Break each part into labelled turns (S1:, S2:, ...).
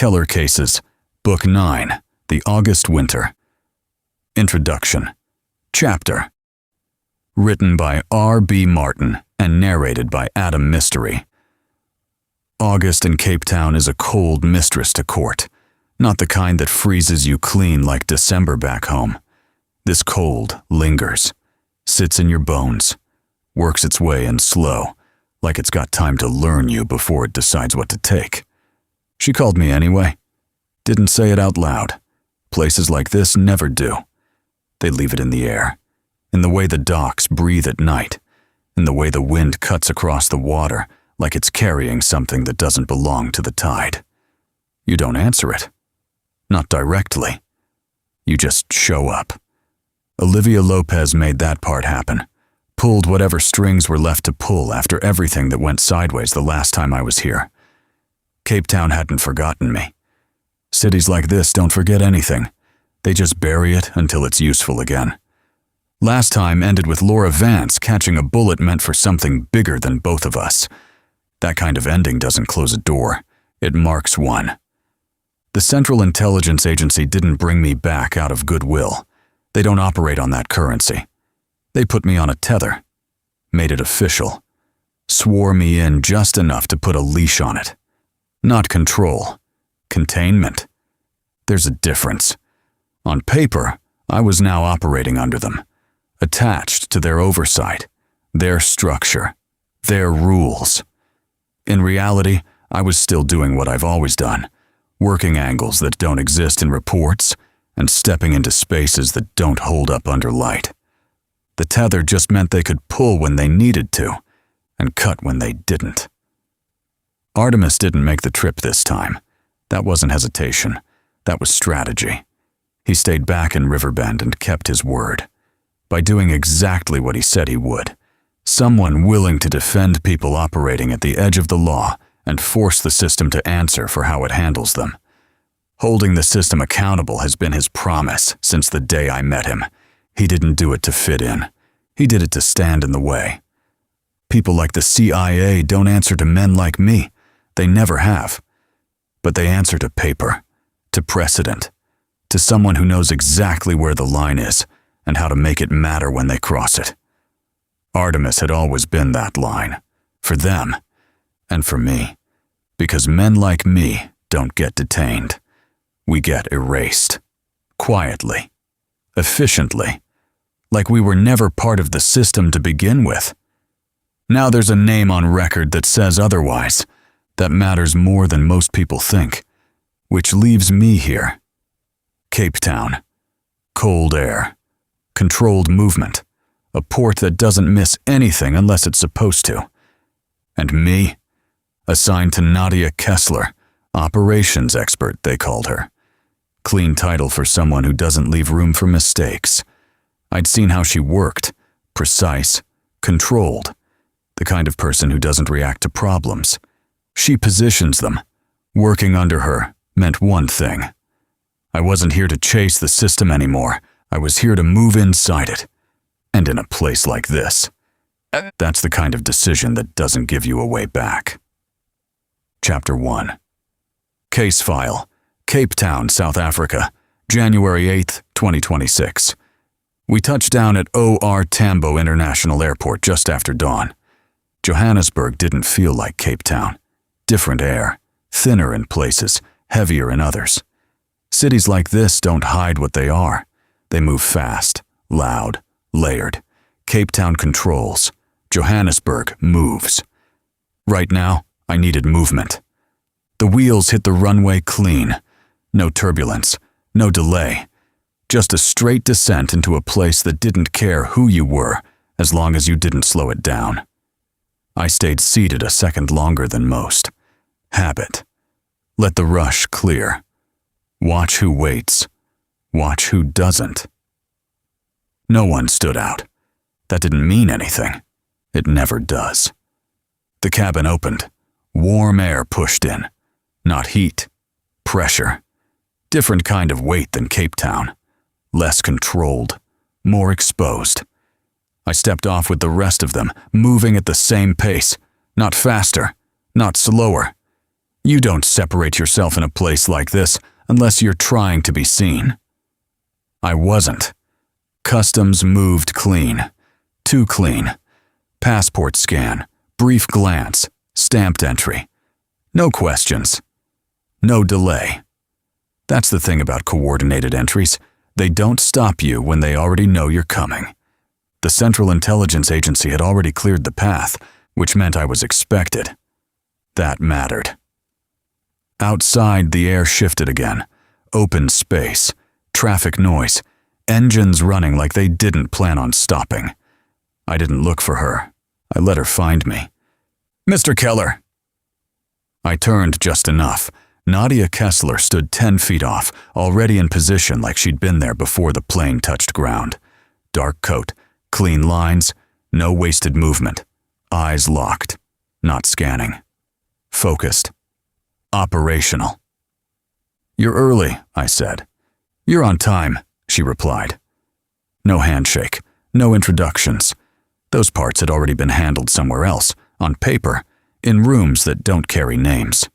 S1: Keller Cases, Book 9, The August Winter. Introduction. Chapter. Written by R.B. Martin and narrated by Adam Mystery. August in Cape Town is a cold mistress to court, not the kind that freezes you clean like December back home. This cold lingers, sits in your bones, works its way in slow, like it's got time to learn you before it decides what to take. She called me anyway. Didn't say it out loud. Places like this never do. They leave it in the air, in the way the docks breathe at night, in the way the wind cuts across the water like it's carrying something that doesn't belong to the tide. You don't answer it. Not directly. You just show up. Olivia Lopez made that part happen, pulled whatever strings were left to pull after everything that went sideways the last time I was here. Cape Town hadn't forgotten me. Cities like this don't forget anything. They just bury it until it's useful again. Last time ended with Laura Vance catching a bullet meant for something bigger than both of us. That kind of ending doesn't close a door. It marks one. The Central Intelligence Agency didn't bring me back out of goodwill. They don't operate on that currency. They put me on a tether, made it official, swore me in just enough to put a leash on it. Not control, containment. There's a difference. On paper, I was now operating under them, attached to their oversight, their structure, their rules. In reality, I was still doing what I've always done, working angles that don't exist in reports and stepping into spaces that don't hold up under light. The tether just meant they could pull when they needed to and cut when they didn't. Artemis didn't make the trip this time. That wasn't hesitation. That was strategy. He stayed back in Riverbend and kept his word. By doing exactly what he said he would. Someone willing to defend people operating at the edge of the law and force the system to answer for how it handles them. Holding the system accountable has been his promise since the day I met him. He didn't do it to fit in. He did it to stand in the way. People like the CIA don't answer to men like me. They never have. But they answer to paper, to precedent, to someone who knows exactly where the line is and how to make it matter when they cross it. Artemis had always been that line, for them and for me, because men like me don't get detained. We get erased, quietly, efficiently, like we were never part of the system to begin with. Now there's a name on record that says otherwise. That matters more than most people think, which leaves me here. Cape Town. Cold air. Controlled movement. A port that doesn't miss anything unless it's supposed to. And me? Assigned to Nadia Kessler, operations expert, they called her. Clean title for someone who doesn't leave room for mistakes. I'd seen how she worked. Precise. Controlled. The kind of person who doesn't react to problems. She positions them. Working under her meant one thing. I wasn't here to chase the system anymore. I was here to move inside it. And in a place like this. That's the kind of decision that doesn't give you a way back. Chapter 1. Case File. Cape Town, South Africa, January 8, 2026. We touched down at O.R. Tambo International Airport just after dawn. Johannesburg didn't feel like Cape Town. Different air, thinner in places, heavier in others. Cities like this don't hide what they are. They move fast, loud, layered. Cape Town controls. Johannesburg moves. Right now, I needed movement. The wheels hit the runway clean. No turbulence, no delay. Just a straight descent into a place that didn't care who you were as long as you didn't slow it down. I stayed seated a second longer than most. Habit. Let the rush clear. Watch who waits. Watch who doesn't. No one stood out. That didn't mean anything. It never does. The cabin opened. Warm air pushed in. Not heat. Pressure. Different kind of weight than Cape Town. Less controlled. More exposed. I stepped off with the rest of them, moving at the same pace. Not faster. Not slower. You don't separate yourself in a place like this unless you're trying to be seen. I wasn't. Customs moved clean. Too clean. Passport scan, brief glance, stamped entry. No questions. No delay. That's the thing about coordinated entries. They don't stop you when they already know you're coming. The Central Intelligence Agency had already cleared the path, which meant I was expected. That mattered. Outside, the air shifted again. Open space, traffic noise, engines running like they didn't plan on stopping. I didn't look for her. I let her find me. "Mr. Keller!" I turned just enough. Nadia Kessler stood 10 feet off, already in position like she'd been there before the plane touched ground. Dark coat, clean lines, no wasted movement. Eyes locked, not scanning. Focused. Operational. "You're early," I said. "You're on time," she replied. No handshake, no introductions. Those parts had already been handled somewhere else, on paper, in rooms that don't carry names.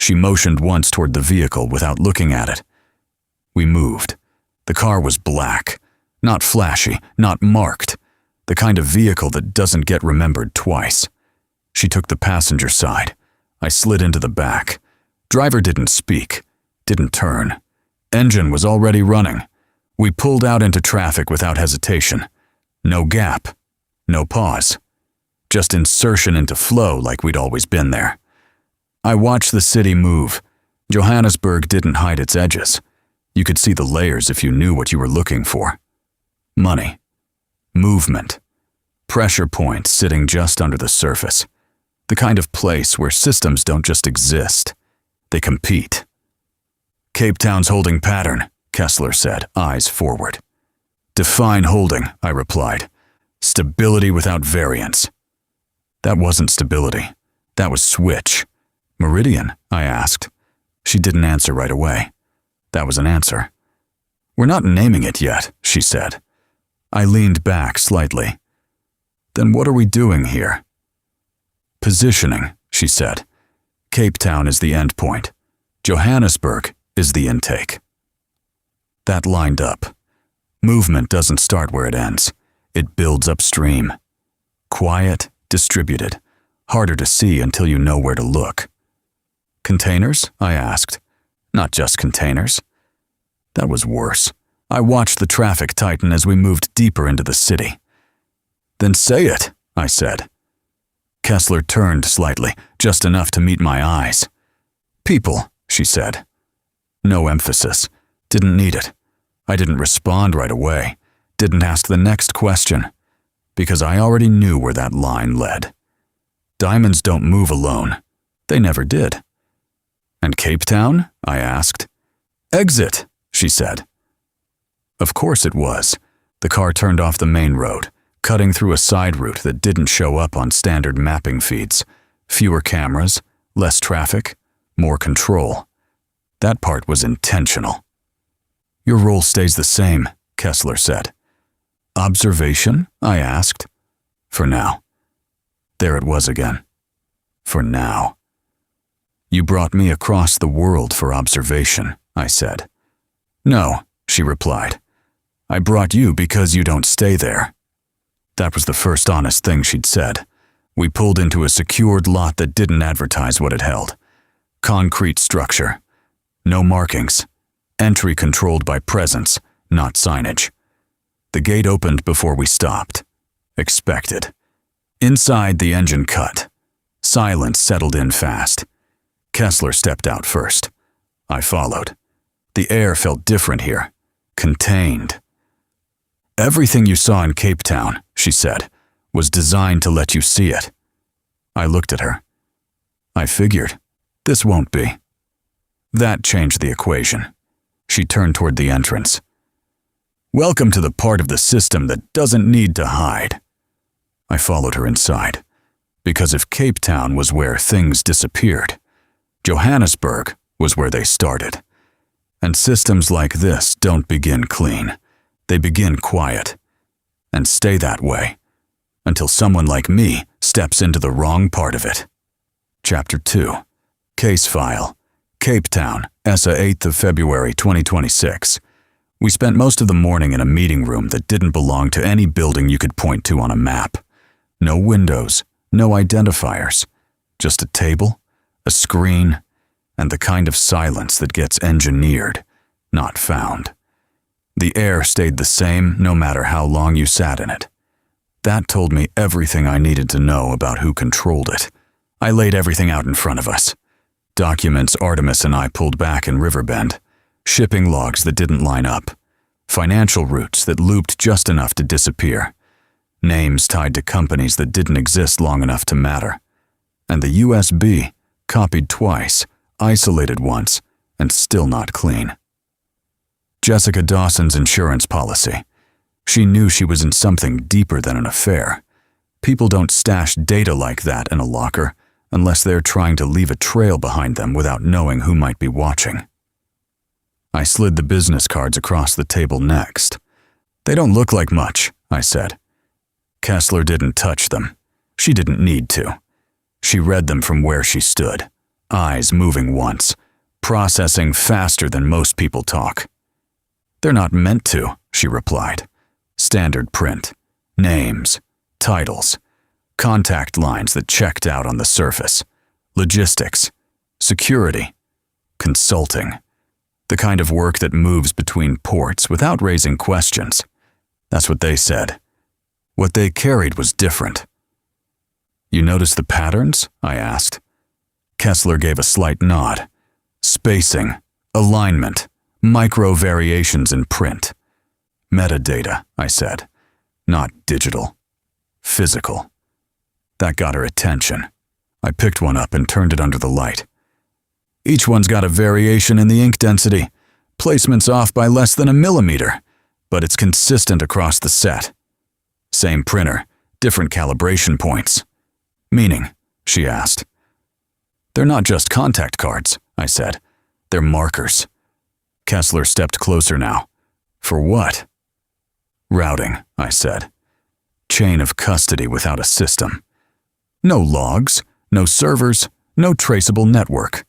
S1: She motioned once toward the vehicle without looking at it. We moved. The car was black. Not flashy, not marked. The kind of vehicle that doesn't get remembered twice. She took the passenger side. I slid into the back. Driver didn't speak, didn't turn. Engine was already running. We pulled out into traffic without hesitation. No gap, no pause. Just insertion into flow like we'd always been there. I watched the city move. Johannesburg didn't hide its edges. You could see the layers if you knew what you were looking for. Money. Movement. Pressure points sitting just under the surface. The kind of place where systems don't just exist. They compete. "Cape Town's holding pattern," Kessler said, eyes forward. "Define holding," I replied. "Stability without variance." That wasn't stability. That was switch. "Meridian?" I asked. She didn't answer right away. That was an answer. "We're not naming it yet," she said. I leaned back slightly. "Then what are we doing here?" "Positioning," she said. "Cape Town is the end point. Johannesburg is the intake." That lined up. Movement doesn't start where it ends. It builds upstream. Quiet, distributed. Harder to see until you know where to look. "Containers?" I asked. "Not just containers." That was worse. I watched the traffic tighten as we moved deeper into the city. "Then say it," I said. Kessler turned slightly, just enough to meet my eyes. "People," she said. No emphasis. Didn't need it. I didn't respond right away. Didn't ask the next question. Because I already knew where that line led. Diamonds don't move alone. They never did. "And Cape Town?" I asked. "Exit," she said. Of course it was. The car turned off the main road, cutting through a side route that didn't show up on standard mapping feeds. Fewer cameras, less traffic, more control. That part was intentional. "Your role stays the same," Kessler said. "Observation?" I asked. "For now." There it was again. For now. "You brought me across the world for observation," I said. "No," she replied. "I brought you because you don't stay there." That was the first honest thing she'd said. We pulled into a secured lot that didn't advertise what it held. Concrete structure. No markings. Entry controlled by presence, not signage. The gate opened before we stopped. Expected. Inside, the engine cut. Silence settled in fast. Kessler stepped out first. I followed. The air felt different here. Contained. "Everything you saw in Cape Town," she said, "was designed to let you see it." I looked at her. I figured, this won't be. That changed the equation. She turned toward the entrance. "Welcome to the part of the system that doesn't need to hide." I followed her inside. Because if Cape Town was where things disappeared, Johannesburg was where they started. And systems like this don't begin clean. They begin quiet. And stay that way. Until someone like me steps into the wrong part of it. Chapter 2. Case file. Cape Town, ESA 8th of February 2026. We spent most of the morning in a meeting room that didn't belong to any building you could point to on a map. No windows, no identifiers. Just a table, a screen, and the kind of silence that gets engineered, not found. The air stayed the same no matter how long you sat in it. That told me everything I needed to know about who controlled it. I laid everything out in front of us. Documents Artemis and I pulled back in Riverbend. Shipping logs that didn't line up. Financial routes that looped just enough to disappear. Names tied to companies that didn't exist long enough to matter. And the USB, copied twice, isolated once, and still not clean. Jessica Dawson's insurance policy. She knew she was in something deeper than an affair. People don't stash data like that in a locker unless they're trying to leave a trail behind them without knowing who might be watching. I slid the business cards across the table next. They don't look like much, I said. Kessler didn't touch them. She didn't need to. She read them from where she stood, eyes moving once, processing faster than most people talk. They're not meant to, she replied. Standard print, names, titles, contact lines that checked out on the surface, logistics, security, consulting, the kind of work that moves between ports without raising questions. That's what they said. What they carried was different. You notice the patterns? I asked. Kessler gave a slight nod. Spacing, alignment, micro variations in print. Metadata, I said. Not digital. Physical. That got her attention. I picked one up and turned it under the light. Each one's got a variation in the ink density. Placement's off by less than a millimeter, but it's consistent across the set. Same printer, different calibration points. Meaning? She asked. They're not just contact cards, I said. They're markers. Kessler stepped closer now. For what? Routing, I said. Chain of custody without a system. No logs, no servers, no traceable network.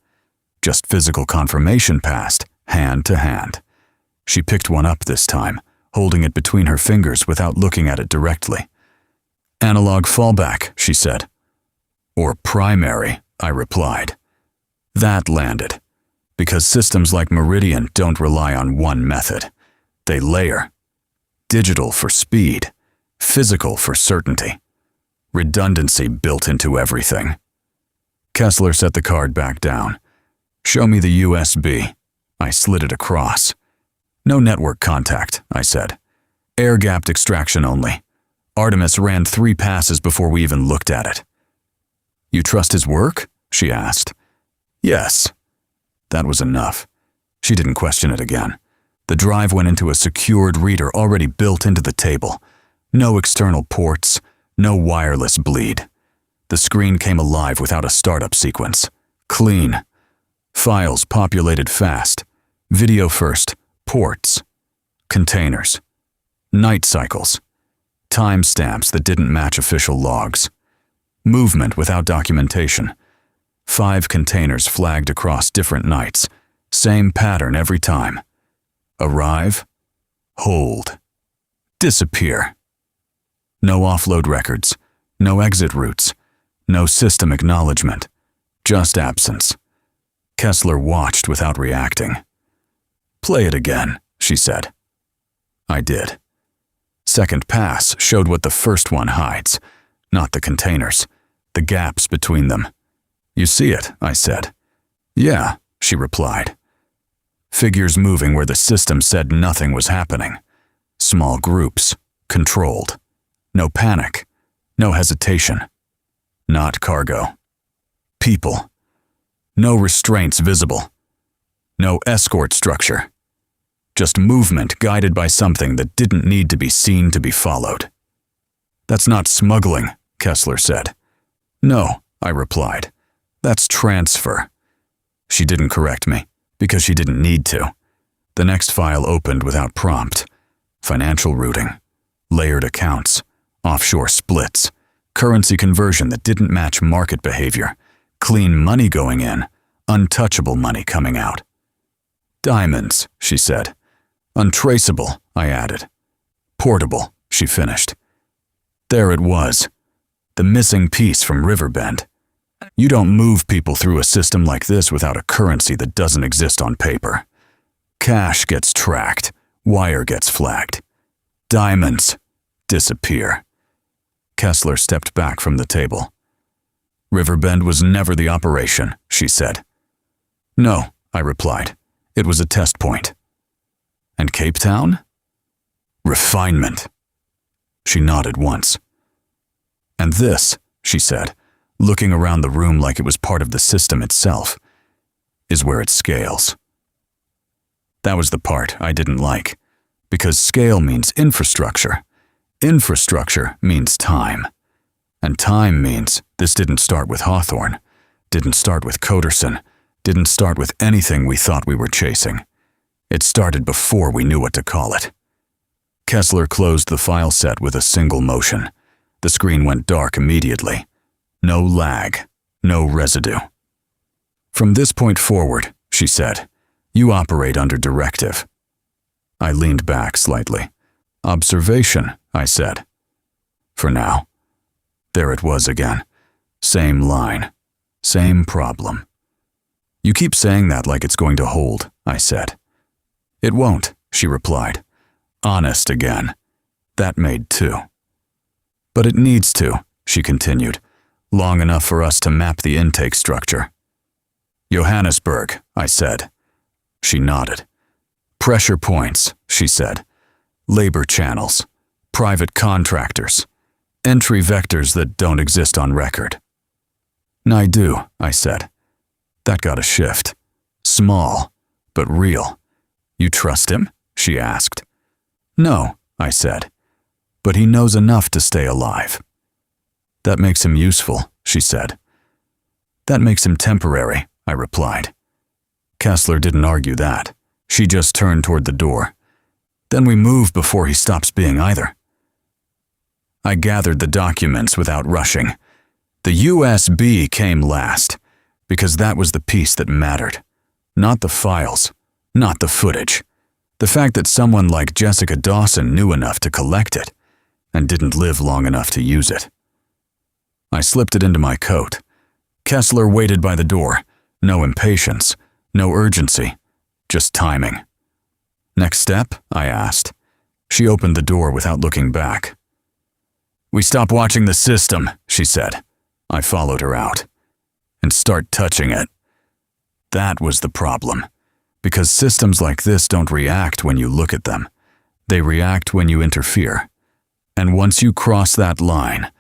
S1: Just physical confirmation passed, hand to hand. She picked one up this time, holding it between her fingers without looking at it directly. Analog fallback, she said. Or primary, I replied. That landed, because systems like Meridian don't rely on one method. They layer. Digital for speed, physical for certainty. Redundancy built into everything. Kessler set the card back down. Show me the USB. I slid it across. No network contact, I said. Air-gapped extraction only. Artemis ran 3 passes before we even looked at it. You trust his work? She asked. Yes. That was enough. She didn't question it again. The drive went into a secured reader already built into the table. No external ports, no wireless bleed. The screen came alive without a startup sequence. Clean. Files populated fast. Video first. Ports. Containers. Night cycles. Timestamps that didn't match official logs. Movement without documentation. 5 containers flagged across different nights. Same pattern every time. Arrive. Hold. Disappear. No offload records. No exit routes. No system acknowledgement. Just absence. Kessler watched without reacting. Play it again, she said. I did. Second pass showed what the first one hides, not the containers, the gaps between them. You see it, I said. Yeah, she replied. Figures moving where the system said nothing was happening. Small groups, controlled. No panic, no hesitation. Not cargo. People. No restraints visible. No escort structure. Just movement guided by something that didn't need to be seen to be followed. That's not smuggling, Kessler said. No, I replied. That's transfer. She didn't correct me, because she didn't need to. The next file opened without prompt. Financial routing. Layered accounts. Offshore splits. Currency conversion that didn't match market behavior. Clean money going in. untouchable money coming out. Diamonds, she said. Untraceable, I added. Portable, she finished. There it was, the missing piece from Riverbend. You don't move people through a system like this without a currency that doesn't exist on paper. Cash gets tracked, wire gets flagged. Diamonds disappear. Kessler stepped back from the table. Riverbend was never the operation, she said. No, I replied. It was a test point. And Cape Town? Refinement. She nodded once. And this, she said, looking around the room like it was part of the system itself, is where it scales. That was the part I didn't like, because scale means infrastructure. Infrastructure means time. And time means this didn't start with Hawthorne, didn't start with Coderson, didn't start with anything we thought we were chasing. It started before we knew what to call it. Kessler closed the file set with a single motion. The screen went dark immediately. No lag, no residue. From this point forward, she said, you operate under directive. I leaned back slightly. Observation, I said. For now. There it was again. Same line. Same problem. You keep saying that like it's going to hold, I said. It won't, she replied. Honest again. That made two. But it needs to, she continued, long enough for us to map the intake structure. Johannesburg, I said. She nodded. Pressure points, she said. Labor channels. Private contractors. Entry vectors that don't exist on record. Naidu, I said. That got a shift. Small, but real. You trust him? She asked. No, I said. But he knows enough to stay alive. That makes him useful, she said. That makes him temporary, I replied. Kessler didn't argue that. She just turned toward the door. Then we move before he stops being either. I gathered the documents without rushing. The USB came last, because that was the piece that mattered. Not the files, not the footage. The fact that someone like Jessica Dawson knew enough to collect it, and didn't live long enough to use it. I slipped it into my coat. Kessler waited by the door. No impatience, no urgency, just timing. Next step? I asked. She opened the door without looking back. We stop watching the system, she said. I followed her out. And start touching it. That was the problem. Because systems like this don't react when you look at them. They react when you interfere. And once you cross that line,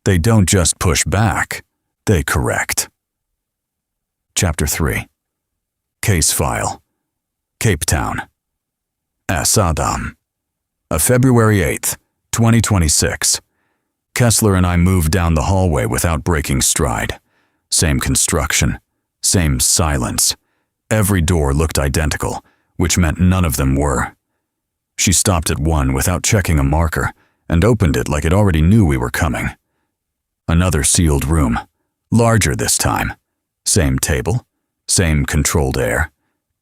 S1: they don't just push back, they correct. Chapter 3. Case File. Cape Town. S. Adam. February 8th, 2026. Kessler and I moved down the hallway without breaking stride. Same construction, same silence. Every door looked identical, which meant none of them were. She stopped at one without checking a marker and opened it like it already knew we were coming. Another sealed room, larger this time. Same table, same controlled air,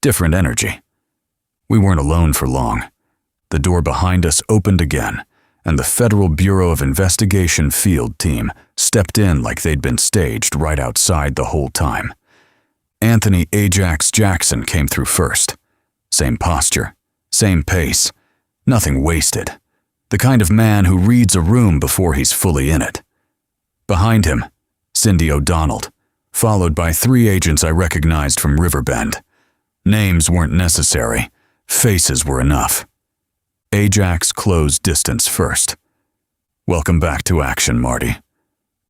S1: different energy. We weren't alone for long. The door behind us opened again, and the Federal Bureau of Investigation field team stepped in like they'd been staged right outside the whole time. Anthony Ajax Jackson came through first. Same posture, same pace, nothing wasted. The kind of man who reads a room before he's fully in it. Behind him, Cindy O'Donnell, followed by 3 agents I recognized from Riverbend. Names weren't necessary, faces were enough. Ajax closed distance first. Welcome back to action, Marty.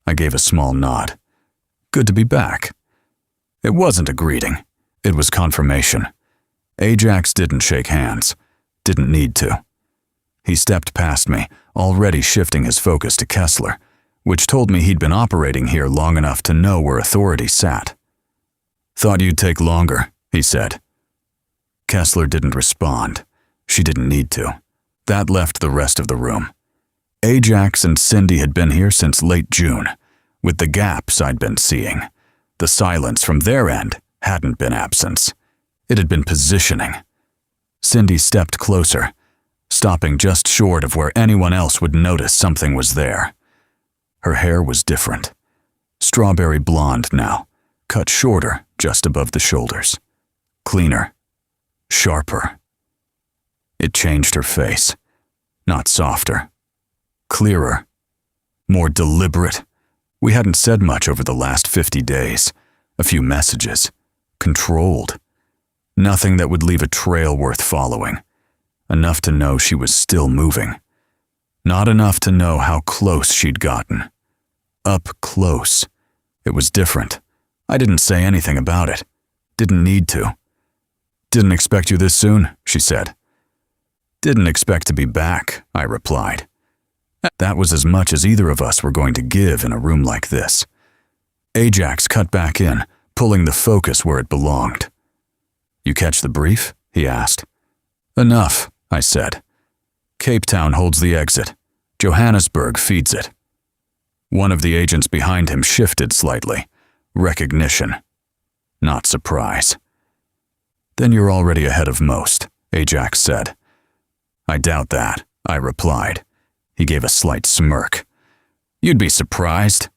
S1: I gave a small nod. Good to be back. It wasn't a greeting. It was confirmation. Ajax didn't shake hands. Didn't need to. He stepped past me, already shifting his focus to Kessler, which told me he'd been operating here long enough to know where authority sat. Thought you'd take longer, he said. Kessler didn't respond. She didn't need to. That left the rest of the room. Ajax and Cindy had been here since late June, with the gaps I'd been seeing. The silence from their end hadn't been absence. It had been positioning. Cindy stepped closer, stopping just short of where anyone else would notice something was there. Her hair was different. Strawberry blonde now, cut shorter just above the shoulders. Cleaner. Sharper. It changed her face. Not softer. Clearer. More deliberate. We hadn't said much over the last 50 days. A few messages. Controlled. Nothing that would leave a trail worth following. Enough to know she was still moving. Not enough to know how close she'd gotten. Up close. It was different. I didn't say anything about it. Didn't need to. "Didn't expect you this soon," she said. "Didn't expect to be back," I replied. That was as much as either of us were going to give in a room like this. Ajax cut back in, pulling the focus where it belonged. "You catch the brief?" he asked. "Enough," I said. "Cape Town holds the exit. Johannesburg feeds it." One of the agents behind him shifted slightly. Recognition. Not surprise. "Then you're already ahead of most," Ajax said. "I doubt that," I replied. He gave a slight smirk. "You'd be surprised."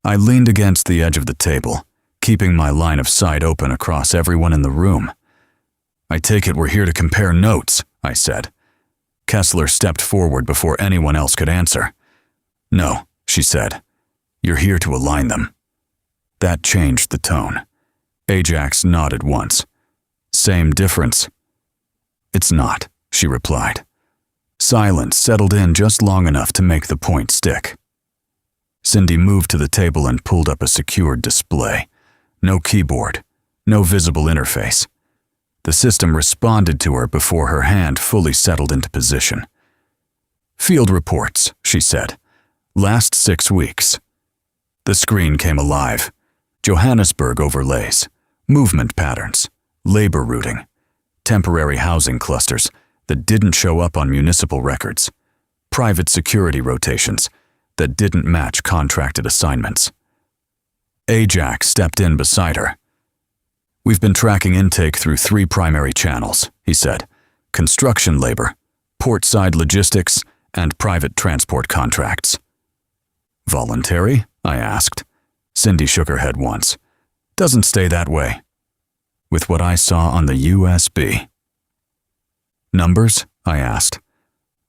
S1: I leaned against the edge of the table, keeping my line of sight open across everyone in the room. "I take it we're here to compare notes," I said. Kessler stepped forward before anyone else could answer. "No," she said. "You're here to align them." That changed the tone. Ajax nodded once. "Same difference?" "It's not," she replied. Silence settled in just long enough to make the point stick. Cindy moved to the table and pulled up a secured display. No keyboard, no visible interface. The system responded to her before her hand fully settled into position. "Field reports," she said. "Last 6 weeks." The screen came alive. Johannesburg overlays, movement patterns, labor routing, temporary housing clusters that didn't show up on municipal records, private security rotations that didn't match contracted assignments. Ajax stepped in beside her. "We've been tracking intake through 3 primary channels," he said. "Construction labor, port-side logistics, and private transport contracts." "Voluntary?" I asked. Cindy shook her head once. "Doesn't stay that way." "With what I saw on the USB." "Numbers?" I asked.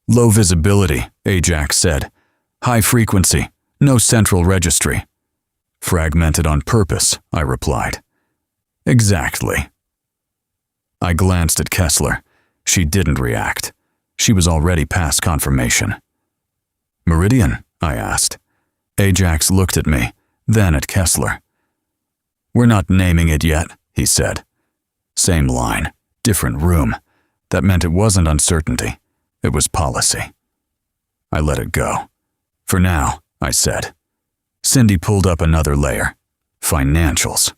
S1: "Low visibility," Ajax said. "High frequency, no central registry." "Fragmented on purpose," I replied. "Exactly." I glanced at Kessler. She didn't react. She was already past confirmation. "Meridian?" I asked. Ajax looked at me, then at Kessler. "We're not naming it yet," he said. Same line, different room. That meant it wasn't uncertainty. It was policy. I let it go. "For now," I said. Cindy pulled up another layer. "Financials."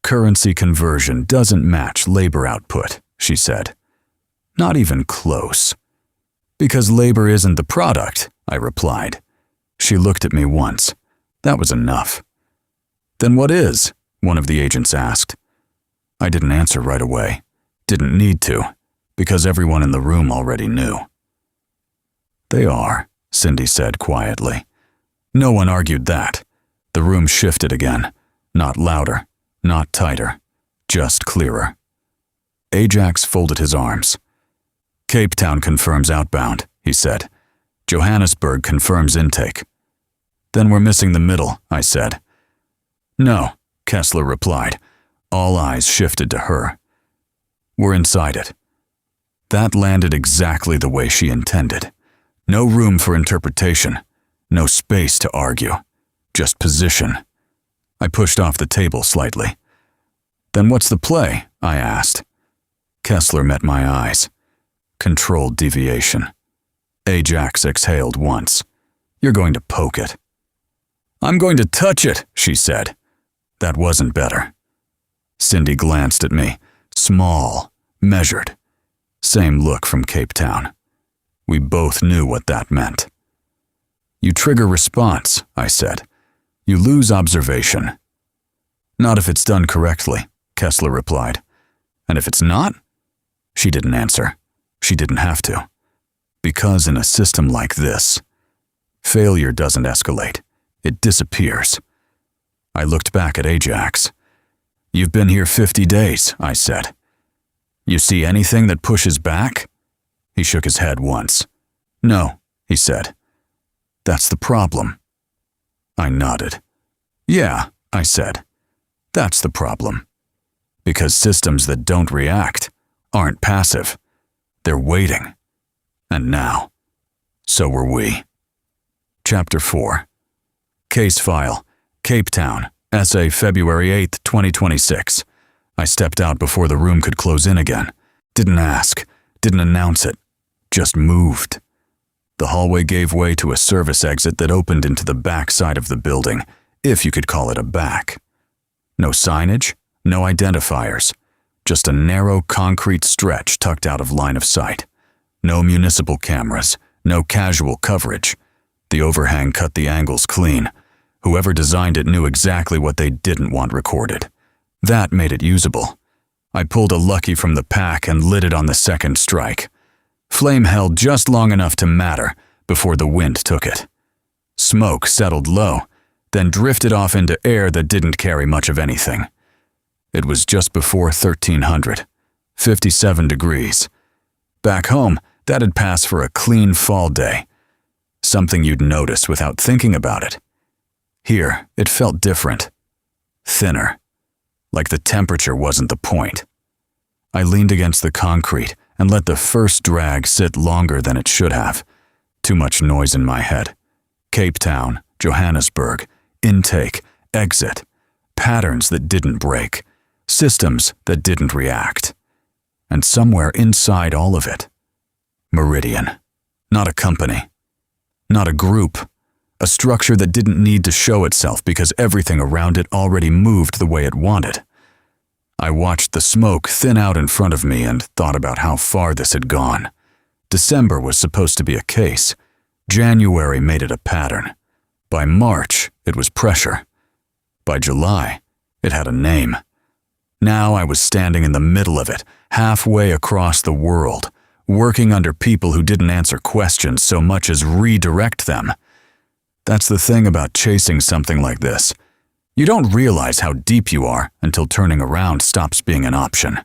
S1: "Currency conversion doesn't match labor output," she said. "Not even close." "Because labor isn't the product," I replied. She looked at me once. That was enough. "Then what is?" one of the agents asked. I didn't answer right away. Didn't need to, because everyone in the room already knew. "They are," Cindy said quietly. No one argued that. The room shifted again. Not louder, not tighter, just clearer. Ajax folded his arms. "Cape Town confirms outbound," he said. "Johannesburg confirms intake." "Then we're missing the middle," I said. "No," Kessler replied. All eyes shifted to her. "We're inside it." That landed exactly the way she intended. No room for interpretation. No space to argue. Just position. I pushed off the table slightly. "Then what's the play?" I asked. Kessler met my eyes. Controlled deviation. Ajax exhaled once. "You're going to poke it." "I'm going to touch it," she said. That wasn't better. Cindy glanced at me. Small, measured. Same look from Cape Town. We both knew what that meant. "You trigger response," I said. "You lose observation." Not if it's done correctly, Kessler replied. And if it's not? She didn't answer. She didn't have to. Because in a system like this, failure doesn't escalate. It disappears. I looked back at Ajax. You've been here 50 days, I said. You see anything that pushes back? He shook his head once. No, he said. That's the problem. I nodded. Yeah, I said. That's the problem. Because systems that don't react aren't passive. They're waiting. And now, so were we. Chapter 4. Case file, Cape Town, SA February 8, 2026. I stepped out before the room could close in again. Didn't ask, didn't announce it, just moved. The hallway gave way to a service exit that opened into the back side of the building, if you could call it a back. No signage, no identifiers, just a narrow concrete stretch tucked out of line of sight. No municipal cameras, no casual coverage. The overhang cut the angles clean. Whoever designed it knew exactly what they didn't want recorded. That made it usable. I pulled a Lucky from the pack and lit it on the second strike. Flame held just long enough to matter before the wind took it. Smoke settled low, then drifted off into air that didn't carry much of anything. It was just before 1300, 57 degrees. Back home, that'd pass for a clean fall day. Something you'd notice without thinking about it. Here, it felt different. Thinner. Like the temperature wasn't the point. I leaned against the concrete and let the first drag sit longer than it should have. Too much noise in my head. Cape Town, Johannesburg, intake, exit, patterns that didn't break, systems that didn't react. And somewhere inside all of it, Meridian. Not a company. Not a group. A structure that didn't need to show itself because everything around it already moved the way it wanted. I watched the smoke thin out in front of me and thought about how far this had gone. December was supposed to be a case. January made it a pattern. By March, it was pressure. By July, it had a name. Now I was standing in the middle of it, halfway across the world, working under people who didn't answer questions so much as redirect them. That's the thing about chasing something like this. You don't realize how deep you are until turning around stops being an option.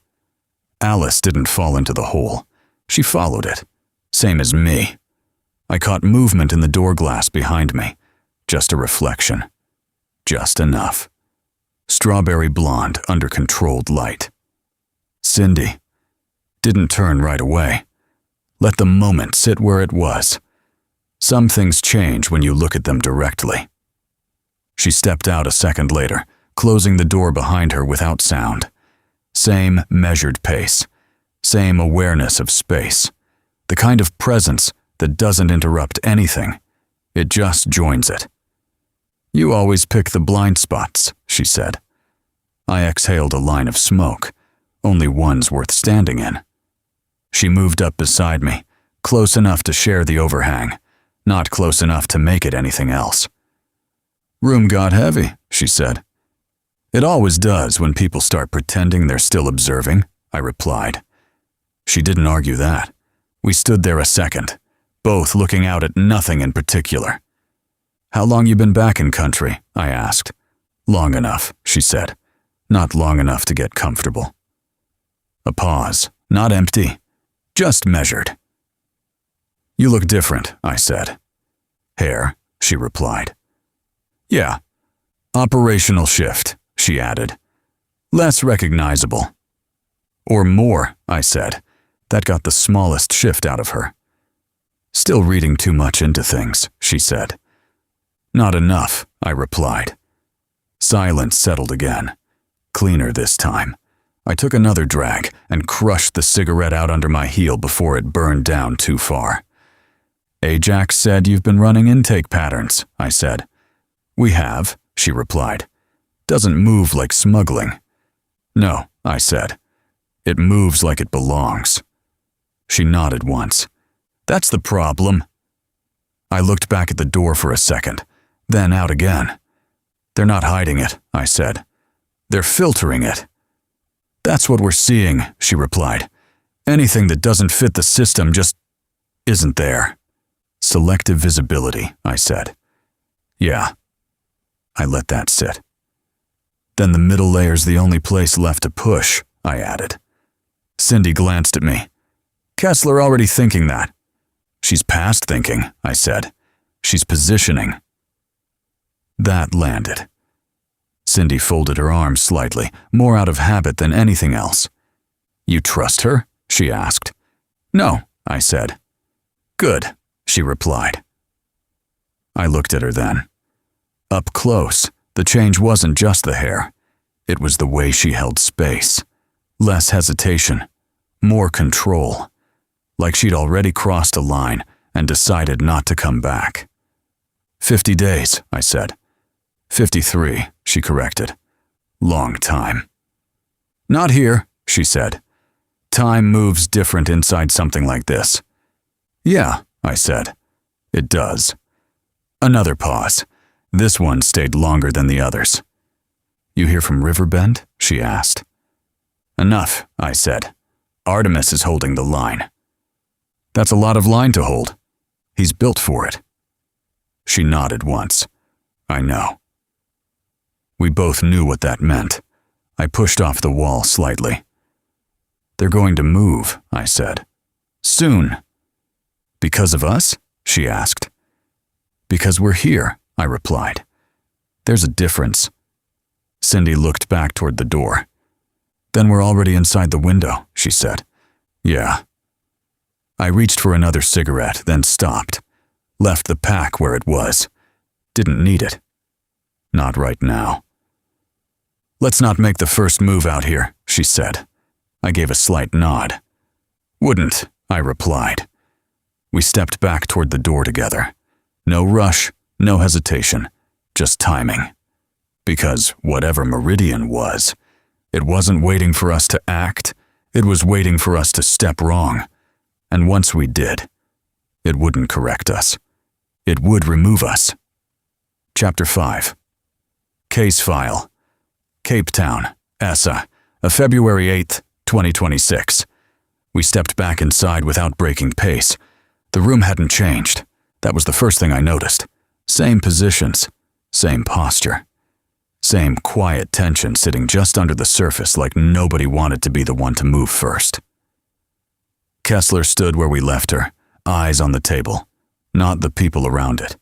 S1: Alice didn't fall into the hole. She followed it. Same as me. I caught movement in the door glass behind me. Just a reflection. Just enough. Strawberry blonde under controlled light. Cindy. Didn't turn right away. Let the moment sit where it was. Some things change when you look at them directly. She stepped out a second later, closing the door behind her without sound. Same measured pace. Same awareness of space. The kind of presence that doesn't interrupt anything. It just joins it. You always pick the blind spots, she said. I exhaled a line of smoke, only ones worth standing in. She moved up beside me, close enough to share the overhang, not close enough to make it anything else. Room got heavy, she said. It always does when people start pretending they're still observing, I replied. She didn't argue that. We stood there a second, both looking out at nothing in particular. How long you been back in country? I asked. Long enough, she said. Not long enough to get comfortable. A pause, not empty, just measured. You look different, I said. Hair, she replied. Yeah. Operational shift, she added. Less recognizable. Or more, I said. That got the smallest shift out of her. Still reading too much into things, she said. Not enough, I replied. Silence settled again. Cleaner this time. I took another drag and crushed the cigarette out under my heel before it burned down too far. Ajax said you've been running intake patterns, I said. We have, she replied. Doesn't move like smuggling. No, I said. It moves like it belongs. She nodded once. That's the problem. I looked back at the door for a second, then out again. They're not hiding it, I said. They're filtering it. That's what we're seeing, she replied. Anything that doesn't fit the system just isn't there. Selective visibility, I said. Yeah. I let that sit. Then the middle layer's the only place left to push, I added. Cindy glanced at me. Kessler already thinking that. She's past thinking, I said. She's positioning. That landed. Cindy folded her arms slightly, more out of habit than anything else. You trust her? She asked. No, I said. Good, she replied. I looked at her then. Up close, the change wasn't just the hair. It was the way she held space. Less hesitation, more control. Like she'd already crossed a line and decided not to come back. 50 days, I said. 53, she corrected. Long time. Not here, she said. Time moves different inside something like this. Yeah, I said. It does. Another pause. This one stayed longer than the others. You hear from Riverbend? She asked. Enough, I said. Artemis is holding the line. That's a lot of line to hold. He's built for it. She nodded once. I know. We both knew what that meant. I pushed off the wall slightly. They're going to move, I said. Soon. Because of us? She asked. Because we're here, I replied. There's a difference. Cindy looked back toward the door. Then we're already inside the window, she said. Yeah. I reached for another cigarette, then stopped. Left the pack where it was. Didn't need it. Not right now. Let's not make the first move out here, she said. I gave a slight nod. Wouldn't, I replied. We stepped back toward the door together. No rush, no hesitation, just timing. Because whatever Meridian was, it wasn't waiting for us to act, it was waiting for us to step wrong. And once we did, it wouldn't correct us. It would remove us. Chapter 5. Case File. Cape Town, ESSA, February 8th, 2026. We stepped back inside without breaking pace. The room hadn't changed. That was the first thing I noticed. Same positions, same posture. Same quiet tension sitting just under the surface like nobody wanted to be the one to move first. Kessler stood where we left her, eyes on the table, not the people around it.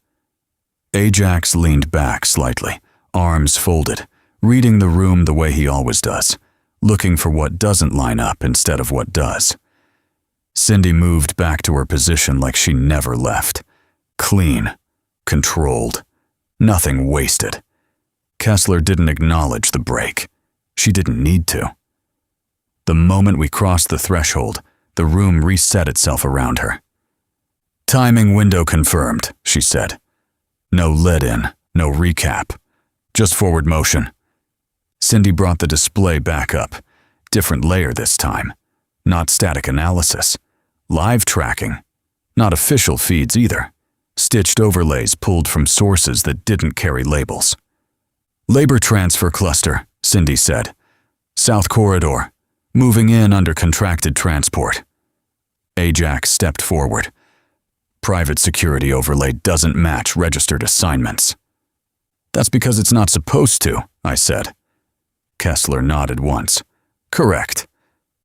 S1: Ajax leaned back slightly, arms folded, reading the room the way he always does, looking for what doesn't line up instead of what does. Cindy moved back to her position like she never left. Clean, controlled, nothing wasted. Kessler didn't acknowledge the break. She didn't need to. The moment we crossed the threshold, the room reset itself around her. Timing window confirmed, she said. No lead-in, no recap, just forward motion. Cindy brought the display back up. Different layer this time. Not static analysis. Live tracking. Not official feeds either. Stitched overlays pulled from sources that didn't carry labels. Labor transfer cluster, Cindy said. South corridor. Moving in under contracted transport. Ajax stepped forward. Private security overlay doesn't match registered assignments. That's because it's not supposed to, I said. Kessler nodded once. Correct.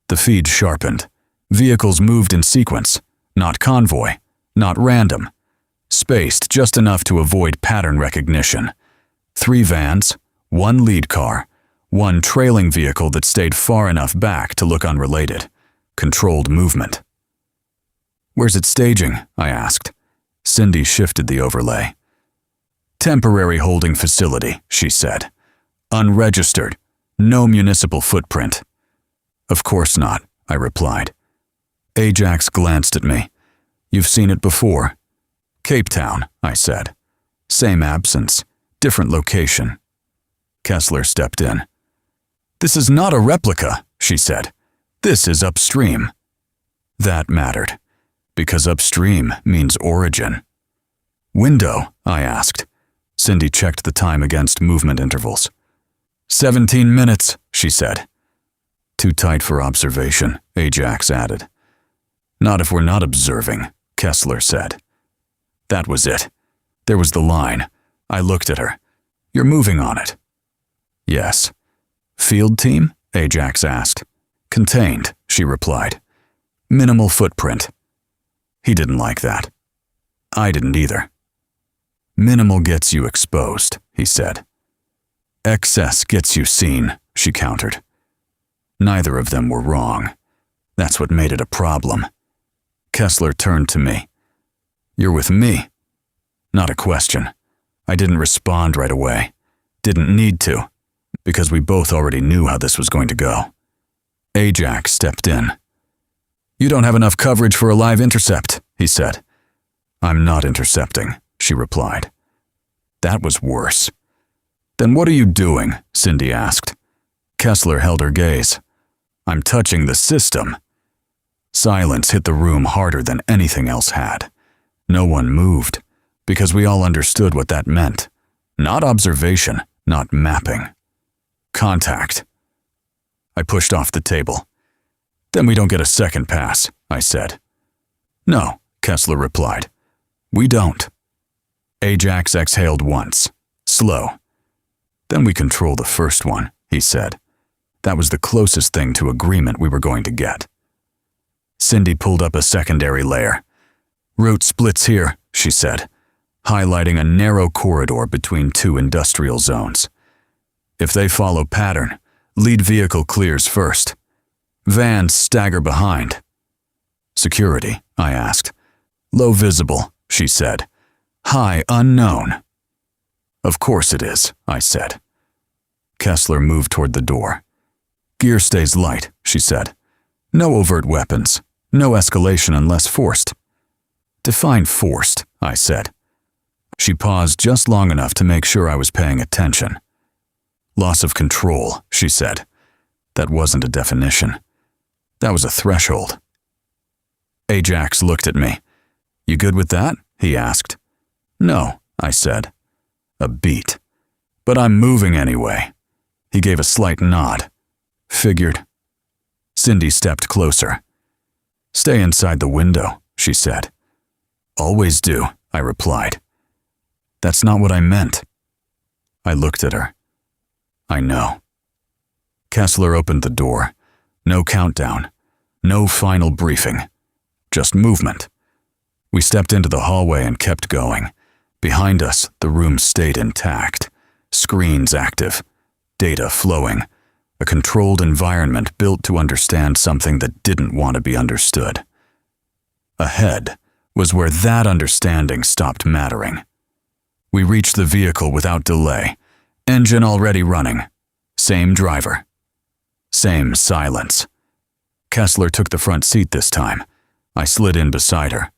S1: The feed sharpened. Vehicles moved in sequence, not convoy, not random. Spaced just enough to avoid pattern recognition. 3 vans, 1 lead car, 1 trailing vehicle that stayed far enough back to look unrelated. Controlled movement. Where's it staging? I asked. Cindy shifted the overlay. Temporary holding facility, she said. Unregistered. No municipal footprint. Of course not, I replied. Ajax glanced at me. You've seen it before. Cape Town, I said. Same absence, different location. Kessler stepped in. This is not a replica, she said. This is upstream. That mattered, because upstream means origin. Window, I asked. Cindy checked the time against movement intervals. "17 minutes, she said. "Too tight for observation," Ajax added. "Not if we're not observing," Kessler said. That was it. There was the line. I looked at her. "You're moving on it." "Yes." "Field team?" Ajax asked. "Contained," she replied. "Minimal footprint." He didn't like that. I didn't either. "Minimal gets you exposed," he said. "Excess gets you seen," she countered. Neither of them were wrong. That's what made it a problem. Kessler turned to me. "You're with me?" Not a question. I didn't respond right away. Didn't need to, because we both already knew how this was going to go. Ajax stepped in. "You don't have enough coverage for a live intercept," he said. "I'm not intercepting," she replied. That was worse. "Then what are you doing?" Cindy asked. Kessler held her gaze. "I'm touching the system." Silence hit the room harder than anything else had. No one moved, because we all understood what that meant. Not observation, not mapping. Contact. I pushed off the table. "Then we don't get a second pass," I said. "No," Kessler replied. "We don't." Ajax exhaled once, slow. "Then we control the first one," he said. That was the closest thing to agreement we were going to get. Cindy pulled up a secondary layer. "Route splits here," she said, highlighting a narrow corridor between two industrial zones. "If they follow pattern, lead vehicle clears first. Vans stagger behind." "Security?" I asked. "Low visible," she said. "High unknown." "Of course it is," I said. Kessler moved toward the door. "Gear stays light," she said. "No overt weapons. No escalation unless forced." "Define forced," I said. She paused just long enough to make sure I was paying attention. "Loss of control," she said. That wasn't a definition. That was a threshold. Ajax looked at me. "You good with that?" he asked. "No," I said. A beat. "But I'm moving anyway." He gave a slight nod. "Figured." Cindy stepped closer. "Stay inside the window," she said. "Always do," I replied. "That's not what I meant." I looked at her. "I know." Kessler opened the door. No countdown. No final briefing. Just movement. We stepped into the hallway and kept going. Behind us, the room stayed intact. Screens active. Data flowing. A controlled environment built to understand something that didn't want to be understood. Ahead was where that understanding stopped mattering. We reached the vehicle without delay. Engine already running. Same driver. Same silence. Kessler took the front seat this time. I slid in beside her.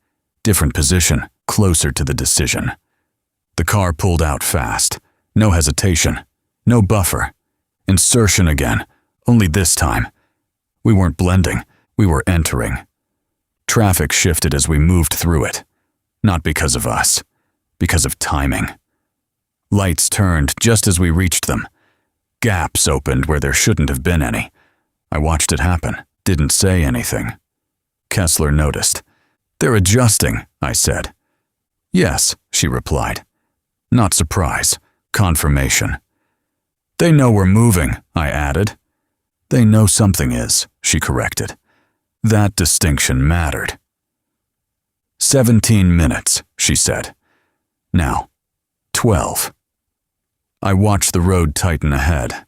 S1: Different position, closer to the decision. The car pulled out fast. No hesitation. No buffer. Insertion again, only this time. We weren't blending, we were entering. Traffic shifted as we moved through it. Not because of us, because of timing. Lights turned just as we reached them. Gaps opened where there shouldn't have been any. I watched it happen, didn't say anything. Kessler noticed. "They're adjusting," I said. "Yes," she replied. Not surprise, confirmation. "They know we're moving," I added. "They know something is," she corrected. That distinction mattered. 17 minutes, she said. Now, 12. I watched the road tighten ahead.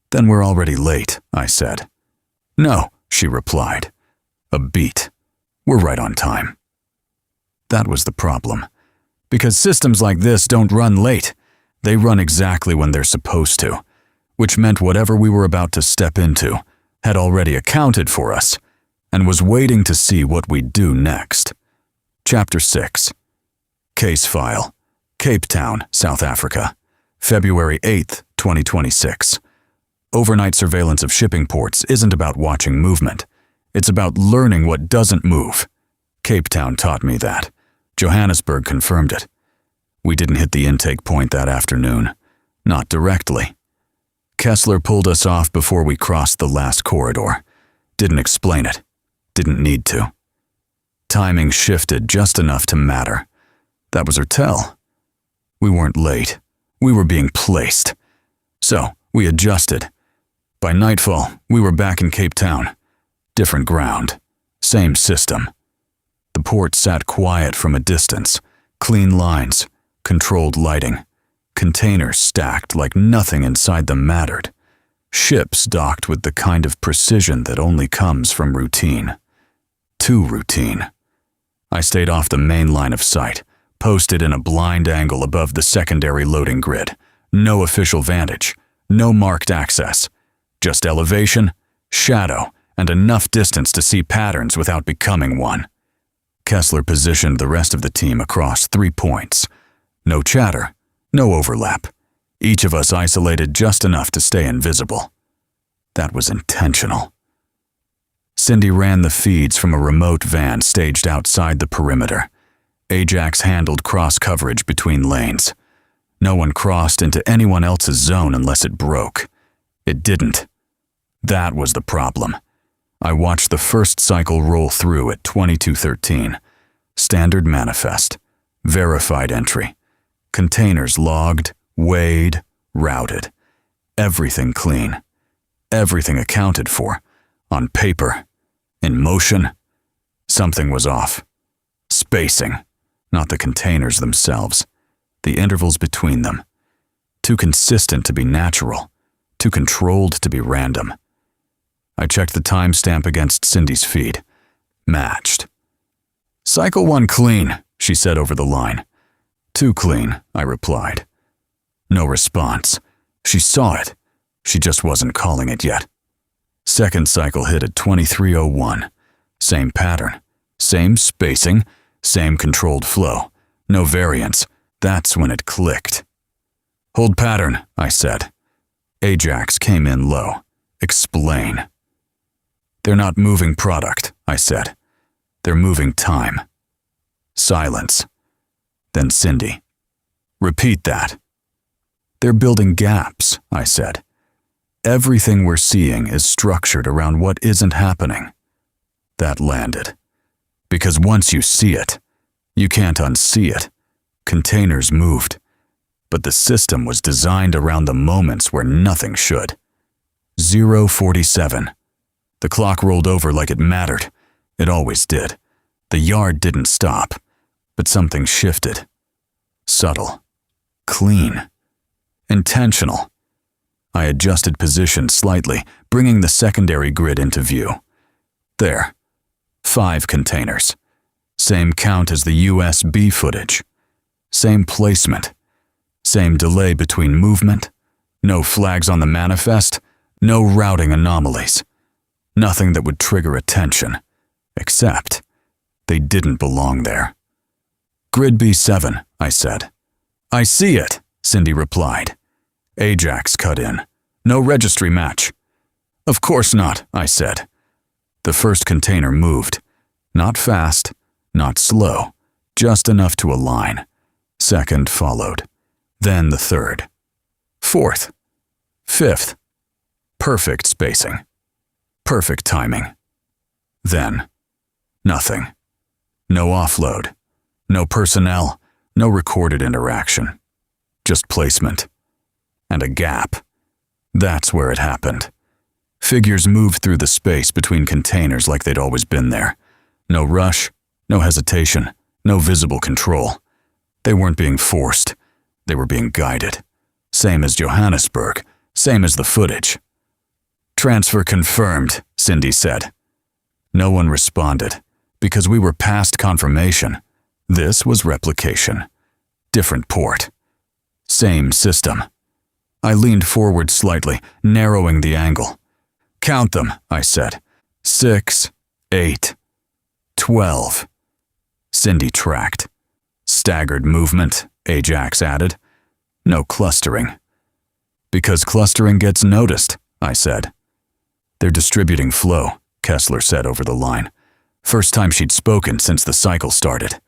S1: "Then we're already late," I said. "No," she replied. A beat. "We're right on time." That was the problem. Because systems like this don't run late. They run exactly when they're supposed to, which meant whatever we were about to step into had already accounted for us and was waiting to see what we'd do next. Chapter 6. Case File. Cape Town, South Africa. February 8th, 2026. Overnight surveillance of shipping ports isn't about watching movement. It's about learning what doesn't move. Cape Town taught me that. Johannesburg confirmed it. We didn't hit the intake point that afternoon. Not directly. Kessler pulled us off before we crossed the last corridor. Didn't explain it. Didn't need to. Timing shifted just enough to matter. That was her tell. We weren't late. We were being placed. So, we adjusted. By nightfall, we were back in Cape Town. Different ground. Same system. The port sat quiet from a distance. Clean lines. Controlled lighting. Containers stacked like nothing inside them mattered. Ships docked with the kind of precision that only comes from routine. Too routine. I stayed off the main line of sight, posted in a blind angle above the secondary loading grid. No official vantage. No marked access. Just elevation, shadow, and enough distance to see patterns without becoming one. Kessler positioned the rest of the team across 3 points. No chatter. No overlap. Each of us isolated just enough to stay invisible. That was intentional. Cindy ran the feeds from a remote van staged outside the perimeter. Ajax handled cross-coverage between lanes. No one crossed into anyone else's zone unless it broke. It didn't. That was the problem. I watched the first cycle roll through at 2213. Standard manifest. Verified entry. Containers logged, weighed, routed. Everything clean. Everything accounted for. On paper. In motion. Something was off. Spacing. Not the containers themselves. The intervals between them. Too consistent to be natural. Too controlled to be random. I checked the timestamp against Cindy's feed. Matched. "Cycle 1 clean," she said over the line. "Too clean," I replied. No response. She saw it. She just wasn't calling it yet. Second cycle hit at 2301. Same pattern. Same spacing. Same controlled flow. No variance. That's when it clicked. "Hold pattern," I said. Ajax came in low. "Explain." "They're not moving product," I said. "They're moving time." Silence. Then Cindy. "Repeat that." "They're building gaps," I said. "Everything we're seeing is structured around what isn't happening." That landed. Because once you see it, you can't unsee it. Containers moved. But the system was designed around the moments where nothing should. 0:47. The clock rolled over like it mattered. It always did. The yard didn't stop, but something shifted. Subtle. Clean. Intentional. I adjusted position slightly, bringing the secondary grid into view. There. 5 containers. Same count as the USB footage. Same placement. Same delay between movement. No flags on the manifest. No routing anomalies. Nothing that would trigger attention. Except they didn't belong there. "Grid B7, I said. "I see it," Cindy replied. Ajax cut in. "No registry match." "Of course not," I said. The first container moved. Not fast, not slow, just enough to align. Second followed. Then the third. Fourth. Fifth. Perfect spacing. Perfect timing. Then, nothing. No offload. No personnel. No recorded interaction. Just placement. And a gap. That's where it happened. Figures moved through the space between containers like they'd always been there. No rush, no hesitation, no visible control. They weren't being forced. They were being guided. Same as Johannesburg. Same as the footage. "Transfer confirmed," Cindy said. No one responded, because we were past confirmation. This was replication. Different port. Same system. I leaned forward slightly, narrowing the angle. "Count them," I said. 6, 8, 12. Cindy tracked. "Staggered movement," Ajax added. "No clustering." "Because clustering gets noticed," I said. "They're distributing flow," Kessler said over the line. First time she'd spoken since the cycle started.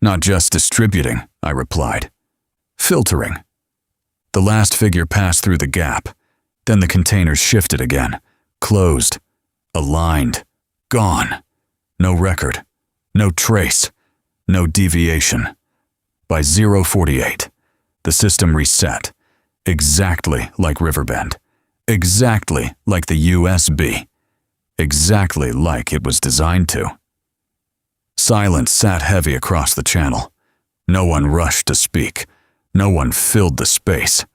S1: "Not just distributing," I replied. "Filtering." The last figure passed through the gap. Then the containers shifted again, closed, aligned, gone. No record, no trace, no deviation. By 0:48, the system reset, exactly like Riverbend, exactly like the USB, exactly like it was designed to. Silence sat heavy across the channel. No one rushed to speak. No one filled the space.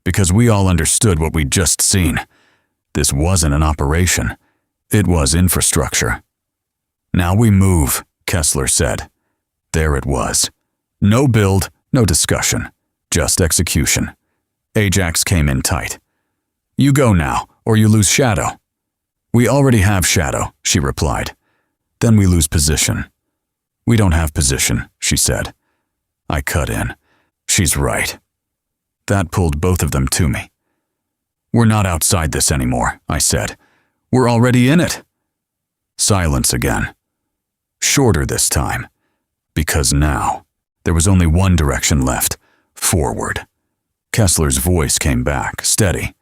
S1: Because we all understood what we'd just seen. This wasn't an operation. It was infrastructure. "Now we move," Kessler said. There it was. No build, no discussion. Just execution. Ajax came in tight. "You go now, or you lose shadow." "We already have shadow," she replied. "Then we lose position." "We don't have position," she said. I cut in. She's right. That pulled both of them to me. "We're not outside this anymore," I said. "We're already in it." Silence again. Shorter this time. Because now, there was only one direction left. Forward. Kessler's voice came back, steady.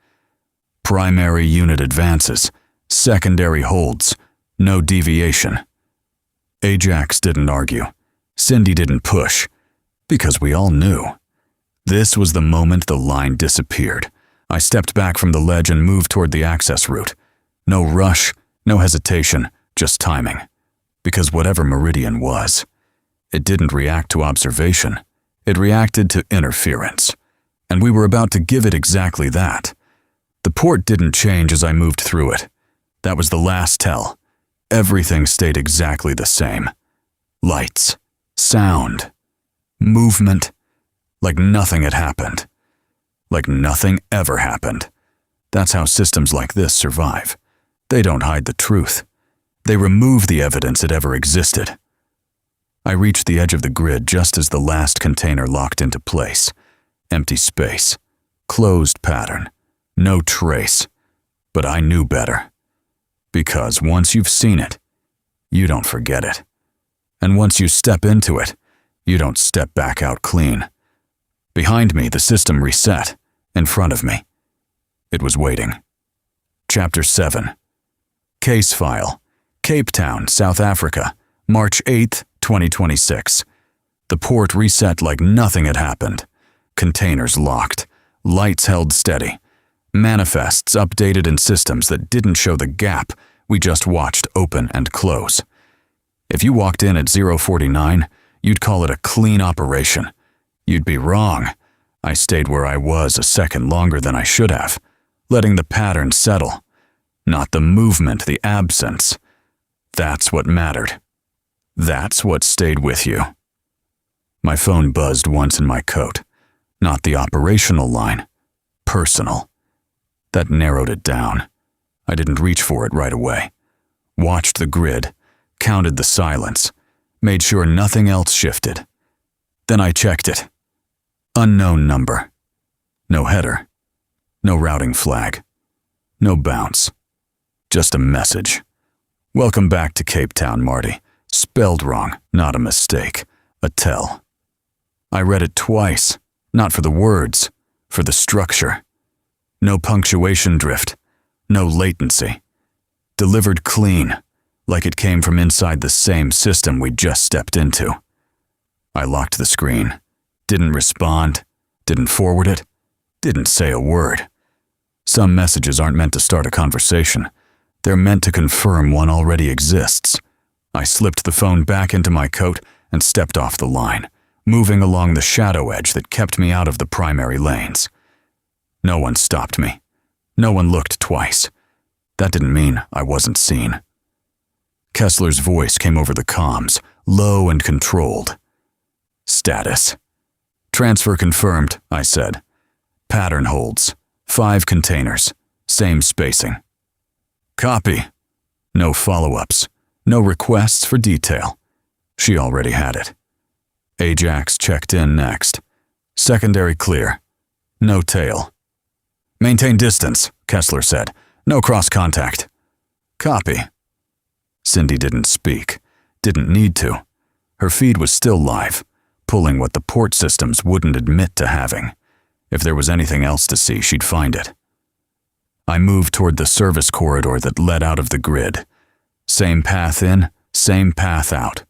S1: "Primary unit advances. Secondary holds. No deviation." Ajax didn't argue. Cindy didn't push. Because we all knew. This was the moment the line disappeared. I stepped back from the ledge and moved toward the access route. No rush, no hesitation, just timing. Because whatever Meridian was, it didn't react to observation. It reacted to interference. And we were about to give it exactly that. The port didn't change as I moved through it. That was the last tell. Everything stayed exactly the same. Lights, sound, movement, like nothing had happened. Like nothing ever happened. That's how systems like this survive. They don't hide the truth. They remove the evidence it ever existed. I reached the edge of the grid just as the last container locked into place. Empty space. Closed pattern. No trace. But I knew better. Because once you've seen it, you don't forget it. And once you step into it, you don't step back out clean. Behind me, the system reset. In front of me. It was waiting. Chapter 7. Case file. Cape Town, South Africa, March 8, 2026. The port reset like nothing had happened. Containers locked. Lights held steady. Manifests updated in systems that didn't show the gap we just watched open and close. If you walked in at 0:49, you'd call it a clean operation. You'd be wrong. I stayed where I was a second longer than I should have, letting the pattern settle. Not the movement, the absence. That's what mattered. That's what stayed with you. My phone buzzed once in my coat. Not the operational line. Personal. That narrowed it down. I didn't reach for it right away. Watched the grid, counted the silence, made sure nothing else shifted. Then I checked it. Unknown number. No header. No routing flag. No bounce. Just a message. "Welcome back to Cape Town, Marty. Spelled wrong, not a mistake. A tell." I read it twice, not for the words, for the structure. No punctuation drift. No latency. Delivered clean, like it came from inside the same system we'd just stepped into. I locked the screen. Didn't respond, didn't forward it, didn't say a word. Some messages aren't meant to start a conversation. They're meant to confirm one already exists. I slipped the phone back into my coat and stepped off the line, moving along the shadow edge that kept me out of the primary lanes. No one stopped me. No one looked twice. That didn't mean I wasn't seen. Kessler's voice came over the comms, low and controlled. "Status." "Transfer confirmed," I said. "Pattern holds. 5 containers. Same spacing." "Copy." No follow-ups. No requests for detail. She already had it. Ajax checked in next. "Secondary clear. No tail." "Maintain distance," Kessler said. "No cross-contact." "Copy." Cindy didn't speak. Didn't need to. Her feed was still live, pulling what the port systems wouldn't admit to having. If there was anything else to see, she'd find it. I moved toward the service corridor that led out of the grid. Same path in, same path out.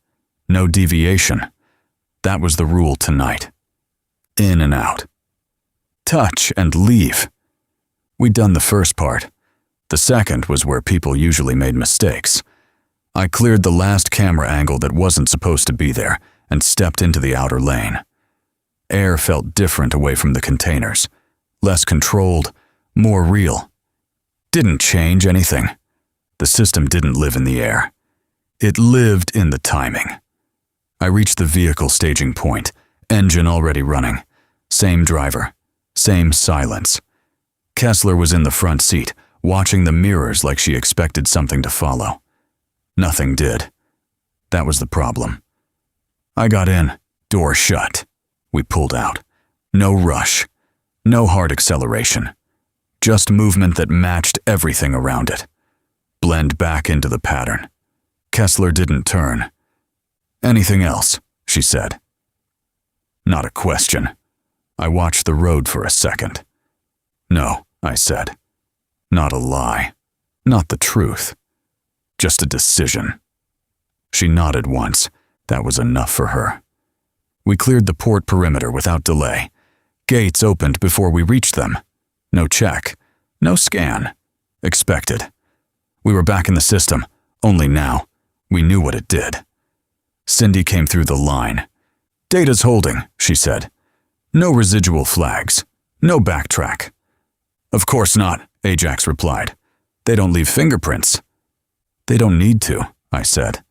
S1: No deviation. That was the rule tonight. In and out. Touch and leave. We'd done the first part. The second was where people usually made mistakes. I cleared the last camera angle that wasn't supposed to be there and stepped into the outer lane. Air felt different away from the containers. Less controlled, more real. Didn't change anything. The system didn't live in the air. It lived in the timing. I reached the vehicle staging point, engine already running. Same driver, same silence. Kessler was in the front seat, watching the mirrors like she expected something to follow. Nothing did. That was the problem. I got in, door shut. We pulled out. No rush. No hard acceleration. Just movement that matched everything around it. Blend back into the pattern. Kessler didn't turn. "Anything else?" she said. Not a question. I watched the road for a second. "No," I said. Not a lie. Not the truth. Just a decision. She nodded once. That was enough for her. We cleared the port perimeter without delay. Gates opened before we reached them. No check. No scan. Expected. We were back in the system, only now. We knew what it did. Cindy came through the line. "Data's holding," she said. "No residual flags. No backtrack." "Of course not," Ajax replied. "They don't leave fingerprints." "They don't need to," I said.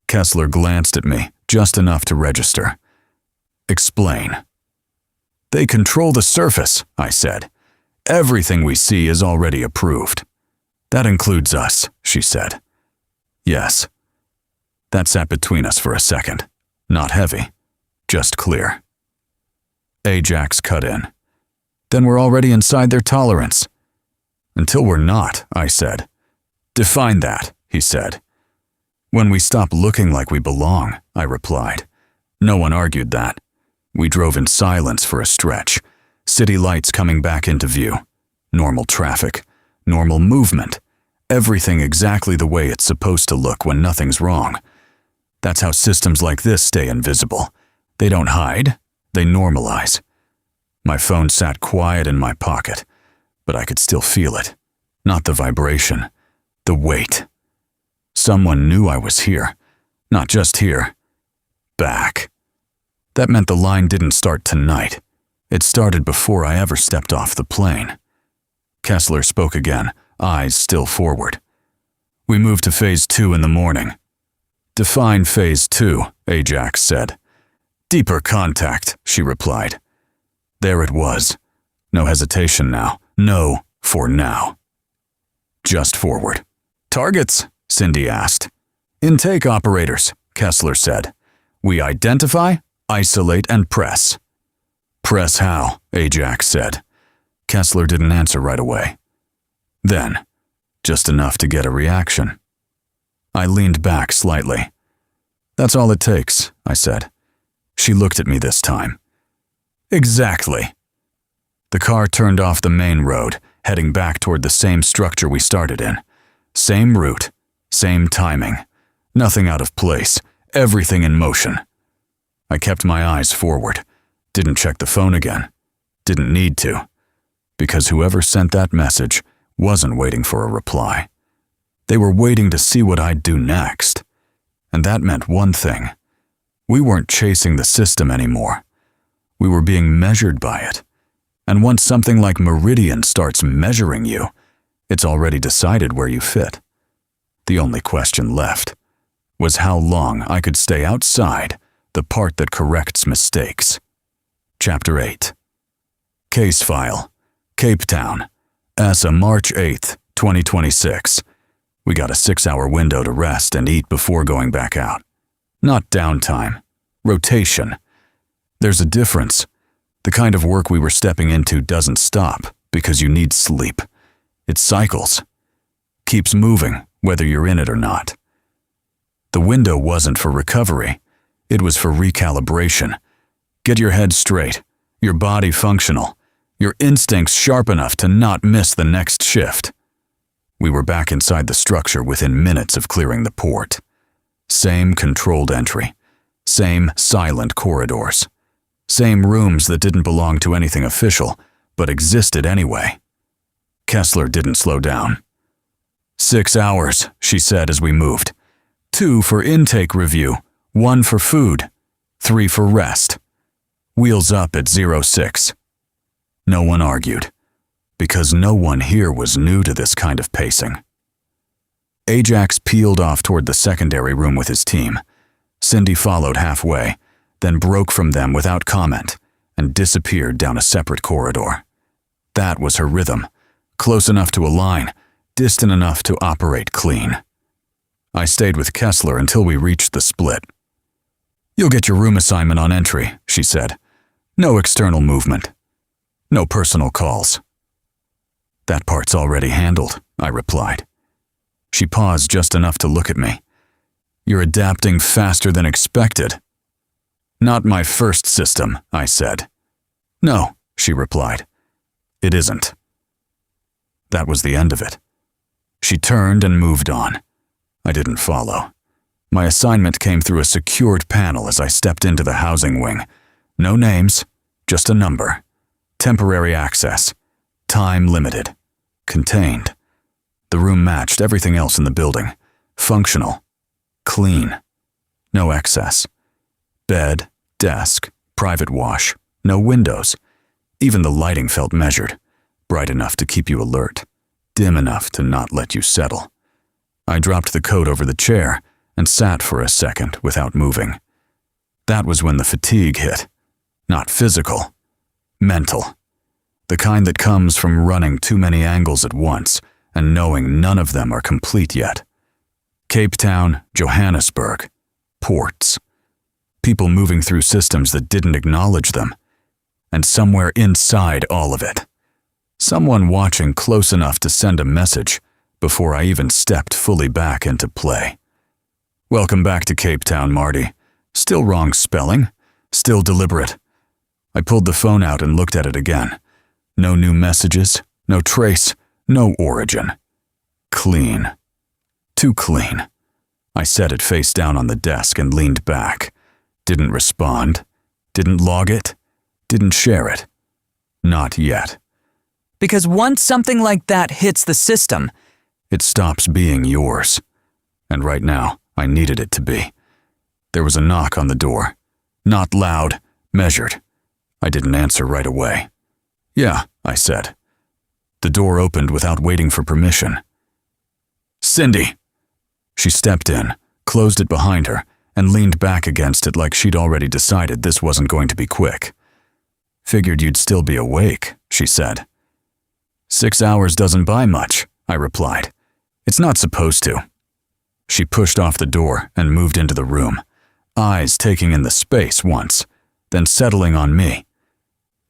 S1: Kessler glanced at me, just enough to register. "Explain." "They control the surface," I said. "Everything we see is already approved." "That includes us," she said. "Yes." That sat between us for a second. Not heavy, just clear. Ajax cut in. "Then we're already inside their tolerance." "Until we're not," I said. "Define that," he said. "When we stop looking like we belong," I replied. No one argued that. We drove in silence for a stretch. City lights coming back into view. Normal traffic. Normal movement. Everything exactly the way it's supposed to look when nothing's wrong. That's how systems like this stay invisible. They don't hide. They normalize. My phone sat quiet in my pocket, but I could still feel it. Not the vibration. The weight. Someone knew I was here. Not just here. Back. That meant the line didn't start tonight. It started before I ever stepped off the plane. Kessler spoke again, eyes still forward. "We moved to Phase 2 in the morning." "Define Phase 2, Ajax said. "Deeper contact," she replied. There it was. No hesitation now. No, for now. Just forward. "Targets?" Cindy asked. "Intake operators," Kessler said. "We identify, isolate, and press." "Press how?" Ajax said. Kessler didn't answer right away. Then, just enough to get a reaction. I leaned back slightly. "That's all it takes," I said. She looked at me this time. "Exactly." The car turned off the main road, heading back toward the same structure we started in. Same route, same timing. Nothing out of place, everything in motion. I kept my eyes forward. Didn't check the phone again. Didn't need to. Because whoever sent that message wasn't waiting for a reply. They were waiting to see what I'd do next. And that meant one thing. We weren't chasing the system anymore. We were being measured by it. And once something like Meridian starts measuring you, it's already decided where you fit. The only question left was how long I could stay outside the part that corrects mistakes. Chapter 8. Case File. Cape Town. ESA March 8th, 2026. We got a 6-hour window to rest and eat before going back out. Not downtime. Rotation. There's a difference. The kind of work we were stepping into doesn't stop because you need sleep. It cycles. Keeps moving, whether you're in it or not. The window wasn't for recovery. It was for recalibration. Get your head straight, your body functional, Your instincts sharp enough to not miss the next shift. We were back inside the structure within minutes of clearing the port. Same controlled entry. Same silent corridors. Same rooms that didn't belong to anything official, but existed anyway. Kessler didn't slow down. 6 hours, she said as we moved. 2 for intake review, 1 for food, 3 for rest. Wheels up at 06. No one argued, because no one here was new to this kind of pacing. Ajax peeled off toward the secondary room with his team. Cindy followed halfway, then broke from them without comment and disappeared down a separate corridor. That was her rhythm, close enough to align, distant enough to operate clean. I stayed with Kessler until we reached the split. "You'll get your room assignment on entry," she said. "No external movement. No personal calls." "That part's already handled," I replied. She paused just enough to look at me. "You're adapting faster than expected." "Not my first system," I said. "No," she replied. "It isn't." That was the end of it. She turned and moved on. I didn't follow. My assignment came through a secured panel as I stepped into the housing wing. No names, just a number. Temporary access. Time limited. Contained. The room matched everything else in the building. Functional. Clean. No excess. Bed, desk, private wash. No windows. Even the lighting felt measured. Bright enough to keep you alert. Dim enough to not let you settle. I dropped the coat over the chair and sat for a second without moving. That was when the fatigue hit. Not physical. Mental. The kind that comes from running too many angles at once and knowing none of them are complete yet. Cape Town, Johannesburg. Ports. People moving through systems that didn't acknowledge them. And somewhere inside all of it, someone watching close enough to send a message before I even stepped fully back into play. "Welcome back to Cape Town, Marty. Still wrong spelling. Still deliberate." I pulled the phone out and looked at it again. No new messages, no trace, no origin. Clean. Too clean. I set it face down on the desk and leaned back. Didn't respond. Didn't log it. Didn't share it. Not yet.
S2: Because once something like that hits the system,
S1: it stops being yours. And right now, I needed it to be. There was a knock on the door. Not loud, measured. I didn't answer right away. "Yeah," I said. The door opened without waiting for permission. "Cindy!" She stepped in, closed it behind her, and leaned back against it like she'd already decided this wasn't going to be quick. "Figured you'd still be awake," she said. 6 hours doesn't buy much," I replied. "It's not supposed to." She pushed off the door and moved into the room, eyes taking in the space once, then settling on me.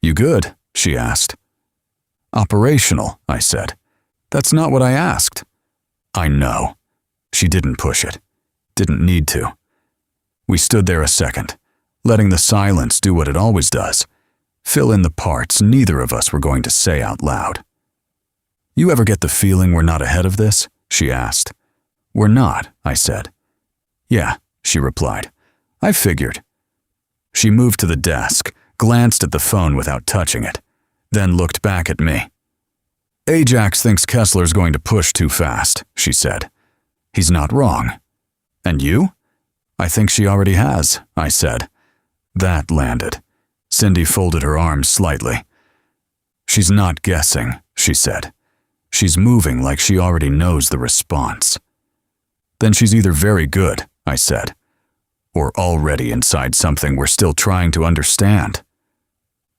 S1: "You good?" she asked. "Operational," I said. "That's not what I asked." "I know." She didn't push it. Didn't need to. We stood there a second, letting the silence do what it always does. Fill in the parts neither of us were going to say out loud. "You ever get the feeling we're not ahead of this?" she asked. "We're not," I said. "Yeah," she replied. "I figured." She moved to the desk, glanced at the phone without touching it, then looked back at me. "Ajax thinks Kessler's going to push too fast," she said. "He's not wrong." "And you?" "I think she already has," I said. That landed. Cindy folded her arms slightly. "She's not guessing," she said. "She's moving like she already knows the response." "Then she's either very good," I said, "or already inside something we're still trying to understand."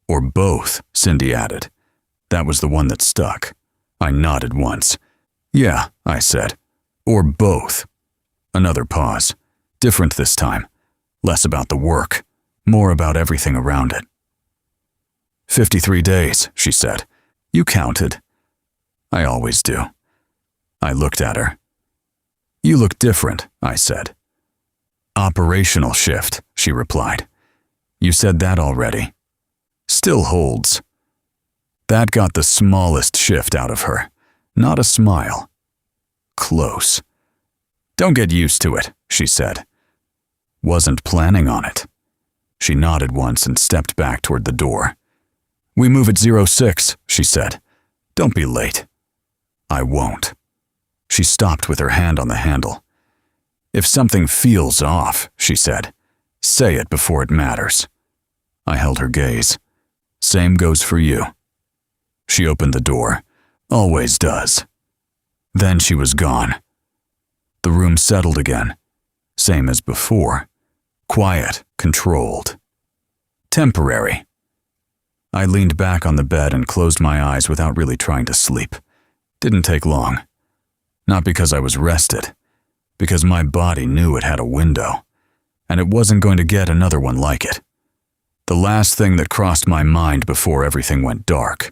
S1: "Or both," Cindy added. That was the one that stuck. I nodded once. "Yeah," I said. "Or both." Another pause. Different this time. Less about the work, more about everything around it. 53 days, she said. "You counted." "I always do." I looked at her. "You look different," I said. "Operational shift," she replied. "You said that already." "Still holds." That got the smallest shift out of her. Not a smile. Close. "Don't get used to it," she said. Wasn't planning on it. She nodded once and stepped back toward the door. "We move at 06, she said. "Don't be late." "I won't." She stopped with her hand on the handle. "If something feels off," she said, "say it before it matters." I held her gaze. "Same goes for you." She opened the door. Always does. Then she was gone. The room settled again. Same as before. Quiet, controlled. Temporary. I leaned back on the bed and closed my eyes without really trying to sleep. Didn't take long. Not because I was rested, because my body knew it had a window, and it wasn't going to get another one like it. The last thing that crossed my mind before everything went dark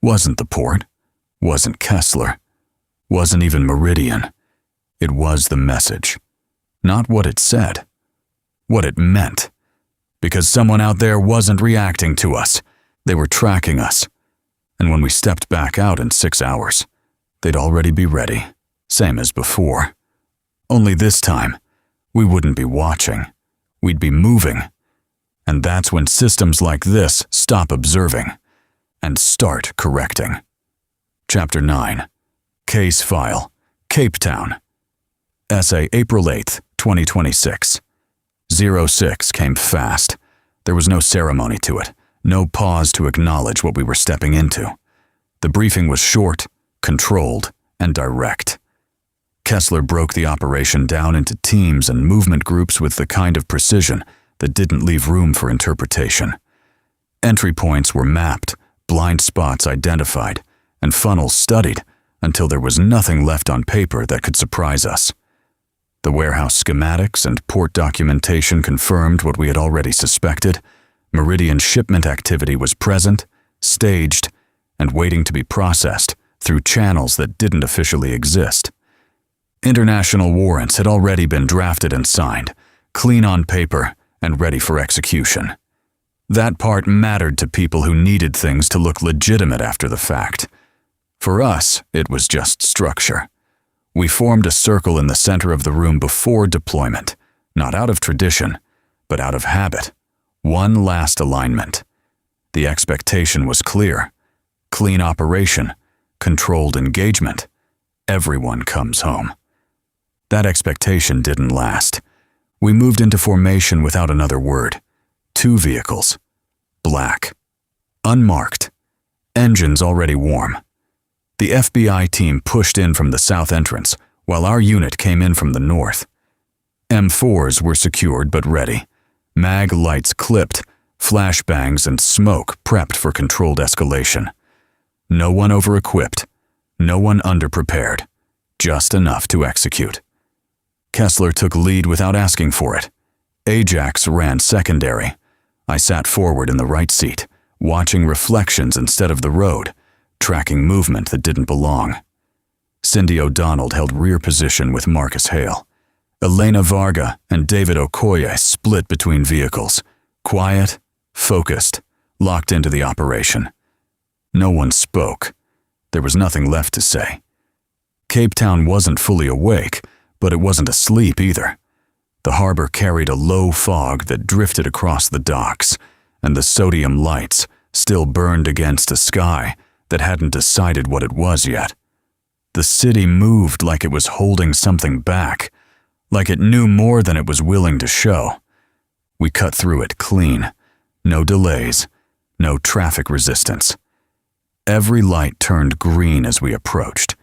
S1: wasn't the port, wasn't Kessler, wasn't even Meridian. It was the message. Not what it said, what it meant. Because someone out there wasn't reacting to us. They were tracking us. And when we stepped back out in 6 hours, they'd already be ready, same as before. Only this time, we wouldn't be watching. We'd be moving. And that's when systems like this stop observing and start correcting. Chapter 9. Case File. Cape Town. Essay April 8th, 2026. 06 came fast. There was no ceremony to it, no pause to acknowledge what we were stepping into. The briefing was short, controlled, and direct. Kessler broke the operation down into teams and movement groups with the kind of precision that didn't leave room for interpretation. Entry points were mapped, blind spots identified, and funnels studied until there was nothing left on paper that could surprise us. The warehouse schematics and port documentation confirmed what we had already suspected. Meridian shipment activity was present, staged, and waiting to be processed through channels that didn't officially exist. International warrants had already been drafted and signed, clean on paper and ready for execution. That part mattered to people who needed things to look legitimate after the fact. For us, it was just structure. We formed a circle in the center of the room before deployment, not out of tradition, but out of habit. One last alignment. The expectation was clear. Clean operation, controlled engagement. Everyone comes home. That expectation didn't last. We moved into formation without another word. 2 vehicles. Black. Unmarked. Engines already warm. The FBI team pushed in from the south entrance, while our unit came in from the north. M4s were secured but ready. Mag lights clipped, flashbangs and smoke prepped for controlled escalation. No one over-equipped, no one under-prepared, just enough to execute. Kessler took lead without asking for it. Ajax ran secondary. I sat forward in the right seat, watching reflections instead of the road, tracking movement that didn't belong. Cindy O'Donnell held rear position with Marcus Hale. Elena Varga and David Okoye split between vehicles, quiet, focused, locked into the operation. No one spoke. There was nothing left to say. Cape Town wasn't fully awake, but it wasn't asleep either. The harbor carried a low fog that drifted across the docks, and the sodium lights still burned against a sky that hadn't decided what it was yet. The city moved like it was holding something back, like it knew more than it was willing to show. We cut through it clean. No delays, no traffic resistance. Every light turned green as we approached,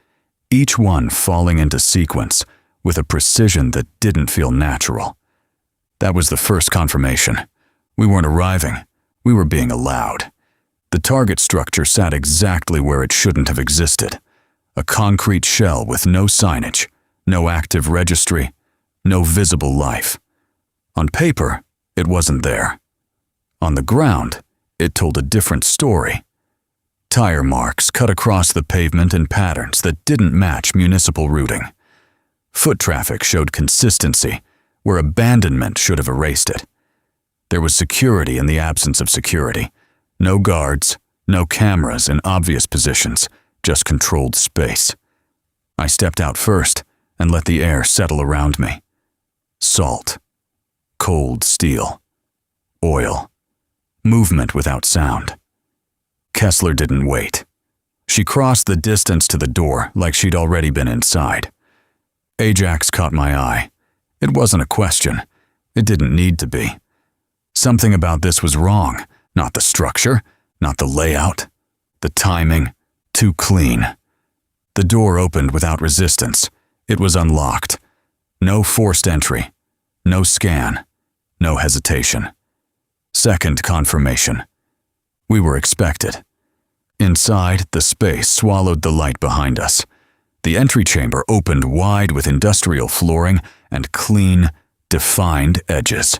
S1: each one falling into sequence with a precision that didn't feel natural. That was the first confirmation. We weren't arriving, we were being allowed. The target structure sat exactly where it shouldn't have existed. A concrete shell with no signage, no active registry, no visible life. On paper, it wasn't there. On the ground, it told a different story. Tire marks cut across the pavement in patterns that didn't match municipal routing. Foot traffic showed consistency, where abandonment should have erased it. There was security in the absence of security. No guards, No cameras in obvious positions, just controlled space. I stepped out first and let the air settle around me. Salt. Cold steel. Oil. Movement without sound. Kessler didn't wait. She crossed the distance to the door like she'd already been inside. Ajax caught my eye. It wasn't a question. It didn't need to be. Something about this was wrong. Not the structure, not the layout, the timing. Too clean. The door opened without resistance. It was unlocked. No forced entry. No scan. No hesitation. Second confirmation. We were expected. Inside, the space swallowed the light behind us. The entry chamber opened wide with industrial flooring and clean, defined edges.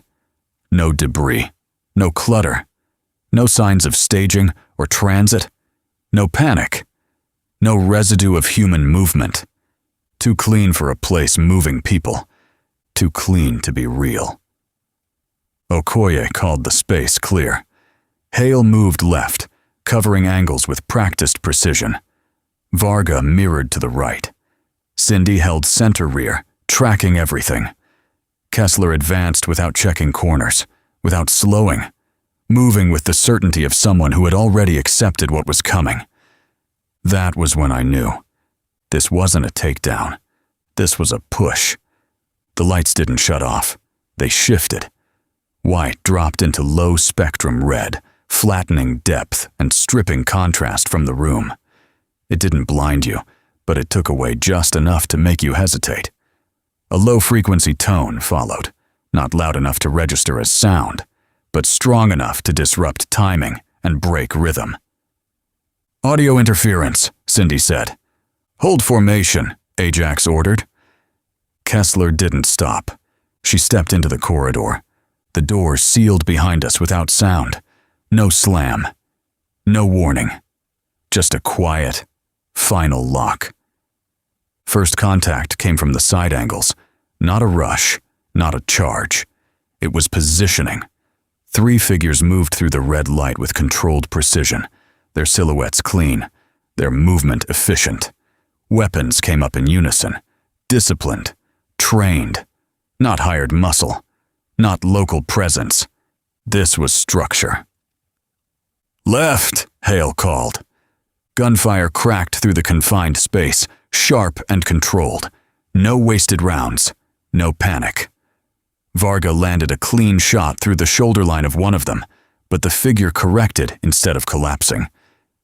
S1: No debris. No clutter. No signs of staging or transit. No panic. No residue of human movement. Too clean for a place moving people. Too clean to be real. Okoye called the space clear. Hale moved left, covering angles with practiced precision. Varga mirrored to the right. Cindy held center rear, tracking everything. Kessler advanced without checking corners, without slowing, moving with the certainty of someone who had already accepted what was coming. That was when I knew. This wasn't a takedown. This was a push. The lights didn't shut off. They shifted. White dropped into low spectrum red, flattening depth and stripping contrast from the room. It didn't blind you, but it took away just enough to make you hesitate. A low-frequency tone followed, not loud enough to register as sound, but strong enough to disrupt timing and break rhythm. "Audio interference," Cindy said. "Hold formation," Ajax ordered. Kessler didn't stop. She stepped into the corridor. The door sealed behind us without sound. No slam. No warning. Just a quiet, final lock. First contact came from the side angles. Not a rush, not a charge. It was positioning. 3 figures moved through the red light with controlled precision, their silhouettes clean, their movement efficient. Weapons came up in unison, disciplined, trained, not hired muscle, not local presence. This was structure. "Left," Hale called. Gunfire cracked through the confined space, sharp and controlled. No wasted rounds, no panic. Varga landed a clean shot through the shoulder line of one of them, but the figure corrected instead of collapsing.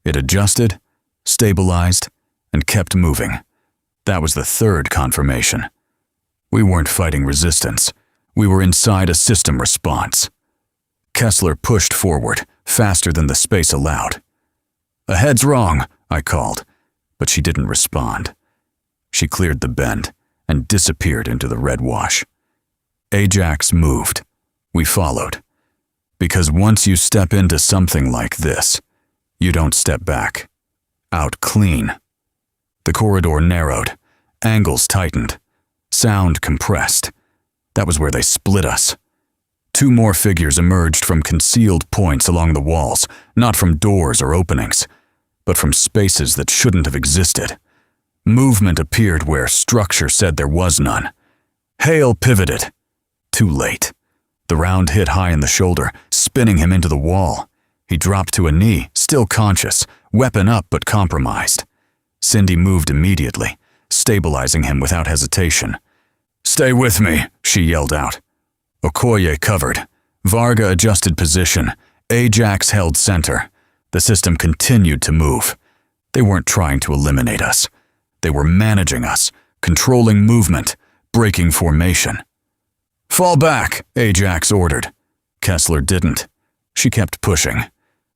S1: It adjusted, stabilized, and kept moving. That was the third confirmation. We weren't fighting resistance. We were inside a system response. Kessler pushed forward, faster than the space allowed. "Ahead's wrong," I called, but she didn't respond. She cleared the bend and disappeared into the red wash. Ajax moved. We followed. Because once you step into something like this, you don't step back. Out clean. The corridor narrowed. Angles tightened. Sound compressed. That was where they split us. 2 more figures emerged from concealed points along the walls, not from doors or openings, but from spaces that shouldn't have existed. Movement appeared where structure said there was none. Hale pivoted. Too late. The round hit high in the shoulder, spinning him into the wall. He dropped to a knee, still conscious, weapon up but compromised. Cindy moved immediately, stabilizing him without hesitation. "Stay with me," she yelled out. Okoye covered. Varga adjusted position. Ajax held center. The system continued to move. They weren't trying to eliminate us. They were managing us, controlling movement, breaking formation. "Fall back," Ajax ordered. Kessler didn't. She kept pushing.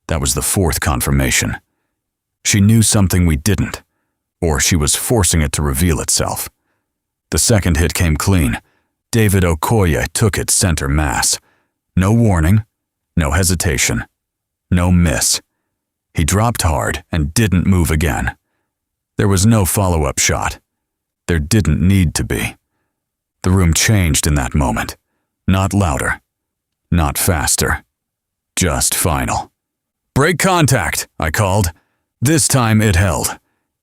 S1: That was the 4th confirmation. She knew something we didn't, or she was forcing it to reveal itself. The second hit came clean. David Okoye took its center mass. No warning, no hesitation, no miss. He dropped hard and didn't move again. There was no follow-up shot. There didn't need to be. The room changed in that moment. Not louder, not faster, just final. "Break contact," I called. This time it held.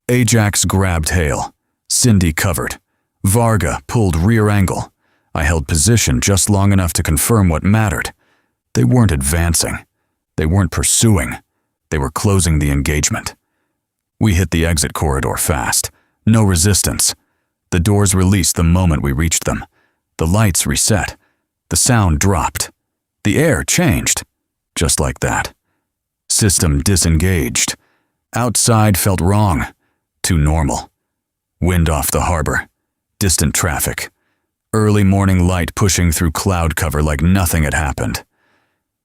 S1: Ajax grabbed Hale. Cindy covered. Varga pulled rear angle. I held position just long enough to confirm what mattered. They weren't advancing. They weren't pursuing. They were closing the engagement. We hit the exit corridor fast. No resistance. The doors released the moment we reached them. The lights reset. The sound dropped. The air changed. Just like that. System disengaged. Outside felt wrong. Too normal. Wind off the harbor. Distant traffic. Early morning light pushing through cloud cover like nothing had happened.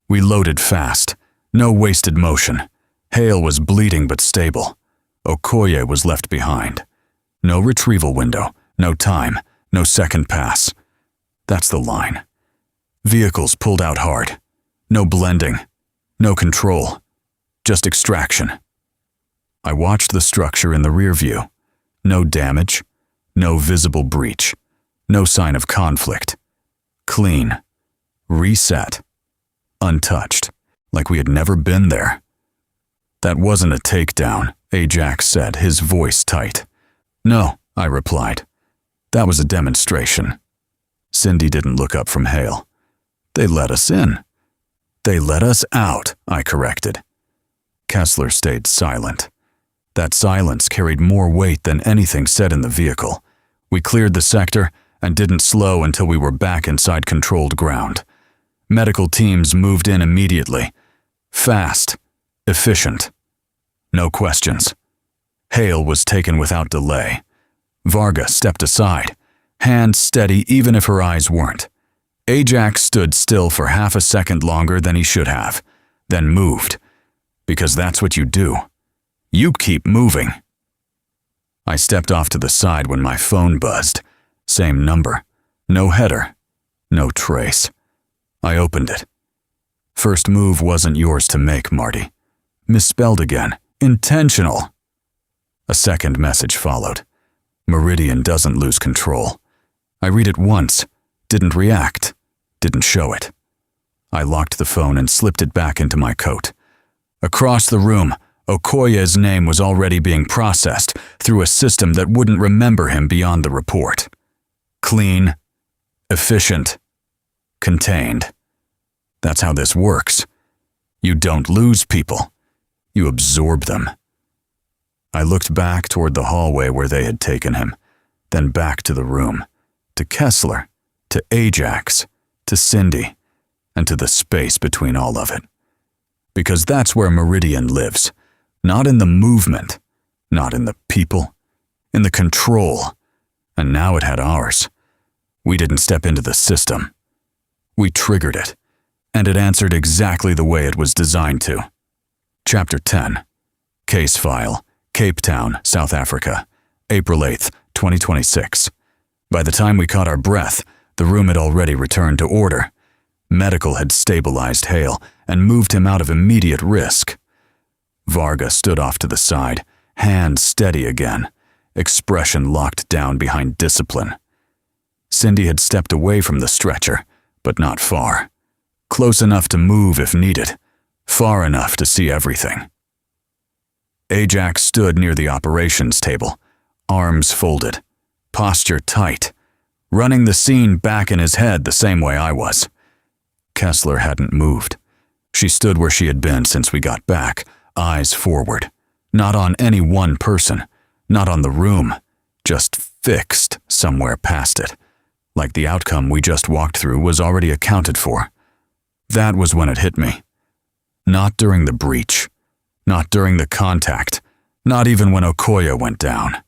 S1: We loaded fast. No wasted motion. Hale was bleeding but stable. Okoye was left behind. No retrieval window. No time. No second pass. That's the line. Vehicles pulled out hard. No blending. No control. Just extraction. I watched the structure in the rear view. No damage. No visible breach. No sign of conflict. Clean. Reset. Untouched. Like we had never been there. "That wasn't a takedown," Ajax said, his voice tight. "No," I replied. "That was a demonstration." Cindy didn't look up from Hale. "They let us in." "They let us out," I corrected. Kessler stayed silent. That silence carried more weight than anything said in the vehicle. We cleared the sector and didn't slow until we were back inside controlled ground. Medical teams moved in immediately. Fast. Efficient. No questions. Hale was taken without delay. Varga stepped aside, hands steady even if her eyes weren't. Ajax stood still for half a second longer than he should have, then moved. Because that's what you do. You keep moving. I stepped off to the side when my phone buzzed. Same number. No header. No trace. I opened it. "First move wasn't yours to make, Marty. Misspelled again. Intentional." A second message followed. "Meridian doesn't lose control." I read it once. Didn't react. Didn't show it. I locked the phone and slipped it back into my coat. Across the room, Okoye's name was already being processed through a system that wouldn't remember him beyond the report. Clean. Efficient. Contained. That's how this works. You don't lose people. You absorb them. I looked back toward the hallway where they had taken him, then back to the room, to Kessler, to Ajax, to Cindy, and to the space between all of it. Because that's where Meridian lives. Not in the movement, not in the people, in the control. And now it had ours. We didn't step into the system. We triggered it, and it answered exactly the way it was designed to. Chapter 10. Case File, Cape Town, South Africa, April 8th, 2026. By the time we caught our breath, the room had already returned to order. Medical had stabilized Hale and moved him out of immediate risk. Varga stood off to the side, hands steady again, expression locked down behind discipline. Cindy had stepped away from the stretcher, but not far. Close enough to move if needed, far enough to see everything. Ajax stood near the operations table, arms folded, posture tight, running the scene back in his head the same way I was. Kessler hadn't moved. She stood where she had been since we got back, eyes forward. Not on any one person, not on the room, just fixed somewhere past it, like the outcome we just walked through was already accounted for. That was when it hit me. Not during the breach, not during the contact, not even when Okoye went down.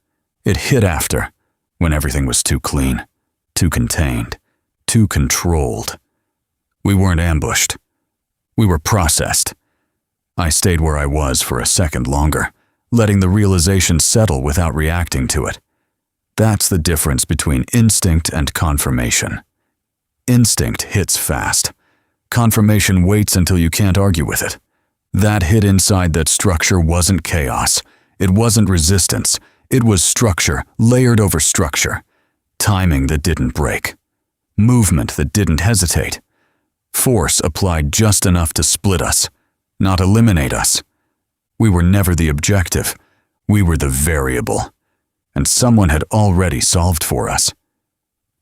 S1: It hit after, when everything was too clean, too contained, too controlled. We weren't ambushed. We were processed. I stayed where I was for a second longer, letting the realization settle without reacting to it. That's the difference between instinct and confirmation. Instinct hits fast. Confirmation waits until you can't argue with it. That hit inside that structure wasn't chaos. It wasn't resistance. It was structure, layered over structure. Timing that didn't break. Movement that didn't hesitate. Force applied just enough to split us. not eliminate us. We were never the objective. We were the variable. And someone had already solved for us.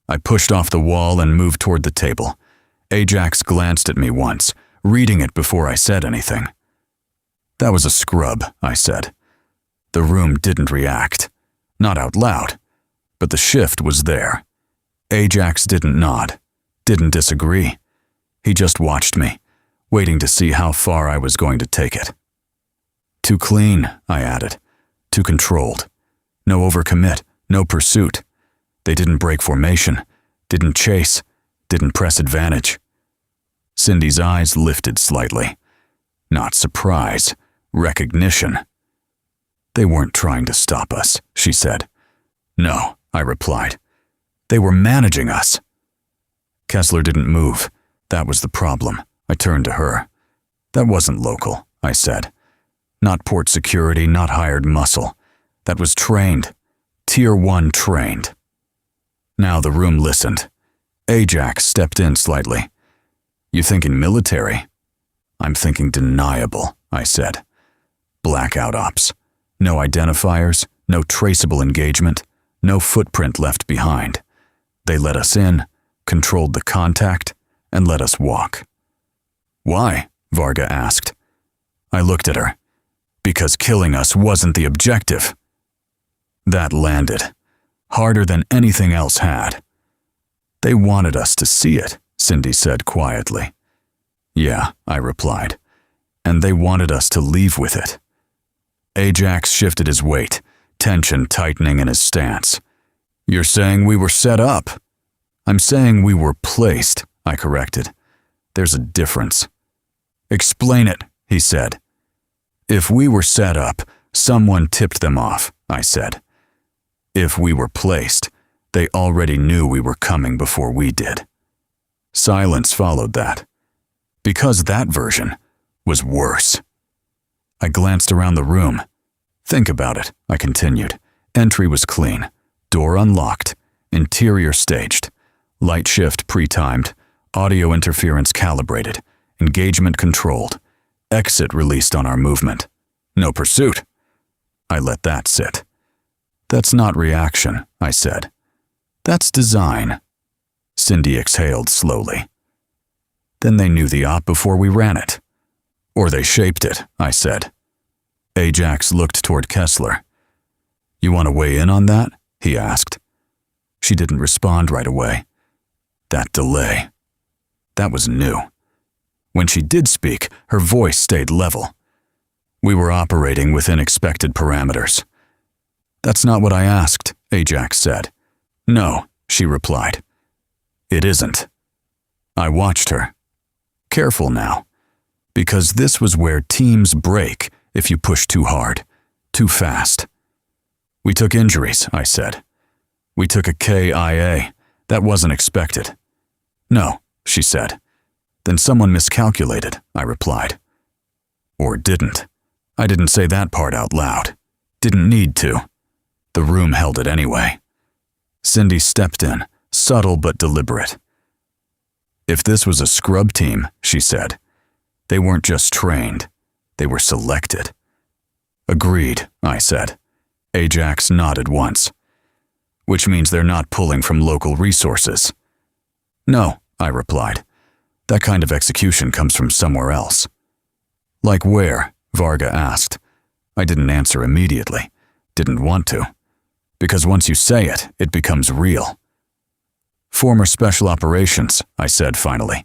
S1: I pushed off the wall and moved toward the table. Ajax glanced at me once, reading it before I said anything. That was a scrub, I said. The room didn't react. Not out loud. But the shift was there. Ajax didn't nod, didn't disagree. He just watched me, waiting to see how far I was going to take it. Too clean, I added. Too controlled. No overcommit, no pursuit. They didn't break formation, didn't chase, didn't press advantage. Cindy's eyes lifted slightly. Not surprise, recognition. They weren't trying to stop us, she said. No, I replied. They were managing us. Kessler didn't move. That was the problem. I turned to her. That wasn't local, I said. Not port security, not hired muscle. That was trained. Tier 1 trained. Now the room listened. Ajax stepped in slightly. You thinking military? I'm thinking deniable, I said. Blackout ops. No identifiers, no traceable engagement, no footprint left behind. They let us in, controlled the contact, and let us walk. Why? Varga asked. I looked at her. Because killing us wasn't the objective. That landed. Harder than anything else had. They wanted us to see it, Cindy said quietly. Yeah, I replied. And they wanted us to leave with it. Ajax shifted his weight, tension tightening in his stance. You're saying we were set up. I'm saying we were placed, I corrected. There's a difference. Explain it, he said. If we were set up, someone tipped them off, I said. If we were placed, they already knew we were coming before we did. Silence followed that. Because that version was worse. I glanced around the room. Think about it, I continued. Entry was clean. Door unlocked. Interior staged. Light shift pre-timed. Audio interference calibrated. Engagement controlled. Exit released on our movement. No pursuit. I let that sit. That's not reaction, I said. That's design. Cindy exhaled slowly. Then they knew the op before we ran it. Or they shaped it, I said. Ajax looked toward Kessler. You want to weigh in on that? He asked. She didn't respond right away. That delay. That was new. When she did speak, her voice stayed level. We were operating within expected parameters. That's not what I asked, Ajax said. No, she replied. It isn't. I watched her. Careful now. Because this was where teams break if you push too hard, too fast. We took injuries, I said. We took a KIA. That wasn't expected. No, she said. Then someone miscalculated, I replied. Or didn't. I didn't say that part out loud. Didn't need to. The room held it anyway. Cindy stepped in, subtle but deliberate. If this was a scrub team, she said, they weren't just trained, they were selected. Agreed, I said. Ajax nodded once. Which means they're not pulling from local resources. No, I replied. That kind of execution comes from somewhere else. Like where? Varga asked. I didn't answer immediately. Didn't want to. Because once you say it, it becomes real. Former Special Operations, I said finally.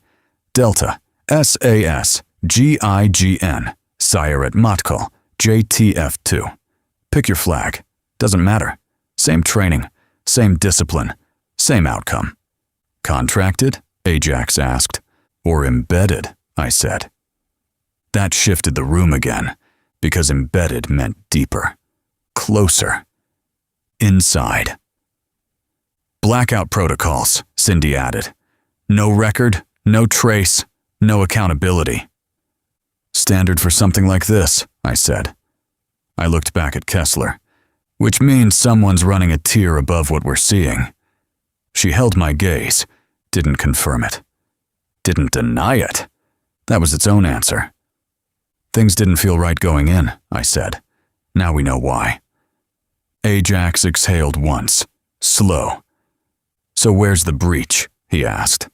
S1: Delta, SAS, GIGN, Sire at Matkal, JTF2. Pick your flag. Doesn't matter. Same training, same discipline, same outcome. Contracted? Ajax asked. Or embedded, I said. That shifted the room again, because embedded meant deeper, closer, inside. Blackout protocols, Cindy added. No record, no trace, no accountability. Standard for something like this, I said. I looked back at Kessler, which means someone's running a tier above what we're seeing. She held my gaze, didn't confirm it. Didn't deny it. That was its own answer. Things didn't feel right going in, I said. Now we know why. Ajax exhaled once, slow. So where's the breach? He asked.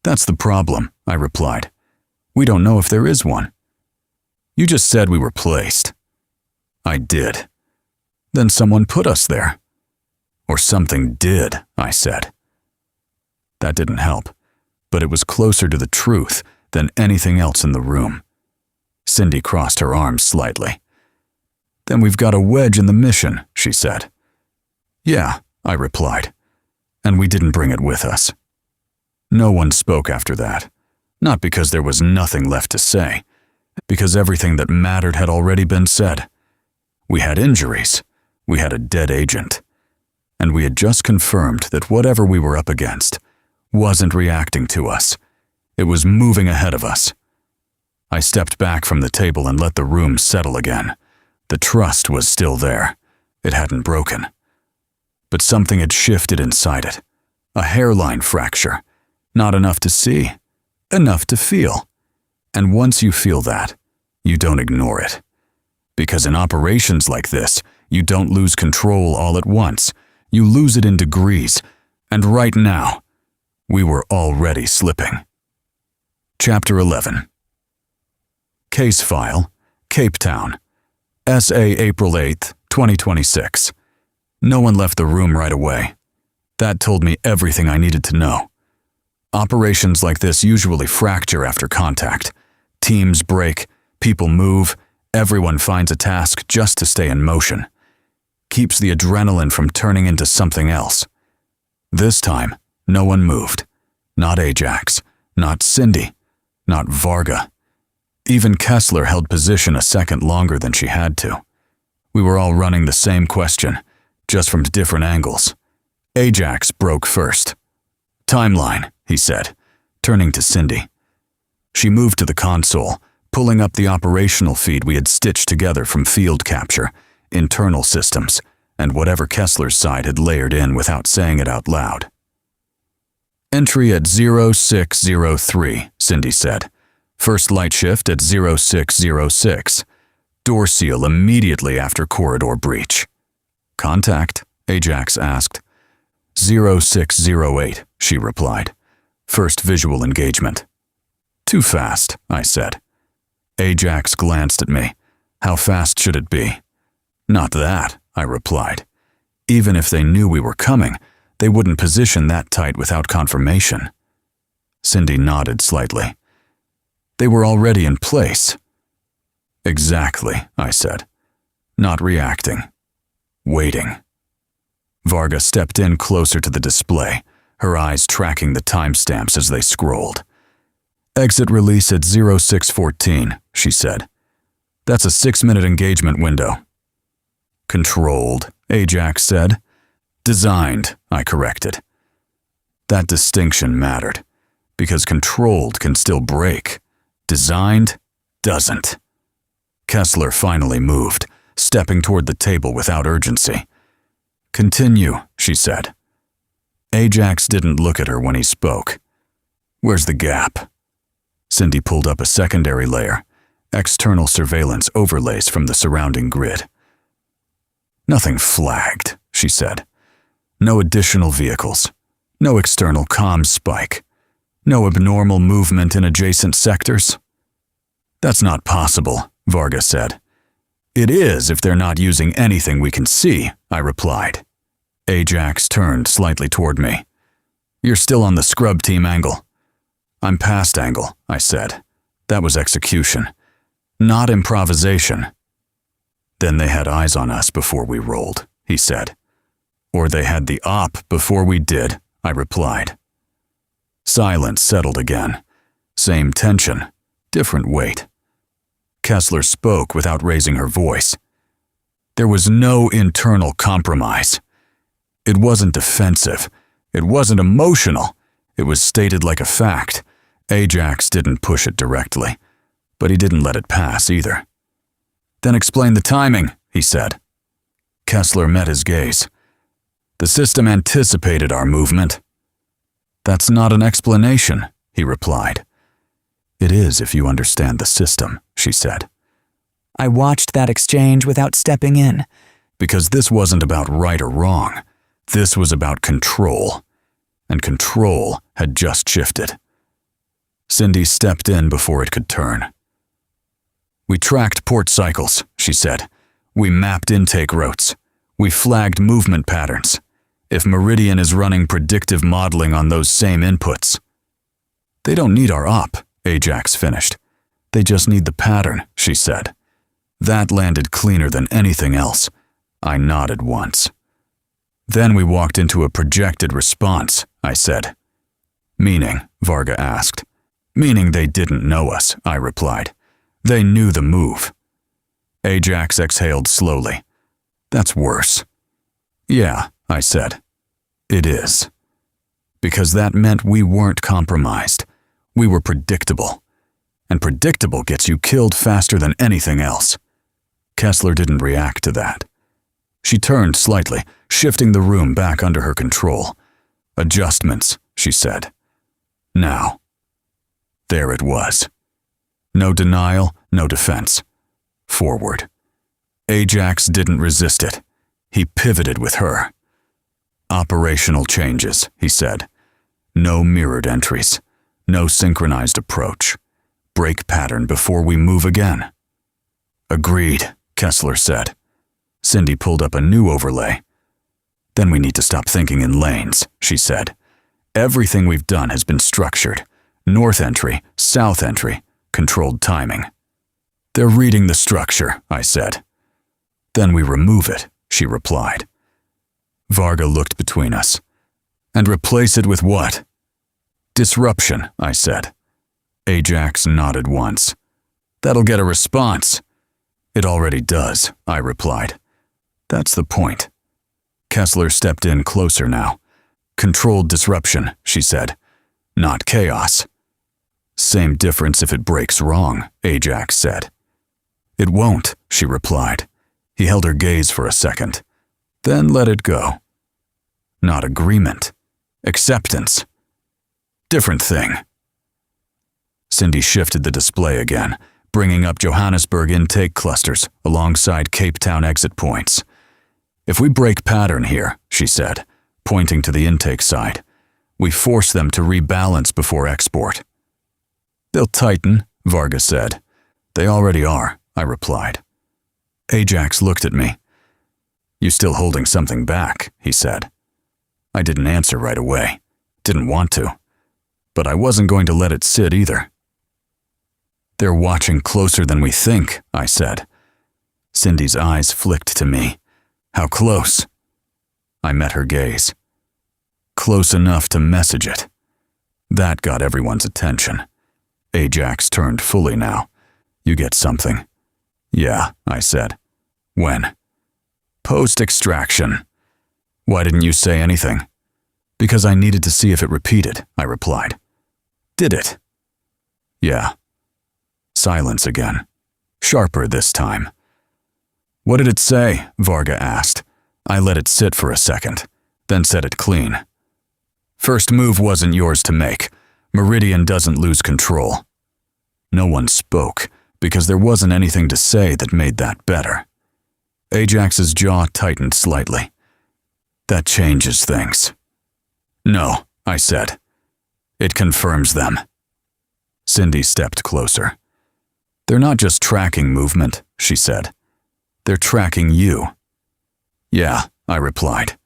S1: That's the problem, I replied. We don't know if there is one. You just said we were placed. I did. Then someone put us there. Or something did, I said. That didn't help, but it was closer to the truth than anything else in the room. Cindy crossed her arms slightly. Then we've got a wedge in the mission, she said. Yeah, I replied. And we didn't bring it with us. No one spoke after that. Not because there was nothing left to say, because everything that mattered had already been said. We had injuries. We had a dead agent. And we had just confirmed that whatever we were up against wasn't reacting to us. It was moving ahead of us. I stepped back from the table and let the room settle again. The trust was still there. It hadn't broken. But something had shifted inside it. A hairline fracture. Not enough to see. Enough to feel. And once you feel that, you don't ignore it. Because in operations like this, you don't lose control all at once. You lose it in degrees. And right now, we were already slipping. Chapter 11. Case File, Cape Town. S.A. April 8, 2026. No one left the room right away. That told me everything I needed to know. Operations like this usually fracture after contact. Teams break, people move, everyone finds a task just to stay in motion. Keeps the adrenaline from turning into something else. This time, no one moved. Not Ajax, not Cindy, not Varga. Even Kessler held position a second longer than she had to. We were all running the same question, just from different angles. Ajax broke first. Timeline, he said, turning to Cindy. She moved to the console, pulling up the operational feed we had stitched together from field capture, internal systems, and whatever Kessler's side had layered in without saying it out loud. Entry at 0603, Cindy said. First light shift at 0606. Door seal immediately after corridor breach. Contact, Ajax asked. 0608, she replied. First visual engagement. Too fast, I said. Ajax glanced at me. How fast should it be? Not that, I replied. Even if they knew we were coming, they wouldn't position that tight without confirmation. Cindy nodded slightly. They were already in place. Exactly, I said. Not reacting. Waiting. Varga stepped in closer to the display, her eyes tracking the timestamps as they scrolled. Exit release at 0614, she said. That's a 6-minute engagement window. Controlled, Ajax said. Designed, I corrected. That distinction mattered, because controlled can still break. Designed doesn't. Kessler finally moved, stepping toward the table without urgency. Continue, she said. Ajax didn't look at her when he spoke. Where's the gap? Cindy pulled up a secondary layer, external surveillance overlays from the surrounding grid. Nothing flagged, she said. No additional vehicles. No external comm spike. No abnormal movement in adjacent sectors. That's not possible, Varga said. It is if they're not using anything we can see, I replied. Ajax turned slightly toward me. You're still on the scrub team angle. I'm past angle, I said. That was execution, not improvisation. Then they had eyes on us before we rolled, he said. Or they had the op before we did, I replied. Silence settled again. Same tension, different weight. Kessler spoke without raising her voice. There was no internal compromise. It wasn't defensive. It wasn't emotional. It was stated like a fact. Ajax didn't push it directly, but he didn't let it pass either. Then explain the timing, he said. Kessler met his gaze. The system anticipated our movement. That's not an explanation, he replied. It is if you understand the system, she said.
S2: I watched that exchange without stepping in.
S1: Because this wasn't about right or wrong. This was about control. And control had just shifted. Cindy stepped in before it could turn. We tracked port cycles, she said. We mapped intake routes. We flagged movement patterns. If Meridian is running predictive modeling on those same inputs. They don't need our op, Ajax finished. They just need the pattern, she said. That landed cleaner than anything else. I nodded once. Then we walked into a projected response, I said. Meaning, Varga asked. Meaning they didn't know us, I replied. They knew the move. Ajax exhaled slowly. That's worse. Yeah, I said. It is. Because that meant we weren't compromised. We were predictable. And predictable gets you killed faster than anything else. Kessler didn't react to that. She turned slightly, shifting the room back under her control. Adjustments, she said. Now. There it was. No denial, no defense. Forward. Ajax didn't resist it. He pivoted with her. Operational changes, he said. No mirrored entries. No synchronized approach. Break pattern before we move again. Agreed, Kessler said. Cindy pulled up a new overlay. Then we need to stop thinking in lanes, she said. Everything we've done has been structured. North entry, south entry, controlled timing. They're reading the structure, I said. Then we remove it, she replied. Varga looked between us. And replace it with what? Disruption, I said. Ajax nodded once. That'll get a response. It already does, I replied. That's the point. Kessler stepped in closer now. Controlled disruption, she said. Not chaos. Same difference if it breaks wrong, Ajax said. It won't, she replied. He held her gaze for a second. Then let it go. Not agreement. Acceptance. Different thing. Cindy shifted the display again, bringing up Johannesburg intake clusters alongside Cape Town exit points. If we break pattern here, she said, pointing to the intake side, we force them to rebalance before export. They'll tighten, Varga said. They already are, I replied. Ajax looked at me. You still holding something back, he said. I didn't answer right away. Didn't want to. But I wasn't going to let it sit either. They're watching closer than we think, I said. Cindy's eyes flicked to me. How close? I met her gaze. Close enough to message it. That got everyone's attention. Ajax turned fully now. You get something. Yeah, I said. When? Post-extraction. Why didn't you say anything? Because I needed to see if it repeated, I replied. Did it? Yeah. Silence again. Sharper this time. What did it say? Varga asked. I let it sit for a second, then said it clean. First move wasn't yours to make. Meridian doesn't lose control. No one spoke, because there wasn't anything to say that made that better. Ajax's jaw tightened slightly. That changes things. No, I said. It confirms them. Cindy stepped closer. They're not just tracking movement, she said. They're tracking you. Yeah, I replied.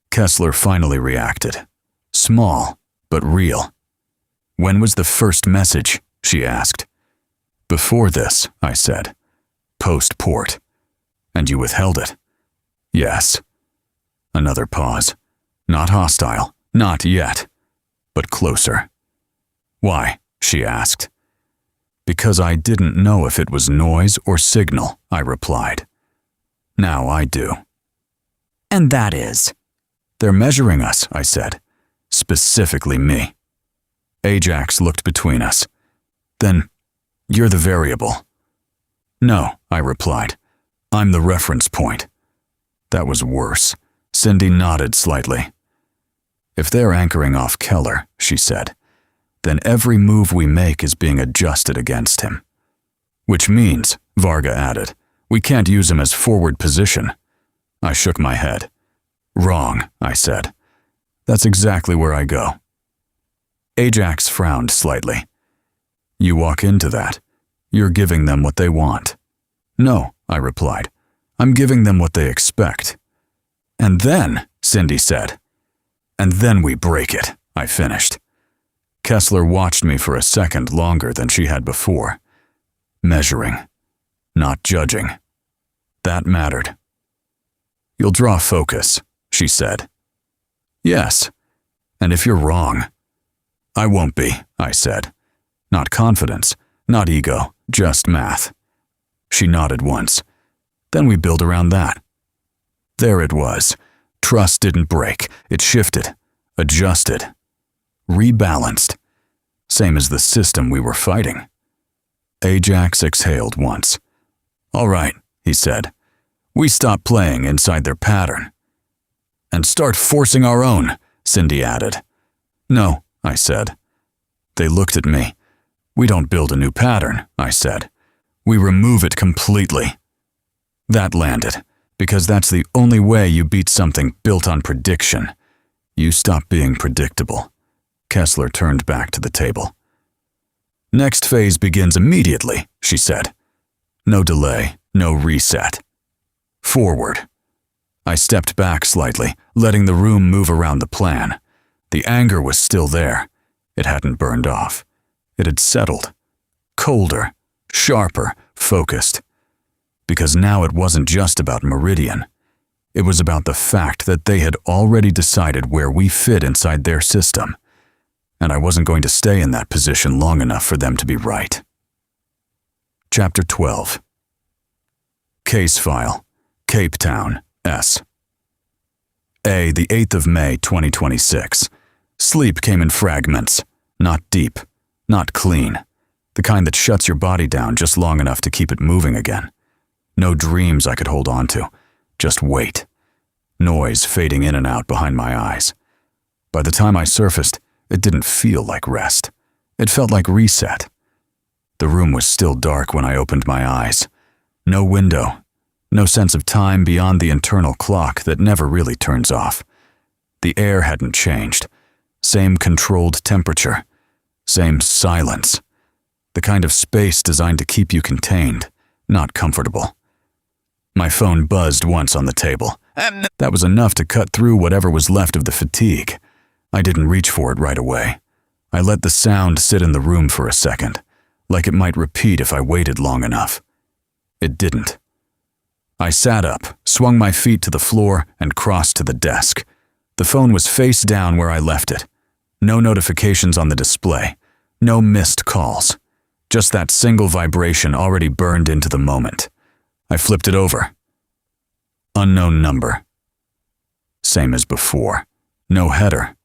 S1: Kessler finally reacted. Small, but real. When was the first message? She asked. Before this, I said. Post-port. And you withheld it? Yes. Another pause. Not hostile, not yet, but closer. Why? She asked. Because I didn't know if it was noise or signal, I replied. Now I do.
S2: And that is?
S1: They're measuring us, I said. Specifically me. Ajax looked between us. Then, you're the variable. No, I replied. I'm the reference point. That was worse. Cindy nodded slightly. If they're anchoring off Keller, she said, then every move we make is being adjusted against him. Which means, Varga added, we can't use him as forward position. I shook my head. Wrong, I said. That's exactly where I go. Ajax frowned slightly. You walk into that. You're giving them what they want. No, I replied. I'm giving them what they expect. And then, Cindy said. And then we break it, I finished. Kessler watched me for a second longer than she had before. Measuring, not judging. That mattered. You'll draw focus, she said. Yes, and if you're wrong. I won't be, I said. Not confidence, not ego, just math. She nodded once. Then we build around that. There it was. Trust didn't break. It shifted, adjusted, rebalanced. Same as the system we were fighting. Ajax exhaled once. All right, he said. We stop playing inside their pattern. And start forcing our own, Cindy added. No, I said. They looked at me. We don't build a new pattern, I said. We remove it completely. That landed, because that's the only way you beat something built on prediction. You stop being predictable. Kessler turned back to the table. Next phase begins immediately, she said. No delay, no reset. Forward. I stepped back slightly, letting the room move around the plan. The anger was still there. It hadn't burned off. It had settled. Colder, sharper, focused. Because now it wasn't just about Meridian. It was about the fact that they had already decided where we fit inside their system. And I wasn't going to stay in that position long enough for them to be right. Chapter 12. Case File, Cape Town, S. A. The 8th of May, 2026. Sleep came in fragments, not deep, not clean, the kind that shuts your body down just long enough to keep it moving again. No dreams I could hold on to, just weight. Noise fading in and out behind my eyes. By the time I surfaced, it didn't feel like rest. It felt like reset. The room was still dark when I opened my eyes. No window, no sense of time beyond the internal clock that never really turns off. The air hadn't changed. Same controlled temperature. Same silence. The kind of space designed to keep you contained, not comfortable. My phone buzzed once on the table. That was enough to cut through whatever was left of the fatigue. I didn't reach for it right away. I let the sound sit in the room for a second, like it might repeat if I waited long enough. It didn't. I sat up, swung my feet to the floor, and crossed to the desk. The phone was face down where I left it. No notifications on the display. No missed calls. Just that single vibration already burned into the moment. I flipped it over. Unknown number. Same as before. No header.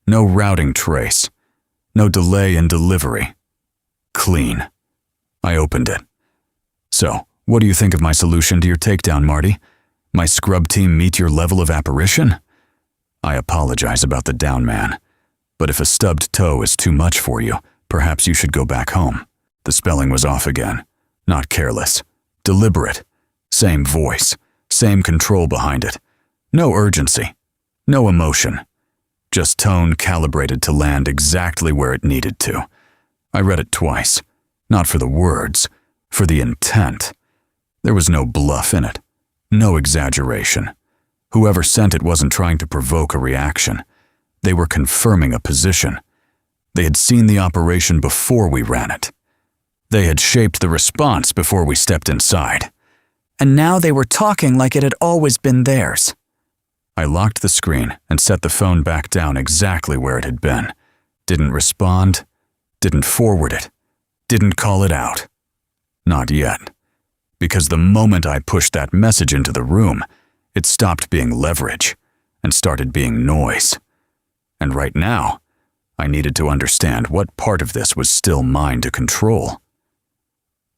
S1: No routing trace. No delay in delivery. Clean. I opened it. So, what do you think of my solution to your takedown, Marty? My scrub team meet your level of apparition? I apologize about the down man. But if a stubbed toe is too much for you, perhaps you should go back home. The spelling was off again. Not careless. Deliberate. Same voice. Same control behind it. No urgency. No emotion. Just tone calibrated to land exactly where it needed to. I read it twice. Not for the words, for the intent. There was no bluff in it. No exaggeration. Whoever sent it wasn't trying to provoke a reaction. They were confirming a position. They had seen the operation before we ran it. They had shaped the response before we stepped inside.
S2: And now they were talking like it had always been theirs.
S1: I locked the screen and set the phone back down exactly where it had been. Didn't respond. Didn't forward it. Didn't call it out. Not yet. Because the moment I pushed that message into the room, it stopped being leverage and started being noise. And right now, I needed to understand what part of this was still mine to control.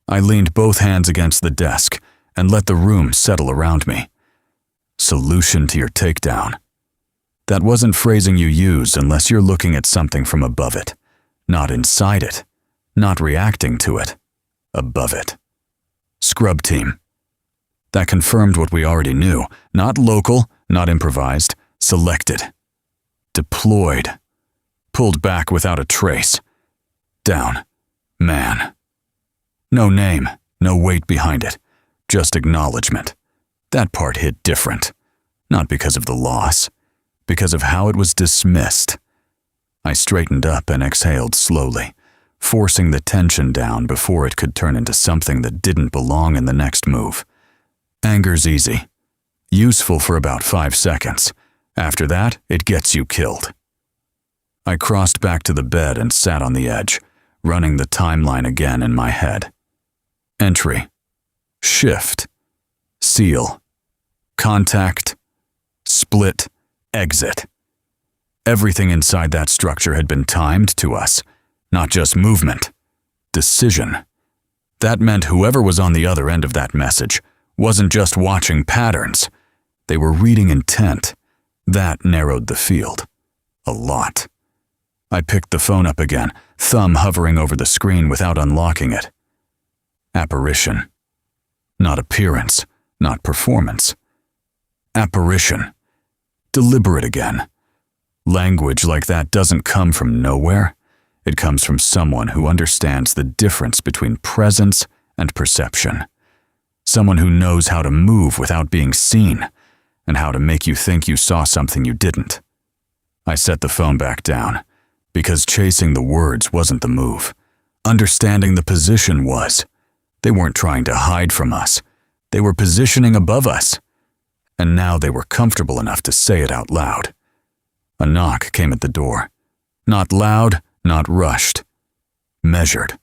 S1: I leaned both hands against the desk and let the room settle around me. Solution to your takedown. That wasn't phrasing you use unless you're looking at something from above it. Not inside it. Not reacting to it. Above it. Scrub team. That confirmed what we already knew. Not local, not improvised. Selected. Deployed. Pulled back without a trace. Down. Man. No name, no weight behind it. Just acknowledgement. That part hit different. Not because of the loss. Because of how it was dismissed. I straightened up and exhaled slowly, forcing the tension down before it could turn into something that didn't belong in the next move. Anger's easy. Useful for about 5 seconds. After that, it gets you killed. I crossed back to the bed and sat on the edge, running the timeline again in my head. Entry. Shift. Seal. Contact. Split. Exit. Everything inside that structure had been timed to us, not just movement. Decision. That meant whoever was on the other end of that message wasn't just watching patterns. They were reading intent. That narrowed the field. A lot. I picked the phone up again, thumb hovering over the screen without unlocking it. Apparition. Not appearance, not performance. Apparition. Deliberate again. Language like that doesn't come from nowhere. It comes from someone who understands the difference between presence and perception. Someone who knows how to move without being seen, and how to make you think you saw something you didn't. I set the phone back down, because chasing the words wasn't the move. Understanding the position was. They weren't trying to hide from us. They were positioning above us. And now they were comfortable enough to say it out loud. A knock came at the door. Not loud, not rushed. Measured.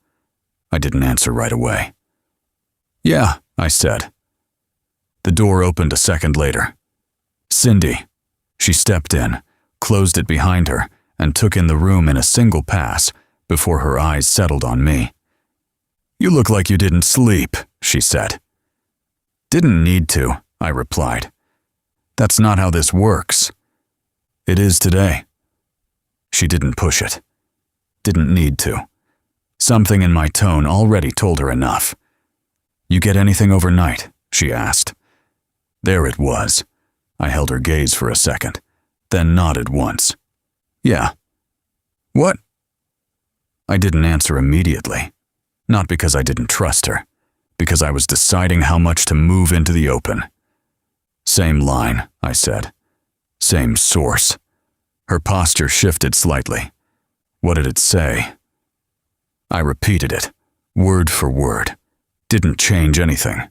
S1: I didn't answer right away. "Yeah," I said. The door opened a second later. Cindy. She stepped in, closed it behind her, and took in the room in a single pass before her eyes settled on me. "You look like you didn't sleep," she said. "Didn't need to," I replied. "That's not how this works." "It is today." She didn't push it. Didn't need to. Something in my tone already told her enough. "You get anything overnight?" she asked. There it was. I held her gaze for a second, then nodded once. "Yeah." "What?" I didn't answer immediately. Not because I didn't trust her, because I was deciding how much to move into the open. "Same line," I said. "Same source." Her posture shifted slightly. What did it say? I repeated it, word for word. Didn't change anything.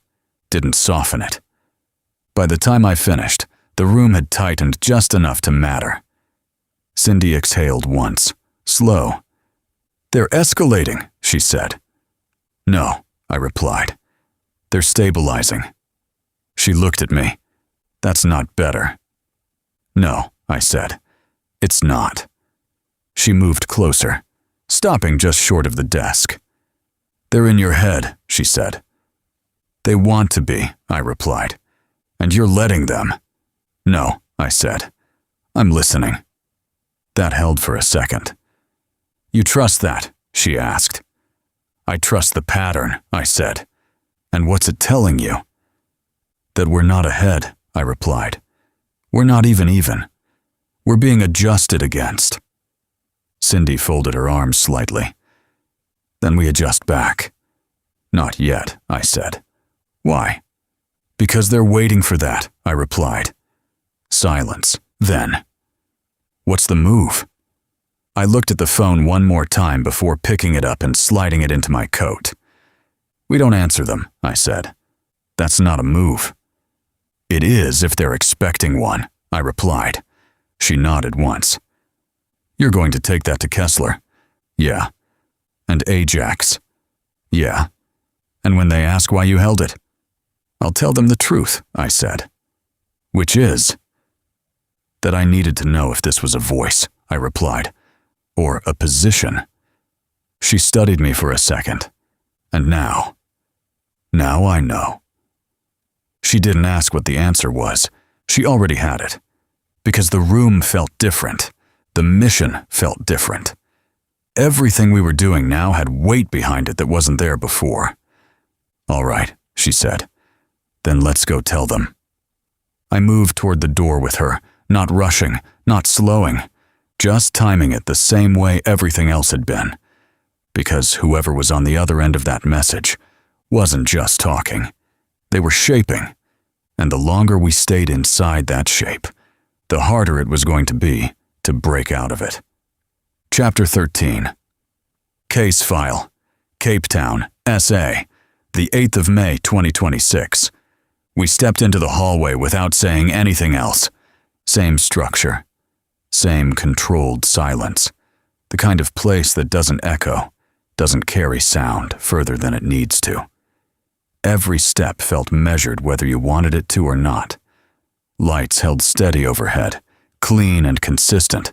S1: Didn't soften it. By the time I finished, the room had tightened just enough to matter. Cindy exhaled once, slow. "They're escalating," she said. "No," I replied. "They're stabilizing." She looked at me. "That's not better." "No," I said. "It's not." She moved closer, stopping just short of the desk. "They're in your head," she said. "They want to be," I replied. "And you're letting them." "No," I said. "I'm listening." That held for a second. "You trust that?" she asked. "I trust the pattern," I said. "And what's it telling you?" "That we're not ahead," I replied. "We're not even. We're being adjusted against." Cindy folded her arms slightly. "Then we adjust back." "Not yet," I said. "Why?" "Because they're waiting for that," I replied. Silence. Then. "What's the move?" I looked at the phone one more time before picking it up and sliding it into my coat. "We don't answer them," I said. "That's not a move." "It is if they're expecting one," I replied. She nodded once. "You're going to take that to Kessler?" "Yeah." "And Ajax?" "Yeah." "And when they ask why you held it?" "I'll tell them the truth," I said. "Which is?" "That I needed to know if this was a voice," I replied. "Or a position." She studied me for a second. "And now?" "Now I know." She didn't ask what the answer was. She already had it. Because the room felt different. The mission felt different. Everything we were doing now had weight behind it that wasn't there before. "All right," she said. "Then let's go tell them." I moved toward the door with her, not rushing, not slowing, just timing it the same way everything else had been. Because whoever was on the other end of that message wasn't just talking. They were shaping, and the longer we stayed inside that shape, the harder it was going to be to break out of it. Chapter 13. Case File, Cape Town, SA, the 8th of May, 2026. We stepped into the hallway without saying anything else. Same structure. Same controlled silence. The kind of place that doesn't echo, doesn't carry sound further than it needs to. Every step felt measured whether you wanted it to or not. Lights held steady overhead, clean and consistent,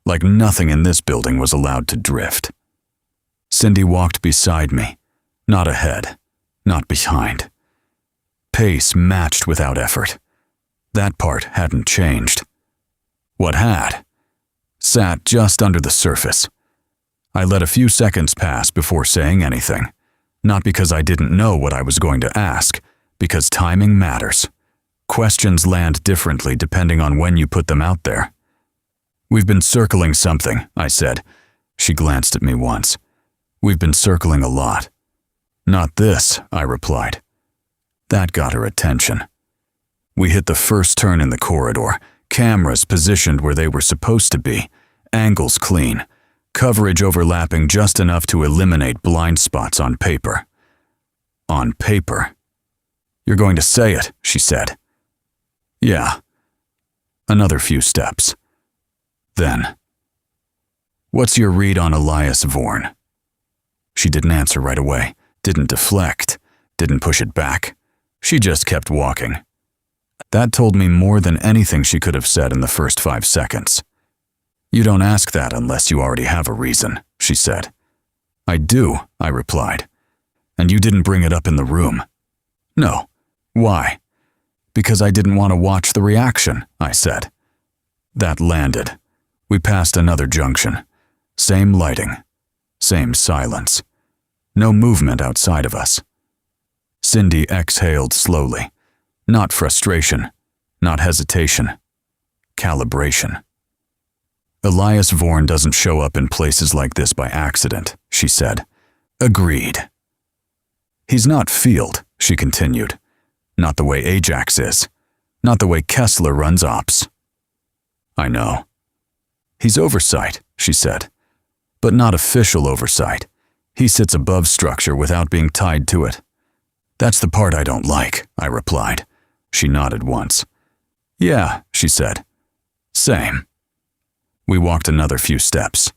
S1: like nothing in this building was allowed to drift. Cindy walked beside me, not ahead, not behind. Pace matched without effort. That part hadn't changed. What had? Sat just under the surface. I let a few seconds pass before saying anything, not because I didn't know what I was going to ask, because timing matters. Questions land differently depending on when you put them out there. "We've been circling something," I said. She glanced at me once. "We've been circling a lot." "Not this," I replied. That got her attention. We hit the first turn in the corridor, cameras positioned where they were supposed to be, angles clean, coverage overlapping just enough to eliminate blind spots on paper. On paper. "You're going to say it," she said. "Yeah." Another few steps. Then, "What's your read on Elias Vorn?" She didn't answer right away, didn't deflect, didn't push it back. She just kept walking. That told me more than anything she could have said in the first 5 seconds. "You don't ask that unless you already have a reason," she said. "I do," I replied. "And you didn't bring it up in the room." "No." "Why?" "Because I didn't want to watch the reaction," I said. That landed. We passed another junction. Same lighting. Same silence. No movement outside of us. Cindy exhaled slowly. Not frustration. Not hesitation. Calibration. "Elias Vorn doesn't show up in places like this by accident," she said. "Agreed." "He's not Field," she continued. "Not the way Ajax is. Not the way Kessler runs ops." "I know." "He's oversight," she said. "But not official oversight. He sits above structure without being tied to it." "That's the part I don't like," I replied. She nodded once. "Yeah," she said. "Same." We walked another few steps.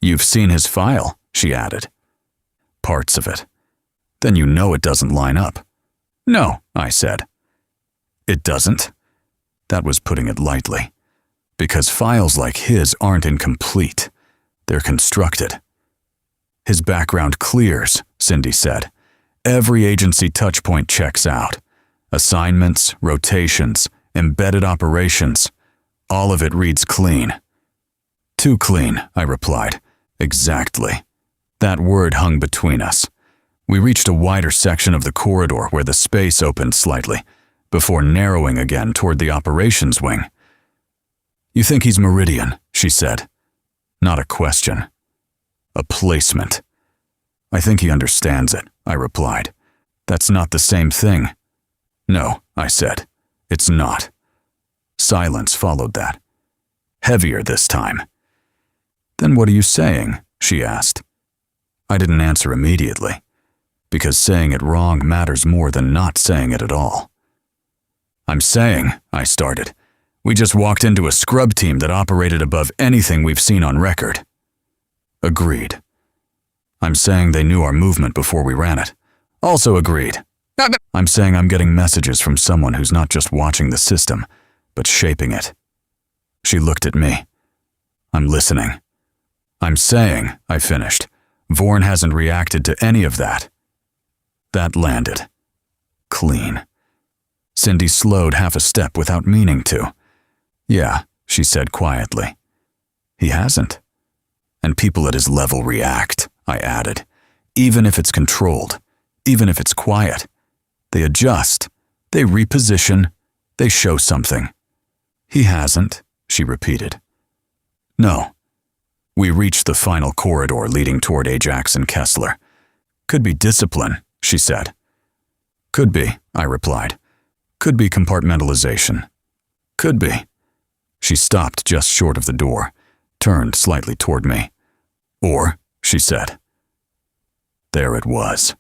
S1: "You've seen his file," she added. "Parts of it." "Then you know it doesn't line up." "No," I said. "It doesn't?" That was putting it lightly. Because files like his aren't incomplete. They're constructed. "His background clears," Cindy said. "Every agency touchpoint checks out. Assignments, rotations, embedded operations. All of it reads clean." "Too clean," I replied. "Exactly." That word hung between us. We reached a wider section of the corridor where the space opened slightly, before narrowing again toward the operations wing. "You think he's Meridian," she said. Not a question. A placement. "I think he understands it," I replied. "That's not the same thing." "No," I said. "It's not." Silence followed that. Heavier this time. "Then what are you saying?" she asked. I didn't answer immediately, because saying it wrong matters more than not saying it at all. "I'm saying," I started, "we just walked into a scrub team that operated above anything we've seen on record." "Agreed." "I'm saying they knew our movement before we ran it." "Also agreed." "I'm saying I'm getting messages from someone who's not just watching the system, but shaping it." She looked at me. "I'm listening." "I'm saying," I finished, "Vorn hasn't reacted to any of that." That landed. Clean. Cindy slowed half a step without meaning to. "Yeah," she said quietly. "He hasn't." And people at his level react, I added. Even if it's controlled, even if it's quiet. They adjust, they reposition, they show something. He hasn't, she repeated. No. We reached the final corridor leading toward Ajax and Kessler. Could be discipline, she said. Could be, I replied. Could be compartmentalization. Could be. She stopped just short of the door, turned slightly toward me. Or, she said. There it was.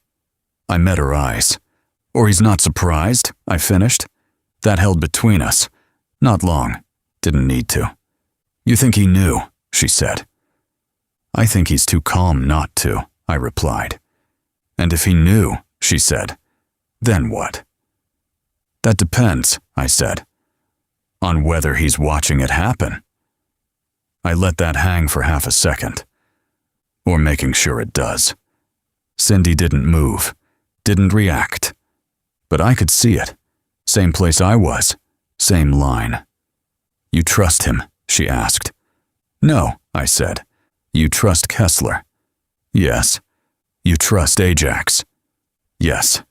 S1: I met her eyes. Or he's not surprised, I finished. That held between us. Not long. Didn't need to. You think he knew, she said. I think he's too calm not to, I replied. And if he knew, she said, then what? That depends, I said, on whether he's watching it happen. I let that hang for half a second. Or making sure it does. Cindy didn't move, didn't react. But I could see it. Same place I was, same line. You trust him, she asked. No, I said. You trust Kessler? Yes. You trust Ajax? Yes.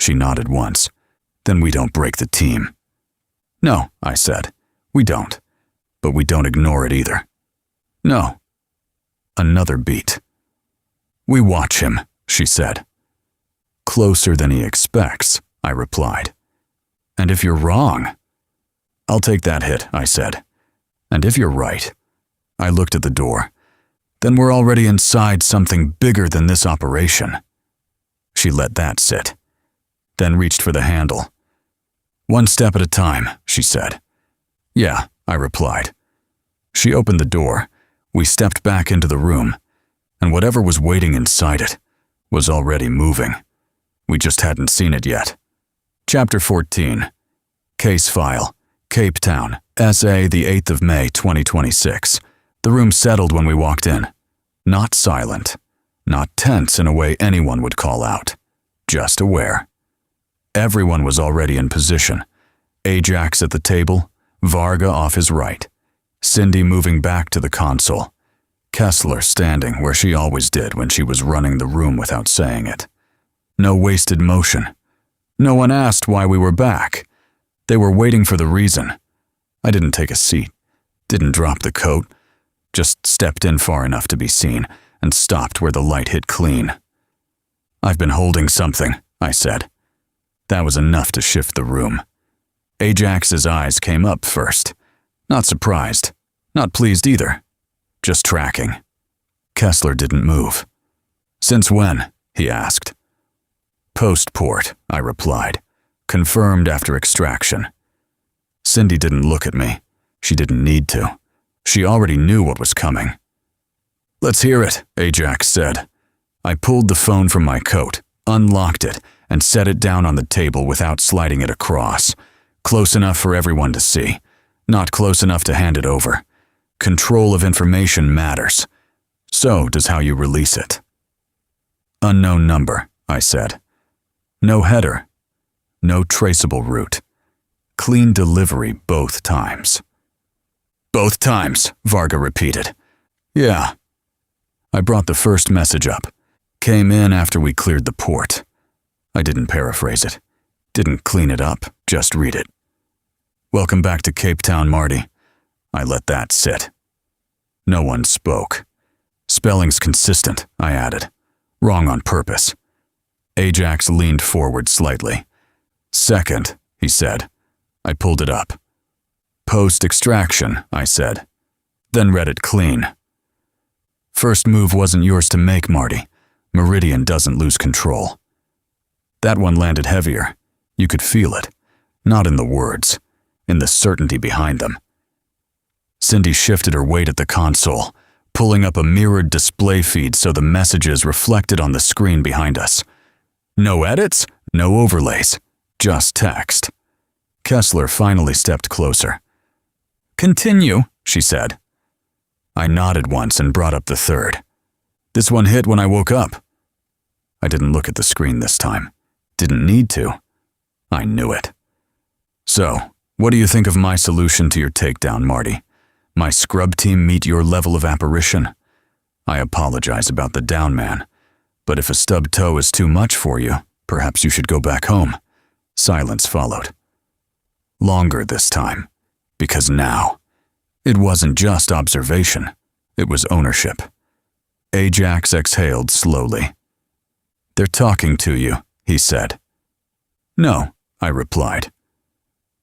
S1: She nodded once. Then we don't break the team. No, I said. We don't. But we don't ignore it either. No. Another beat. We watch him, she said. Closer than he expects, I replied. And if you're wrong? I'll take that hit, I said. And if you're right? I looked at the door. Then we're already inside something bigger than this operation. She let that sit, then reached for the handle. One step at a time, she said. Yeah, I replied. She opened the door. We stepped back into the room, and whatever was waiting inside it was already moving. We just hadn't seen it yet. Chapter 14. Case File, Cape Town, SA, the 8th of May, 2026. The room settled when we walked in. Not silent, not tense in a way anyone would call out, just aware. Everyone was already in position. Ajax at the table, Varga off his right, Cindy moving back to the console, Kessler standing where she always did when she was running the room without saying it. No wasted motion. No one asked why we were back. They were waiting for the reason. I didn't take a seat, didn't drop the coat, just stepped in far enough to be seen and stopped where the light hit clean. I've been holding something, I said. That was enough to shift the room. Ajax's eyes came up first. Not surprised, not pleased either. Just tracking. Kessler didn't move. Since when? He asked. Post-port, I replied. Confirmed after extraction. Cindy didn't look at me. She didn't need to. She already knew what was coming. Let's hear it, Ajax said. I pulled the phone from my coat, unlocked it, and set it down on the table without sliding it across. Close enough for everyone to see. Not close enough to hand it over. Control of information matters. So does how you release it. Unknown number, I said. No header. No traceable route. Clean delivery both times. Both times, Varga repeated. Yeah. I brought the first message up. Came in after we cleared the port. I didn't paraphrase it. Didn't clean it up, just read it. Welcome back to Cape Town, Marty. I let that sit. No one spoke. Spelling's consistent, I added. Wrong on purpose. Ajax leaned forward slightly. Second, he said. I pulled it up. Post-extraction, I said. Then read it clean. First move wasn't yours to make, Marty. Meridian doesn't lose control. That one landed heavier. You could feel it. Not in the words, in the certainty behind them. Cindy shifted her weight at the console, pulling up a mirrored display feed so the messages reflected on the screen behind us. No edits, no overlays, just text. Kessler finally stepped closer. Continue, she said. I nodded once and brought up the third. This one hit when I woke up. I didn't look at the screen this time. Didn't need to. I knew it. So, what do you think of my solution to your takedown, Marty? My scrub team meet your level of apparition? I apologize about the down man, but if a stubbed toe is too much for you, perhaps you should go back home. Silence followed. Longer this time, because now, it wasn't just observation, it was ownership. Ajax exhaled slowly. "They're talking to you," he said. "No," I replied.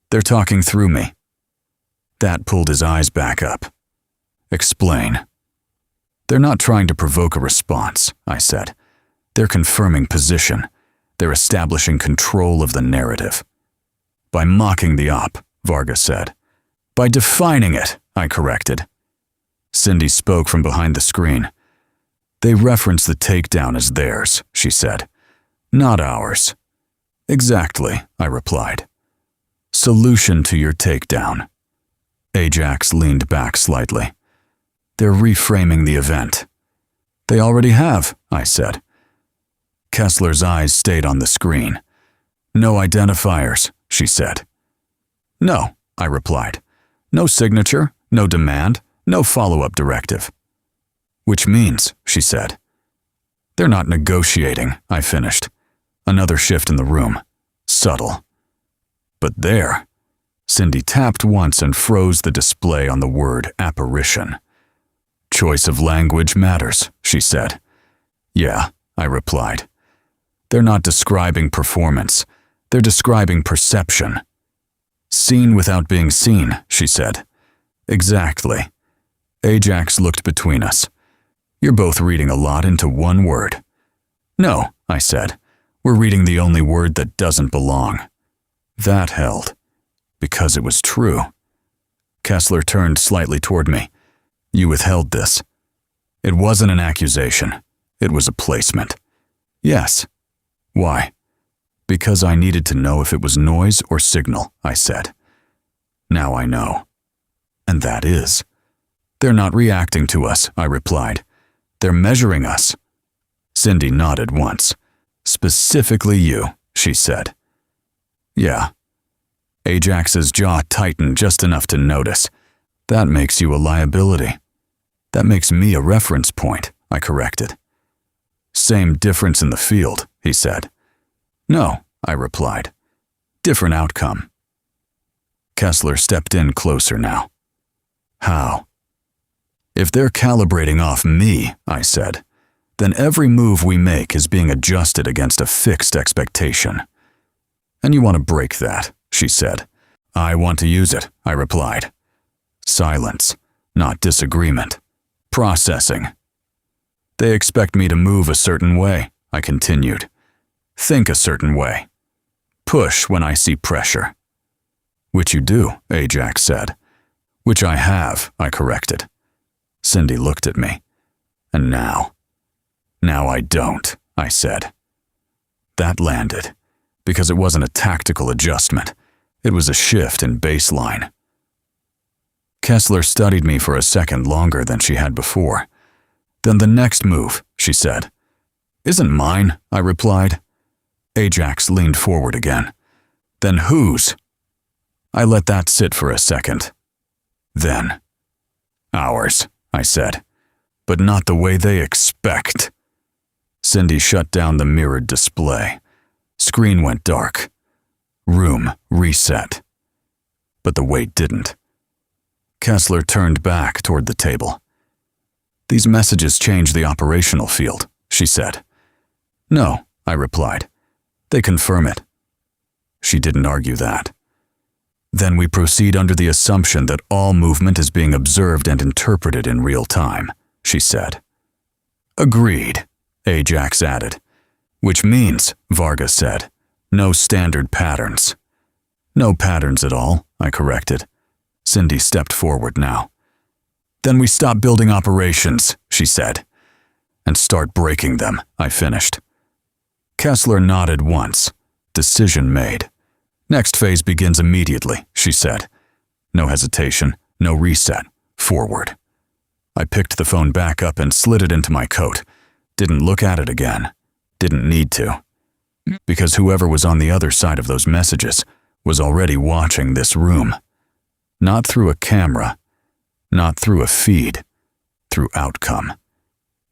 S1: "They're talking through me." That pulled his eyes back up. "Explain." "They're not trying to provoke a response," I said. "They're confirming position. They're establishing control of the narrative." "By mocking the op," Varga said. "By defining it," I corrected. Cindy spoke from behind the screen. "They reference the takedown as theirs," she said. "Not ours." "Exactly," I replied. "Solution to your takedown." Ajax leaned back slightly. "They're reframing the event." "They already have," I said. Kessler's eyes stayed on the screen. "No identifiers," she said. "No," I replied. "No signature, no demand, no follow-up directive." "Which means," she said. "They're not negotiating," I finished. Another shift in the room. Subtle. "But there." Cindy tapped once and froze the display on the word apparition. "Choice of language matters," she said. "Yeah," I replied. "They're not describing performance. They're describing perception." "Seen without being seen," she said. "Exactly." Ajax looked between us. "You're both reading a lot into one word." "No," I said. "We're reading the only word that doesn't belong." That held, because it was true. Kessler turned slightly toward me. "You withheld this." "It wasn't an accusation. It was a placement." "Yes." "Why?" "Because I needed to know if it was noise or signal," I said. "Now I know." "And that is." "They're not reacting to us," I replied. "They're measuring us." Cindy nodded once. "Specifically you," she said. "Yeah." Ajax's jaw tightened just enough to notice. "That makes you a liability." "That makes me a reference point," I corrected. "Same difference in the field," he said. "No," I replied. "Different outcome." Kessler stepped in closer now. "How?" "If they're calibrating off me," I said, "then every move we make is being adjusted against a fixed expectation." "And you want to break that," she said. "I want to use it," I replied. Silence, not disagreement. Processing. "They expect me to move a certain way," I continued. "Think a certain way. Push when I see pressure." "Which you do," Ajax said. "Which I have," I corrected. Cindy looked at me. "And now?" "Now I don't," I said. That landed, because it wasn't a tactical adjustment. It was a shift in baseline. Kessler studied me for a second longer than she had before. "Then the next move," she said. "Isn't mine," I replied. Ajax leaned forward again. "Then whose?" I let that sit for a second. Then, "Ours," I said. "But not the way they expect." Cindy shut down the mirrored display. Screen went dark. Room reset. But the weight didn't. Kessler turned back toward the table. "These messages change the operational field," she said. "No," I replied. "They confirm it." She didn't argue that. "Then we proceed under the assumption that all movement is being observed and interpreted in real time," she said. "Agreed," Ajax added. "Which means," Varga said, "no standard patterns." "No patterns at all," I corrected. Cindy stepped forward now. "Then we stop building operations," she said. "And start breaking them," I finished. Kessler nodded once. Decision made. "Next phase begins immediately," she said. No hesitation, no reset. Forward. I picked the phone back up and slid it into my coat. Didn't look at it again. Didn't need to. Because whoever was on the other side of those messages was already watching this room. Not through a camera, not through a feed, through outcome.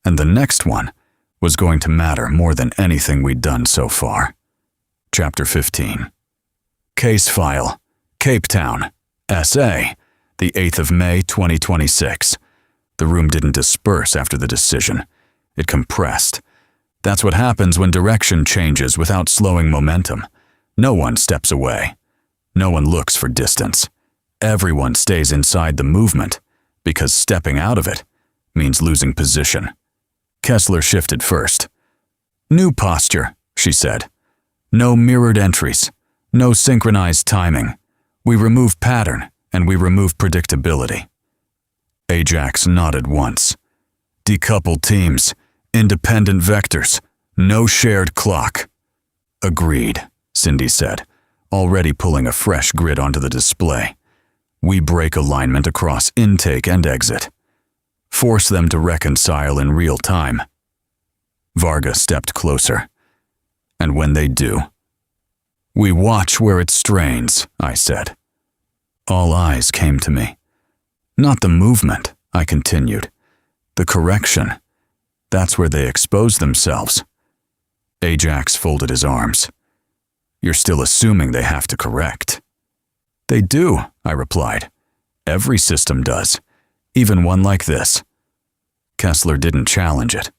S1: And the next one was going to matter more than anything we'd done so far. Chapter 15. Case File, Cape Town, SA, the 8th of May, 2026. The room didn't disperse after the decision. It compressed. That's what happens when direction changes without slowing momentum. No one steps away. No one looks for distance. Everyone stays inside the movement, because stepping out of it means losing position. Kessler shifted first. New posture, she said. No mirrored entries. No synchronized timing. We remove pattern, and we remove predictability. Ajax nodded once. Decoupled teams. Independent vectors. No shared clock. Agreed, Cindy said, already pulling a fresh grid onto the display. We break alignment across intake and exit. Force them to reconcile in real time. Varga stepped closer. And when they do, we watch where it strains, I said. All eyes came to me. Not the movement, I continued. The correction. That's where they expose themselves. Ajax folded his arms. You're still assuming they have to correct. They do, I replied. Every system does, even one like this. Kessler didn't challenge it.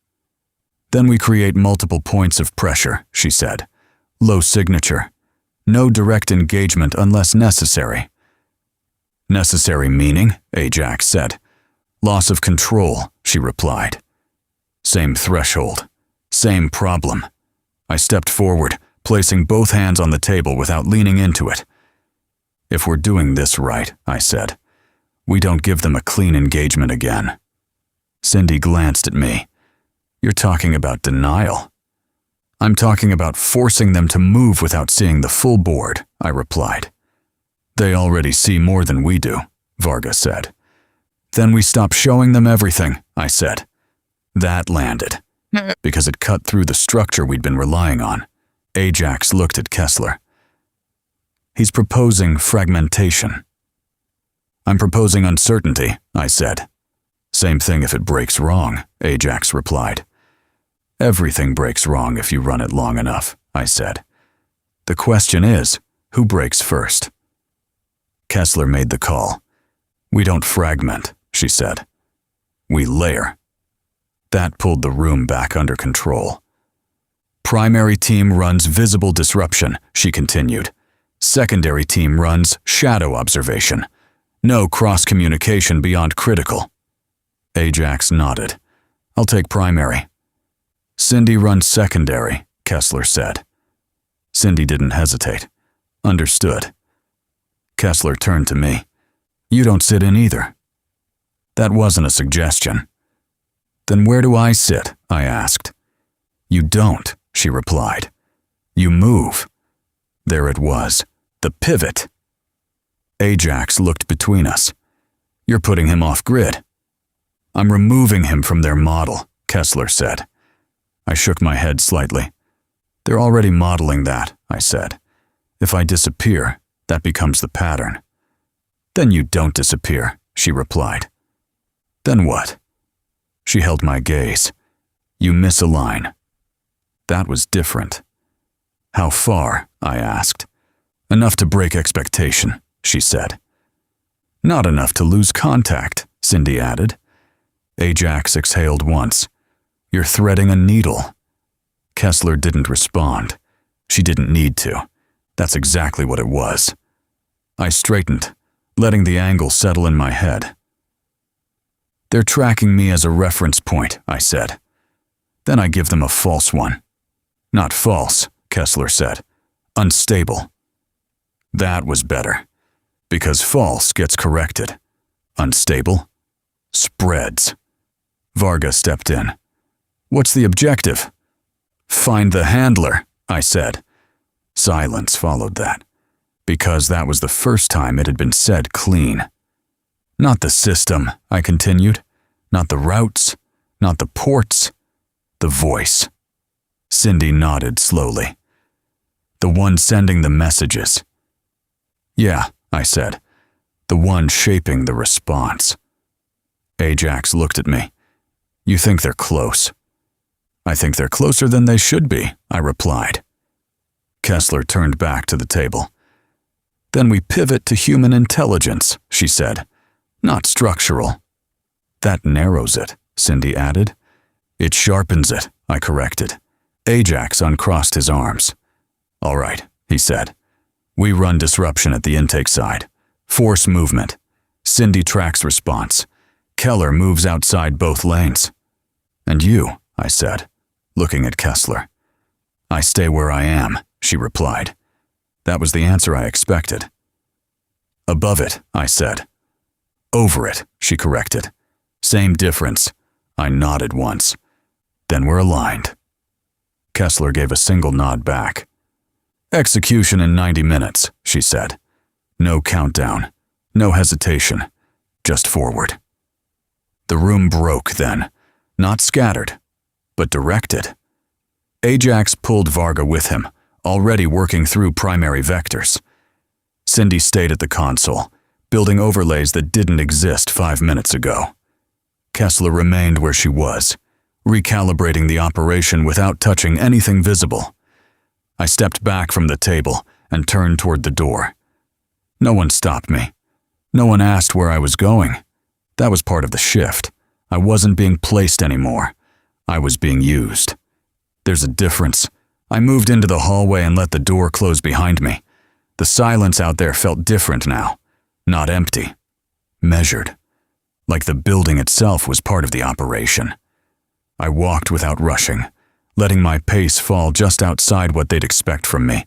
S1: Then we create multiple points of pressure, she said. Low signature. No direct engagement unless necessary. Necessary meaning, Ajax said. Loss of control, she replied. Same threshold. Same problem. I stepped forward, placing both hands on the table without leaning into it. If we're doing this right, I said, we don't give them a clean engagement again. Cindy glanced at me. You're talking about denial. I'm talking about forcing them to move without seeing the full board, I replied. They already see more than we do, Varga said. Then we stop showing them everything, I said. That landed, because it cut through the structure we'd been relying on. Ajax looked at Kessler. He's proposing fragmentation. I'm proposing uncertainty, I said. Same thing if it breaks wrong, Ajax replied. Everything breaks wrong if you run it long enough, I said. The question is, who breaks first? Kessler made the call. We don't fragment, she said. We layer. That pulled the room back under control. Primary team runs visible disruption, she continued. Secondary team runs shadow observation. No cross-communication beyond critical. Ajax nodded. I'll take primary. Cindy runs secondary, Kessler said. Cindy didn't hesitate. Understood. Kessler turned to me. You don't sit in either. That wasn't a suggestion. Then where do I sit? I asked. You don't, she replied. You move. There it was, the pivot. Ajax looked between us. You're putting him off grid. I'm removing him from their model, Kessler said. I shook my head slightly. They're already modeling that, I said. If I disappear, that becomes the pattern. Then you don't disappear, she replied. Then what? She held my gaze. You misalign. That was different. How far? I asked. Enough to break expectation, she said. Not enough to lose contact, Cindy added. Ajax exhaled once. You're threading a needle. Kessler didn't respond. She didn't need to. That's exactly what it was. I straightened, letting the angle settle in my head. They're tracking me as a reference point, I said. Then I give them a false one. Not false, Kessler said. Unstable. That was better, because false gets corrected. Unstable spreads. Varga stepped in. What's the objective? Find the handler, I said. Silence followed that, because that was the first time it had been said clean. Not the system, I continued. Not the routes, not the ports, the voice. Cindy nodded slowly. The one sending the messages. Yeah, I said. The one shaping the response. Ajax looked at me. You think they're close. I think they're closer than they should be, I replied. Kessler turned back to the table. Then we pivot to human intelligence, she said. Not structural. That narrows it, Cindy added. It sharpens it, I corrected. Ajax uncrossed his arms. All right, he said. We run disruption at the intake side. Force movement. Cindy tracks response. Keller moves outside both lanes. And you, I said, looking at Kessler. I stay where I am, she replied. That was the answer I expected. Above it, I said. Over it, she corrected. Same difference. I nodded once. Then we're aligned. Kessler gave a single nod back. Execution in 90 minutes, she said. No countdown. No hesitation. Just forward. The room broke then. Not scattered, but directed. Ajax pulled Varga with him, already working through primary vectors. Cindy stayed at the console, building overlays that didn't exist 5 minutes ago. Kessler remained where she was, recalibrating the operation without touching anything visible. I stepped back from the table and turned toward the door. No one stopped me. No one asked where I was going. That was part of the shift. I wasn't being placed anymore. I was being used. There's a difference. I moved into the hallway and let the door close behind me. The silence out there felt different now. Not empty. Measured. Like the building itself was part of the operation. I walked without rushing, letting my pace fall just outside what they'd expect from me.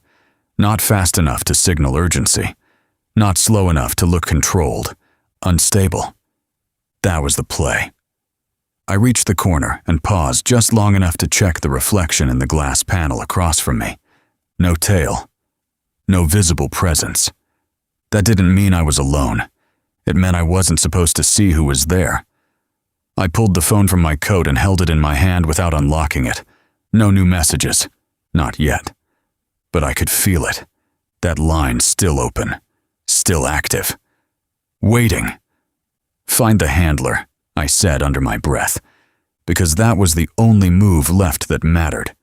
S1: Not fast enough to signal urgency. Not slow enough to look controlled. Unstable. That was the play. I reached the corner and paused just long enough to check the reflection in the glass panel across from me. No tail. No visible presence. That didn't mean I was alone. It meant I wasn't supposed to see who was there. I pulled the phone from my coat and held it in my hand without unlocking it. No new messages. Not yet. But I could feel it. That line still open. Still active. Waiting. Find the handler, I said under my breath, because that was the only move left that mattered.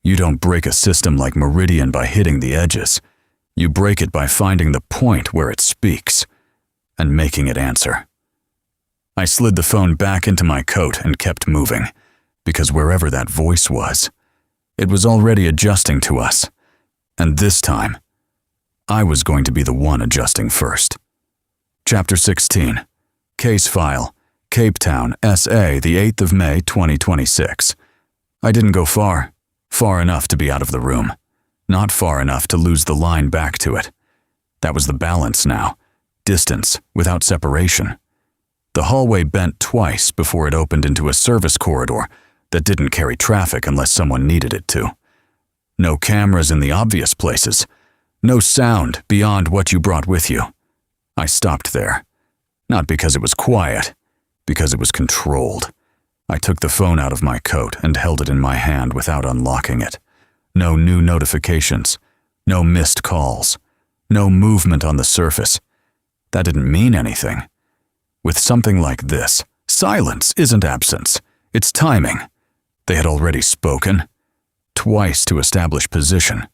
S1: You don't break a system like Meridian by hitting the edges. You break it by finding the point where it speaks and making it answer. I slid the phone back into my coat and kept moving, because wherever that voice was, it was already adjusting to us. And this time, I was going to be the one adjusting first. Chapter 16. Case File, Cape Town, SA, the 8th of May, 2026. I didn't go far enough to be out of the room, not far enough to lose the line back to it. That was the balance now, distance without separation. The hallway bent twice before it opened into a service corridor that didn't carry traffic unless someone needed it to. No cameras in the obvious places, no sound beyond what you brought with you. I stopped there. Not because it was quiet, because it was controlled. I took the phone out of my coat and held it in my hand without unlocking it. No new notifications, no missed calls, no movement on the surface. That didn't mean anything. With something like this, silence isn't absence, it's timing. They had already spoken. Twice to establish position.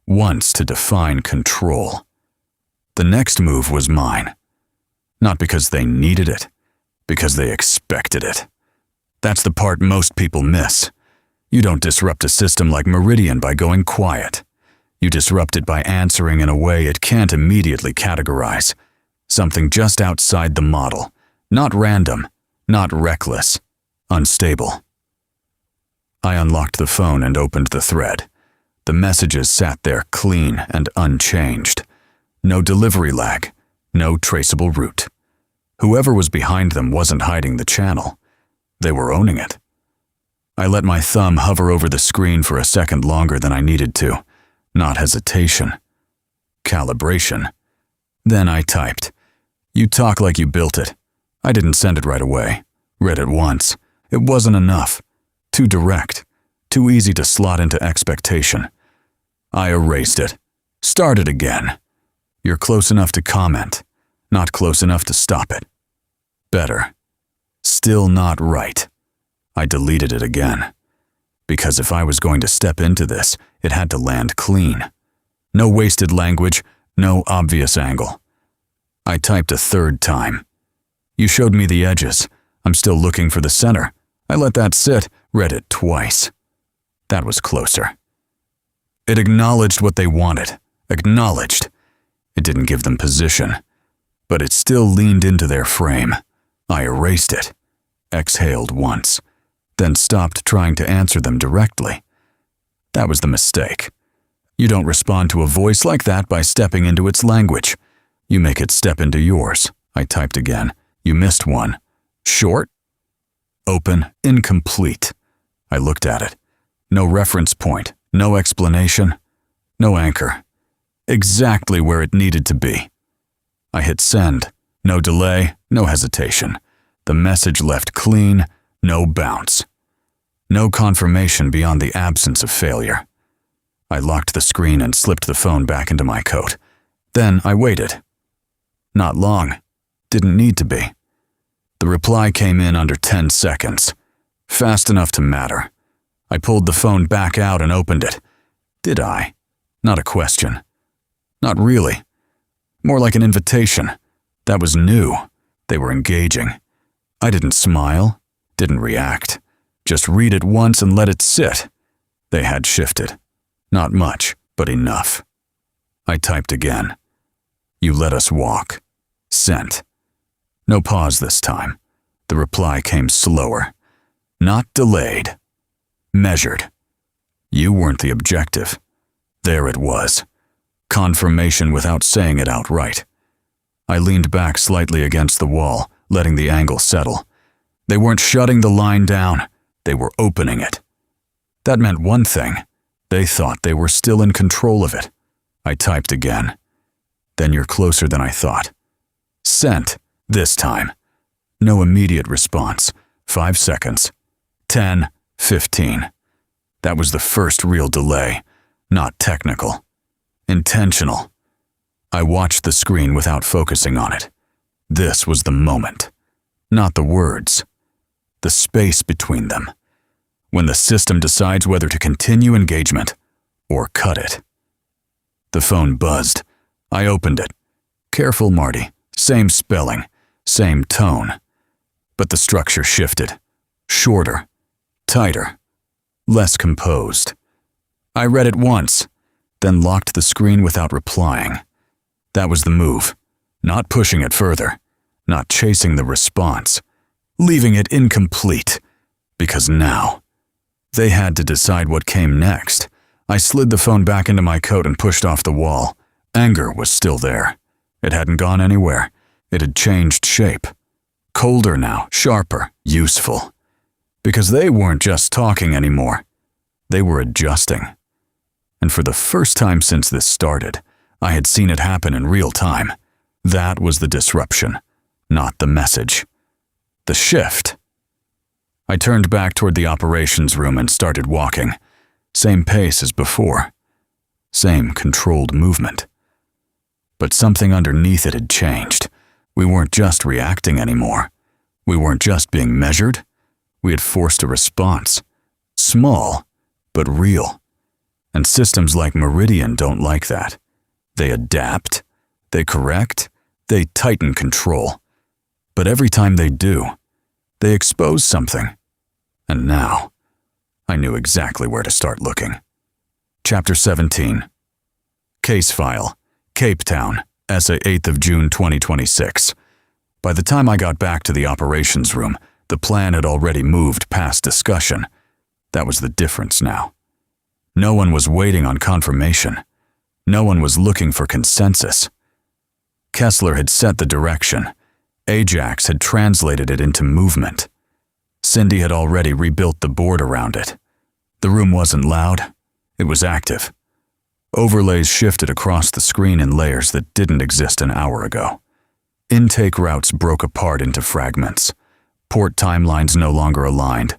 S1: Once to define control. The next move was mine. Not because they needed it, because they expected it. That's the part most people miss. You don't disrupt a system like Meridian by going quiet. You disrupt it by answering in a way it can't immediately categorize. Something just outside the model. Not random, not reckless, unstable. I unlocked the phone and opened the thread. The messages sat there clean and unchanged. No delivery lag, no traceable route. Whoever was behind them wasn't hiding the channel. They were owning it. I let my thumb hover over the screen for a second longer than I needed to. Not hesitation. Calibration. Then I typed. You talk like you built it. I didn't send it right away. Read it once. It wasn't enough. Too direct. Too easy to slot into expectation. I erased it. Started again. You're close enough to comment. Not close enough to stop it. Better. Still not right. I deleted it again. Because if I was going to step into this, it had to land clean. No wasted language, no obvious angle. I typed a third time. You showed me the edges. I'm still looking for the center. I let that sit, read it twice. That was closer. It acknowledged what they wanted. Acknowledged. It didn't give them position. But it still leaned into their frame. I erased it. Exhaled once. Then stopped trying to answer them directly. That was the mistake. You don't respond to a voice like that by stepping into its language. You make it step into yours. I typed again. You missed one. Short? Open, incomplete. I looked at it. No reference point, no explanation, no anchor. Exactly where it needed to be. I hit send. No delay, no hesitation. The message left clean, no bounce. No confirmation beyond the absence of failure. I locked the screen and slipped the phone back into my coat. Then I waited. Not long. Didn't need to be. The reply came in under 10 seconds. Fast enough to matter. I pulled the phone back out and opened it. Did I? Not a question. Not really. More like an invitation. That was new. They were engaging. I didn't smile, didn't react. Just read it once and let it sit. They had shifted. Not much, but enough. I typed again. You let us walk. Sent. No pause this time. The reply came slower. Not delayed. Measured. You weren't the objective. There it was. Confirmation without saying it outright. I leaned back slightly against the wall, letting the angle settle. They weren't shutting the line down. They were opening it. That meant one thing. They thought they were still in control of it. I typed again. Then you're closer than I thought. Sent, this time. No immediate response. 5 seconds. 10, 15. That was the first real delay. Not technical. Intentional. I watched the screen without focusing on it. This was the moment. Not the words. The space between them. When the system decides whether to continue engagement or cut it. The phone buzzed. I opened it. Careful, Marty. Same spelling. Same tone. But the structure shifted. Shorter. Tighter. Less composed. I read it once, then locked the screen without replying. That was the move. Not pushing it further. Not chasing the response. Leaving it incomplete. Because now, they had to decide what came next. I slid the phone back into my coat and pushed off the wall. Anger was still there. It hadn't gone anywhere. It had changed shape. Colder now, sharper, useful. Because they weren't just talking anymore. They were adjusting. And for the first time since this started, I had seen it happen in real time. That was the disruption, not the message. The shift. I turned back toward the operations room and started walking. Same pace as before. Same controlled movement. But something underneath it had changed. We weren't just reacting anymore. We weren't just being measured. We had forced a response. Small, but real. And systems like Meridian don't like that. They adapt, they correct, they tighten control. But every time they do, they expose something. And now, I knew exactly where to start looking. Chapter 17. Case File, Cape Town, Essay 8th of June 2026. By the time I got back to the operations room, the plan had already moved past discussion. That was the difference now. No one was waiting on confirmation. No one was looking for consensus. Kessler had set the direction. Ajax had translated it into movement. Cindy had already rebuilt the board around it. The room wasn't loud. It was active. Overlays shifted across the screen in layers that didn't exist an hour ago. Intake routes broke apart into fragments. Port timelines no longer aligned.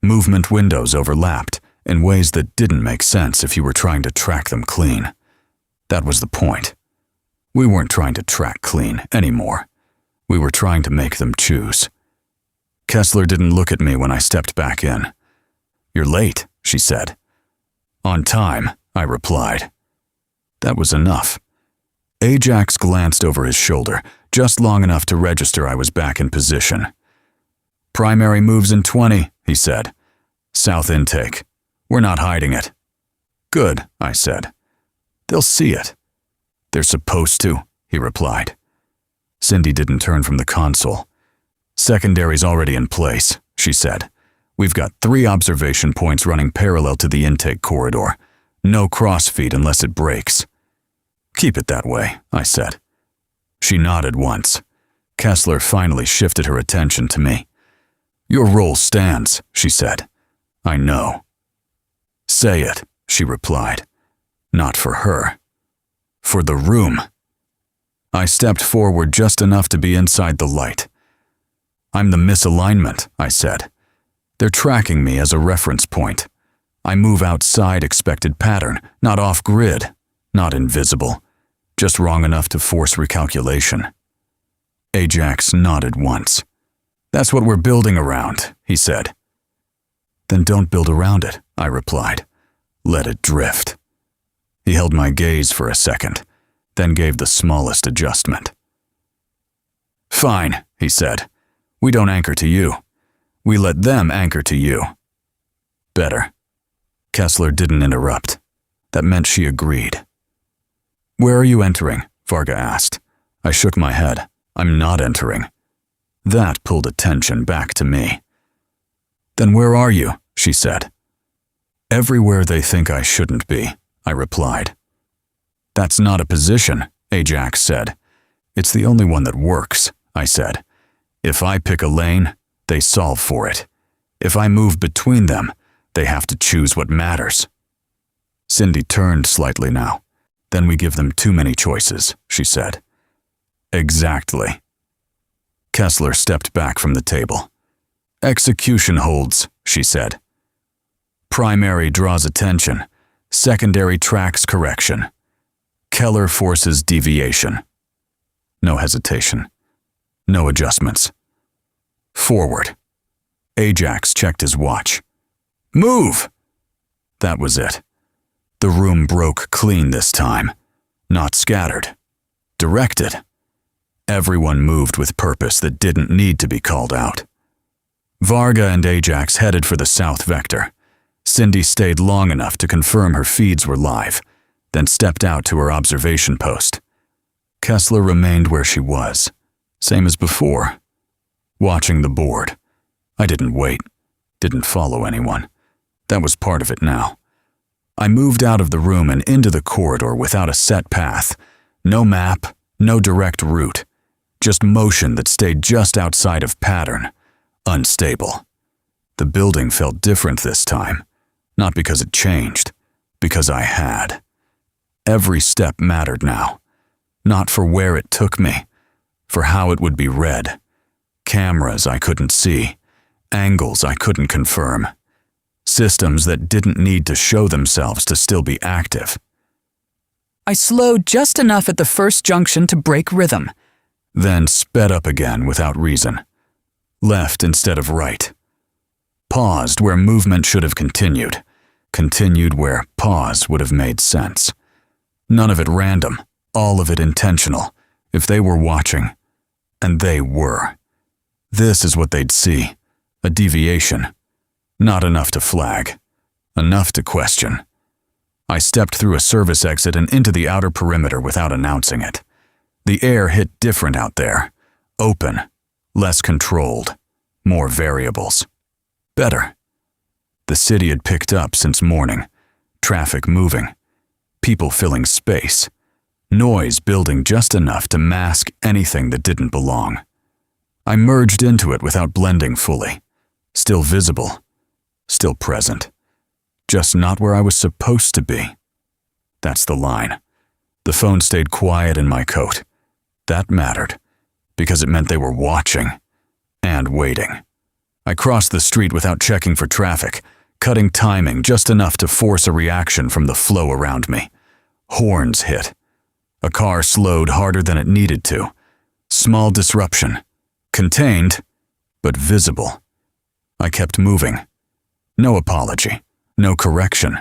S1: Movement windows overlapped in ways that didn't make sense if you were trying to track them clean. That was the point. We weren't trying to track clean anymore. We were trying to make them choose. Kessler didn't look at me when I stepped back in. "You're late," she said. "On time," I replied. That was enough. Ajax glanced over his shoulder, just long enough to register I was back in position. "Primary moves in 20, he said. "South intake. We're not hiding it." "Good," I said. "They'll see it." "They're supposed to," he replied. Cindy didn't turn from the console. "Secondary's already in place," she said. "We've got 3 observation points running parallel to the intake corridor. No crossfeed unless it breaks." "Keep it that way," I said. She nodded once. Kessler finally shifted her attention to me. "Your role stands," she said. "I know." "Say it," she replied. "Not for her. For the room." I stepped forward just enough to be inside the light. "I'm the misalignment," I said. "They're tracking me as a reference point. I move outside expected pattern, not off-grid, not invisible, just wrong enough to force recalculation." Ajax nodded once. "That's what we're building around," he said. "Then don't build around it," I replied. "Let it drift." He held my gaze for a second, then gave the smallest adjustment. "Fine," he said. "We don't anchor to you. We let them anchor to you." "Better." Kessler didn't interrupt. That meant she agreed. "Where are you entering?" Varga asked. I shook my head. "I'm not entering." That pulled attention back to me. "Then where are you?" she said. "Everywhere they think I shouldn't be," I replied. "That's not a position," Ajax said. "It's the only one that works," I said. "If I pick a lane, they solve for it. If I move between them, they have to choose what matters." Cindy turned slightly now. "Then we give them too many choices," she said. "Exactly." Kessler stepped back from the table. "Execution holds," she said. "Primary draws attention. Secondary tracks correction. Keller forces deviation." No hesitation. No adjustments. "Forward." Ajax checked his watch. "Move!" That was it. The room broke clean this time. Not scattered. Directed. Everyone moved with purpose that didn't need to be called out. Varga and Ajax headed for the south vector. Cindy stayed long enough to confirm her feeds were live, then stepped out to her observation post. Kessler remained where she was, same as before, watching the board. I didn't wait, didn't follow anyone. That was part of it now. I moved out of the room and into the corridor without a set path. No map, no direct route. Just motion that stayed just outside of pattern. Unstable. The building felt different this time. Not because it changed, because I had. Every step mattered now. Not for where it took me, for how it would be read. Cameras I couldn't see. Angles I couldn't confirm. Systems that didn't need to show themselves to still be active.
S2: I slowed just enough at the first junction to break rhythm.
S1: Then sped up again without reason. Left instead of right. Paused where movement should have continued. Continued where pause would have made sense. None of it random, all of it intentional, if they were watching. And they were. This is what they'd see. A deviation. Not enough to flag. Enough to question. I stepped through a service exit and into the outer perimeter without announcing it. The air hit different out there. Open. Less controlled. More variables. Better. The city had picked up since morning. Traffic moving. People filling space. Noise building just enough to mask anything that didn't belong. I merged into it without blending fully. Still visible. Still present. Just not where I was supposed to be. That's the line. The phone stayed quiet in my coat. That mattered, because it meant they were watching. And waiting. I crossed the street without checking for traffic, cutting timing just enough to force a reaction from the flow around me. Horns hit. A car slowed harder than it needed to. Small disruption. Contained, but visible. I kept moving. No apology, no correction,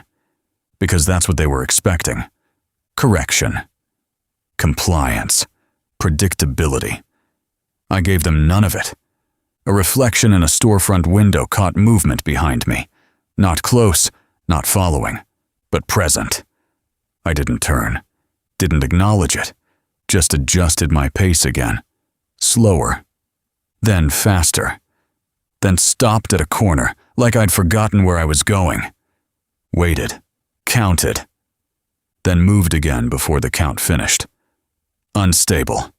S1: because that's what they were expecting. Correction. Compliance. Predictability. I gave them none of it. A reflection in a storefront window caught movement behind me. Not close, not following, but present. I didn't turn, didn't acknowledge it, just adjusted my pace again. Slower, then faster, then stopped at a corner like I'd forgotten where I was going. Waited, counted, then moved again before the count finished. Unstable.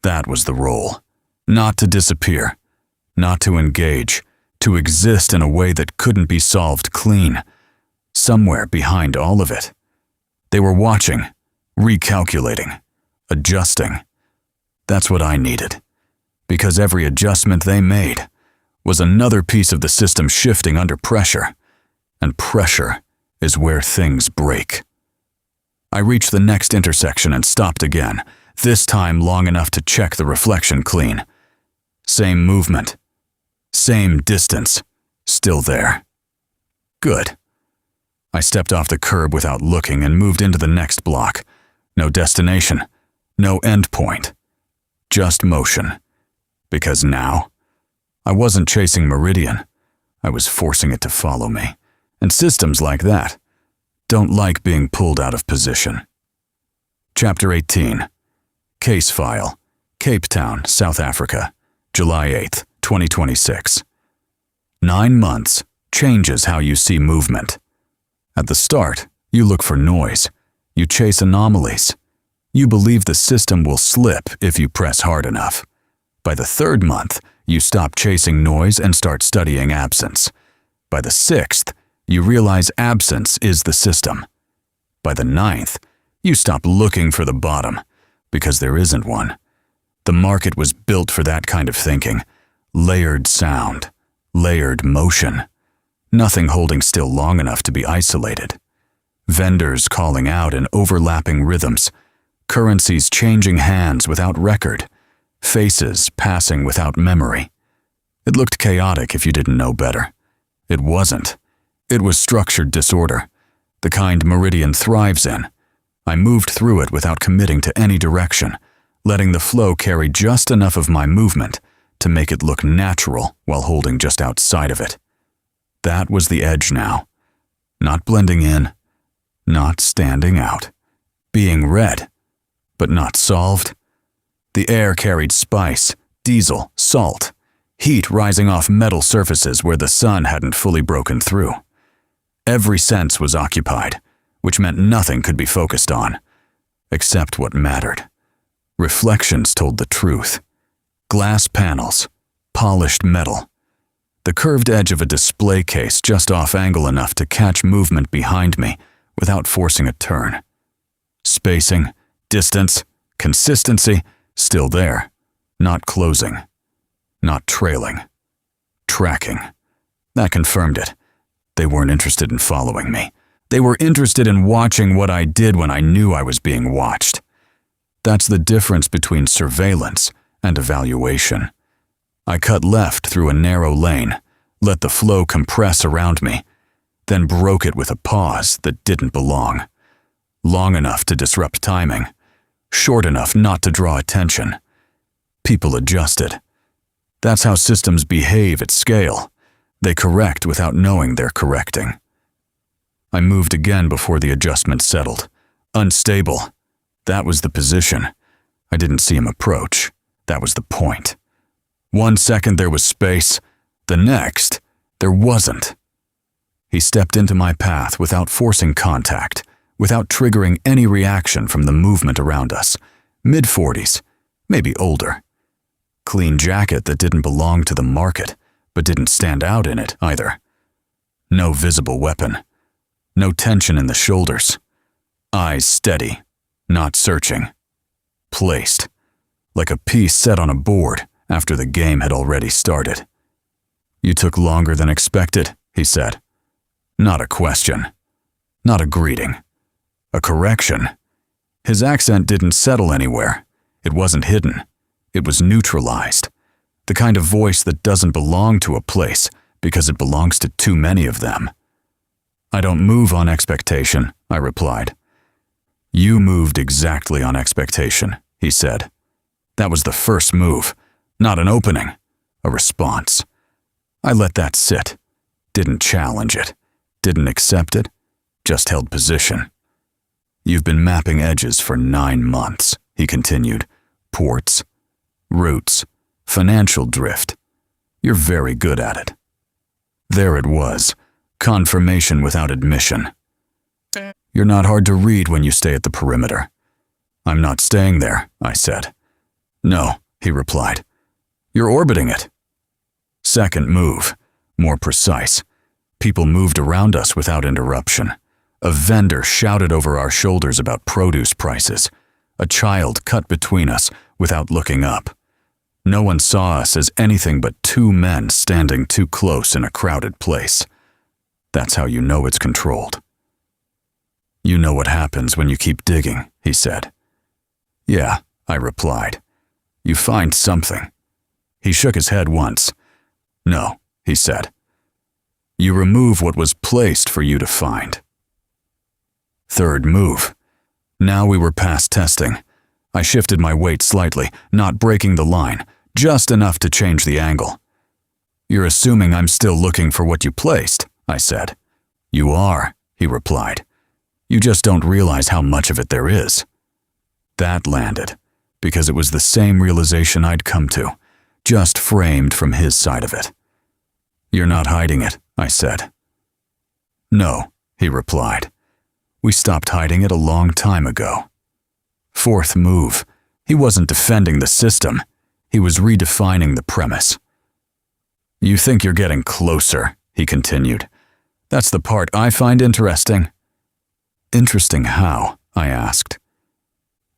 S1: That was the role. Not to disappear, not to engage, to exist in a way that couldn't be solved clean. Somewhere behind all of it. They were watching, recalculating, adjusting. That's what I needed, because every adjustment they made was another piece of the system shifting under pressure, and pressure is where things break. I reached the next intersection and stopped again, this time long enough to check the reflection clean. Same movement, same distance, still there. Good. I stepped off the curb without looking and moved into the next block. No destination, no end point, just motion. Because now, I wasn't chasing Meridian. I was forcing it to follow me. And systems like that don't like being pulled out of position. Chapter 18. Case File, Cape Town, South Africa, July 8, 2026. 9 months changes how you see movement. At the start, you look for noise. You chase anomalies. You believe the system will slip if you press hard enough. By the 3rd month, you stop chasing noise and start studying absence. By the 6th, you realize absence is the system. By the 9th, you stop looking for the bottom, because there isn't one. The market was built for that kind of thinking. Layered sound, layered motion. Nothing holding still long enough to be isolated. Vendors calling out in overlapping rhythms. Currencies changing hands without record. Faces passing without memory. It looked chaotic if you didn't know better. It wasn't. It was structured disorder, the kind Meridian thrives in. I moved through it without committing to any direction, letting the flow carry just enough of my movement to make it look natural while holding just outside of it. That was the edge now. Not blending in, not standing out. Being read, but not solved. The air carried spice, diesel, salt, heat rising off metal surfaces where the sun hadn't fully broken through. Every sense was occupied, which meant nothing could be focused on, except what mattered. Reflections told the truth. Glass panels, polished metal. The curved edge of a display case just off angle enough to catch movement behind me without forcing a turn. Spacing, distance, consistency, still there. Not closing. Not trailing. Tracking. That confirmed it. They weren't interested in following me. They were interested in watching what I did when I knew I was being watched. That's the difference between surveillance and evaluation. I cut left through a narrow lane, let the flow compress around me, then broke it with a pause that didn't belong. Long enough to disrupt timing, short enough not to draw attention. People adjusted. That's how systems behave at scale. They correct without knowing they're correcting. I moved again before the adjustment settled. Unstable. That was the position. I didn't see him approach. That was the point. 1 second there was space. The next, there wasn't. He stepped into my path without forcing contact, without triggering any reaction from the movement around us. Mid-40s, maybe older. Clean jacket that didn't belong to the market, but didn't stand out in it either. No visible weapon. No tension in the shoulders. Eyes steady, not searching. Placed, like a piece set on a board after the game had already started. "You took longer than expected," he said. Not a question. Not a greeting. A correction. His accent didn't settle anywhere. It wasn't hidden. It was neutralized. The kind of voice that doesn't belong to a place because it belongs to too many of them. I don't move on expectation, I replied. You moved exactly on expectation, he said. That was the first move, not an opening, a response. I let that sit, didn't challenge it, didn't accept it, just held position. You've been mapping edges for 9 months, he continued. Ports, routes, financial drift. You're very good at it. There it was, confirmation without admission. You're not hard to read when you stay at the perimeter. I'm not staying there, I said. No, he replied. You're orbiting it. Second move, more precise. People moved around us without interruption. A vendor shouted over our shoulders about produce prices. A child cut between us without looking up. No one saw us as anything but 2 men standing too close in a crowded place. That's how you know it's controlled. You know what happens when you keep digging, he said. Yeah, I replied. You find something. He shook his head once. No, he said. You remove what was placed for you to find. Third move. Now we were past testing. I shifted my weight slightly, not breaking the line, just enough to change the angle. You're assuming I'm still looking for what you placed, I said. You are, he replied. You just don't realize how much of it there is. That landed, because it was the same realization I'd come to, just framed from his side of it. You're not hiding it, I said. No, he replied. We stopped hiding it a long time ago. Fourth move. He wasn't defending the system. He was redefining the premise. You think you're getting closer, he continued. That's the part I find interesting. Interesting how? I asked.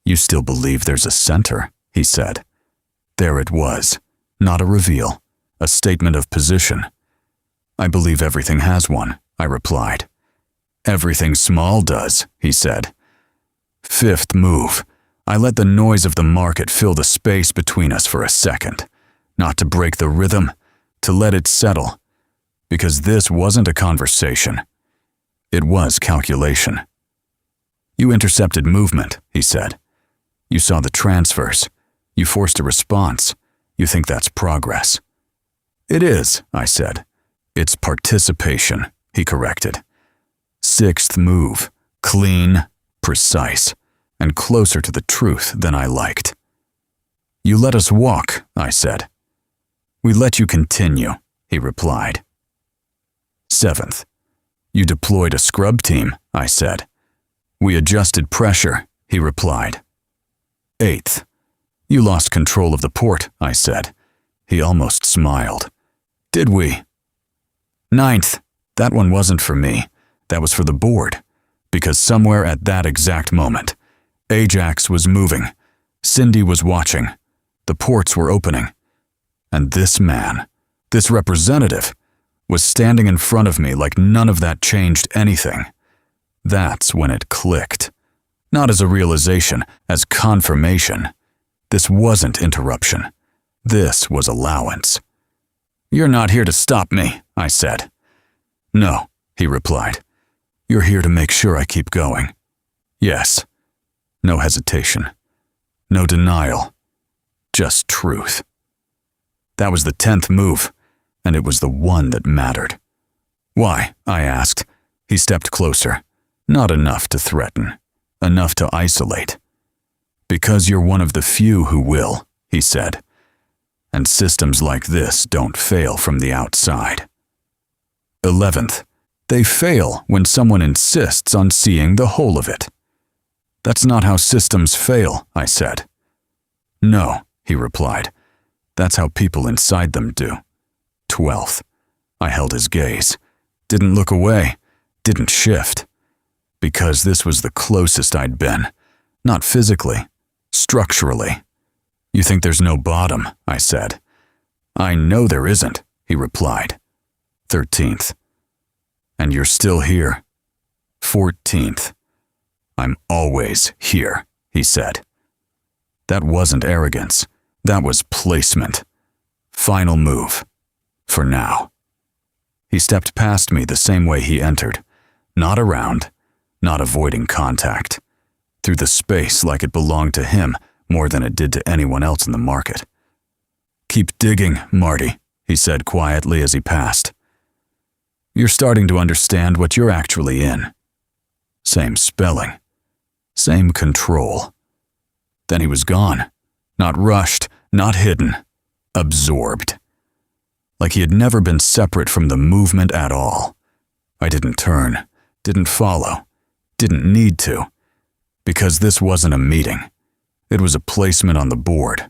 S1: You still believe there's a center, he said. There it was, not a reveal, a statement of position. I believe everything has one, I replied. Everything small does, he said. Fifth move. I let the noise of the market fill the space between us for a second, not to break the rhythm, to let it settle, because this wasn't a conversation. It was calculation. You intercepted movement, he said. You saw the transfers. You forced a response. You think that's progress. It is, I said. It's participation, he corrected. Sixth move, clean, precise, and closer to the truth than I liked. You let us walk, I said. We let you continue, he replied. Seventh, you deployed a scrub team, I said. We adjusted pressure, he replied. Eighth, you lost control of the port, I said. He almost smiled. Did we? Ninth, that one wasn't for me. That was for the board, because somewhere at that exact moment, Ajax was moving, Cindy was watching, the ports were opening, and this man, this representative, was standing in front of me like none of that changed anything. That's when it clicked. Not as a realization, as confirmation. This wasn't interruption. This was allowance. You're not here to stop me, I said. No, he replied. You're here to make sure I keep going. Yes. No hesitation. No denial. Just truth. That was the 10th move, and it was the one that mattered. Why? I asked. He stepped closer. Not enough to threaten. Enough to isolate. Because you're one of the few who will, he said. And systems like this don't fail from the outside. 11th, they fail when someone insists on seeing the whole of it. That's not how systems fail, I said. No, he replied. That's how people inside them do. 12th, I held his gaze. Didn't look away. Didn't shift. Because this was the closest I'd been. Not physically. Structurally. You think there's no bottom, I said. I know there isn't, he replied. 13th. And you're still here. 14th. I'm always here, he said. That wasn't arrogance. That was placement. Final move. For now. He stepped past me the same way he entered. Not around, not avoiding contact. Through the space like it belonged to him more than it did to anyone else in the market. "Keep digging, Marty," he said quietly as he passed. "You're starting to understand what you're actually in." Same spelling. Same control. Then he was gone. Not rushed, not hidden. Absorbed. Like he had never been separate from the movement at all. I didn't turn, didn't follow, didn't need to. Because this wasn't a meeting. It was a placement on the board.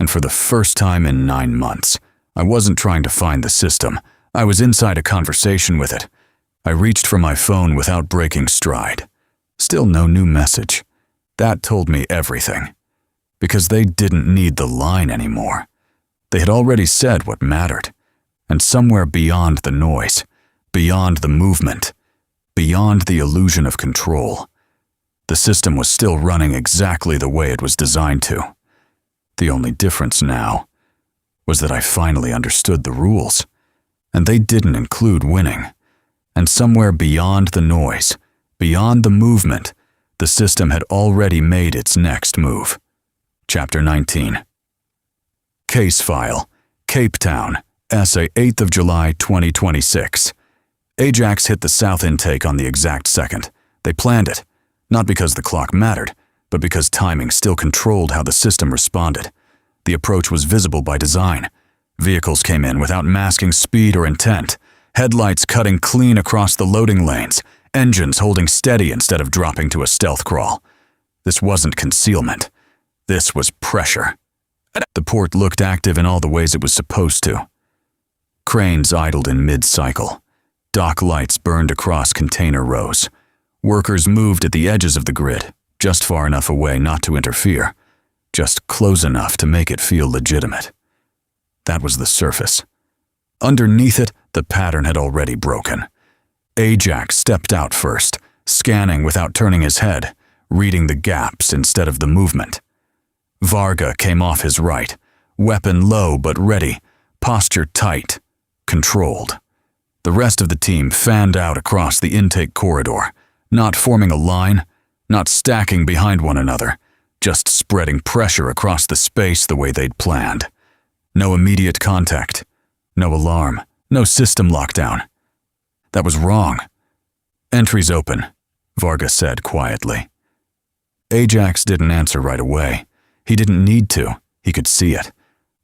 S1: And for the first time in 9 months, I wasn't trying to find the system. I was inside a conversation with it. I reached for my phone without breaking stride. Still no new message. That told me everything. Because they didn't need the line anymore. They had already said what mattered. And somewhere beyond the noise, beyond the movement, beyond the illusion of control, the system was still running exactly the way it was designed to. The only difference now was that I finally understood the rules, and they didn't include winning. And somewhere beyond the noise, beyond the movement, the system had already made its next move. Chapter 19. Case File, Cape Town, Essay 8th of July 2026. Ajax hit the south intake on the exact second. They planned it, not because the clock mattered, but because timing still controlled how the system responded. The approach was visible by design. Vehicles came in without masking speed or intent, headlights cutting clean across the loading lanes, engines holding steady instead of dropping to a stealth crawl. This wasn't concealment. This was pressure. The port looked active in all the ways it was supposed to. Cranes idled in mid-cycle. Dock lights burned across container rows. Workers moved at the edges of the grid, just far enough away not to interfere, just close enough to make it feel legitimate. That was the surface. Underneath it, the pattern had already broken. Ajax stepped out first, scanning without turning his head, reading the gaps instead of the movement. Varga came off his right, weapon low but ready, posture tight, controlled. The rest of the team fanned out across the intake corridor, not forming a line, not stacking behind one another, just spreading pressure across the space the way they'd planned. No immediate contact, no alarm, no system lockdown. That was wrong. "Entry's open," Varga said quietly. Ajax didn't answer right away. He didn't need to. He could see it.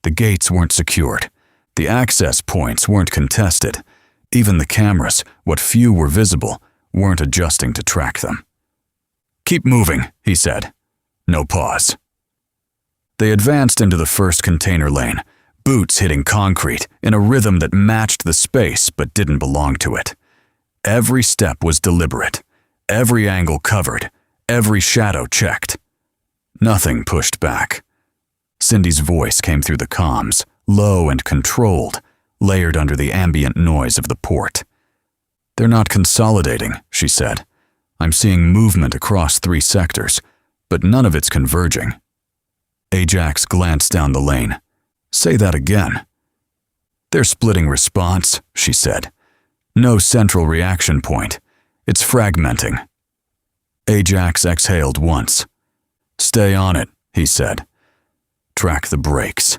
S1: The gates weren't secured. The access points weren't contested. Even the cameras, what few were visible, weren't adjusting to track them. "Keep moving," he said. No pause. They advanced into the first container lane, boots hitting concrete in a rhythm that matched the space but didn't belong to it. Every step was deliberate, every angle covered, every shadow checked. Nothing pushed back. Cindy's voice came through the comms, low and controlled, layered under the ambient noise of the port. "They're not consolidating," she said. "I'm seeing movement across 3 sectors, but none of it's converging." Ajax glanced down the lane. "Say that again." "They're splitting response," she said. "No central reaction point. It's fragmenting." Ajax exhaled once. "Stay on it," he said. "Track the brakes."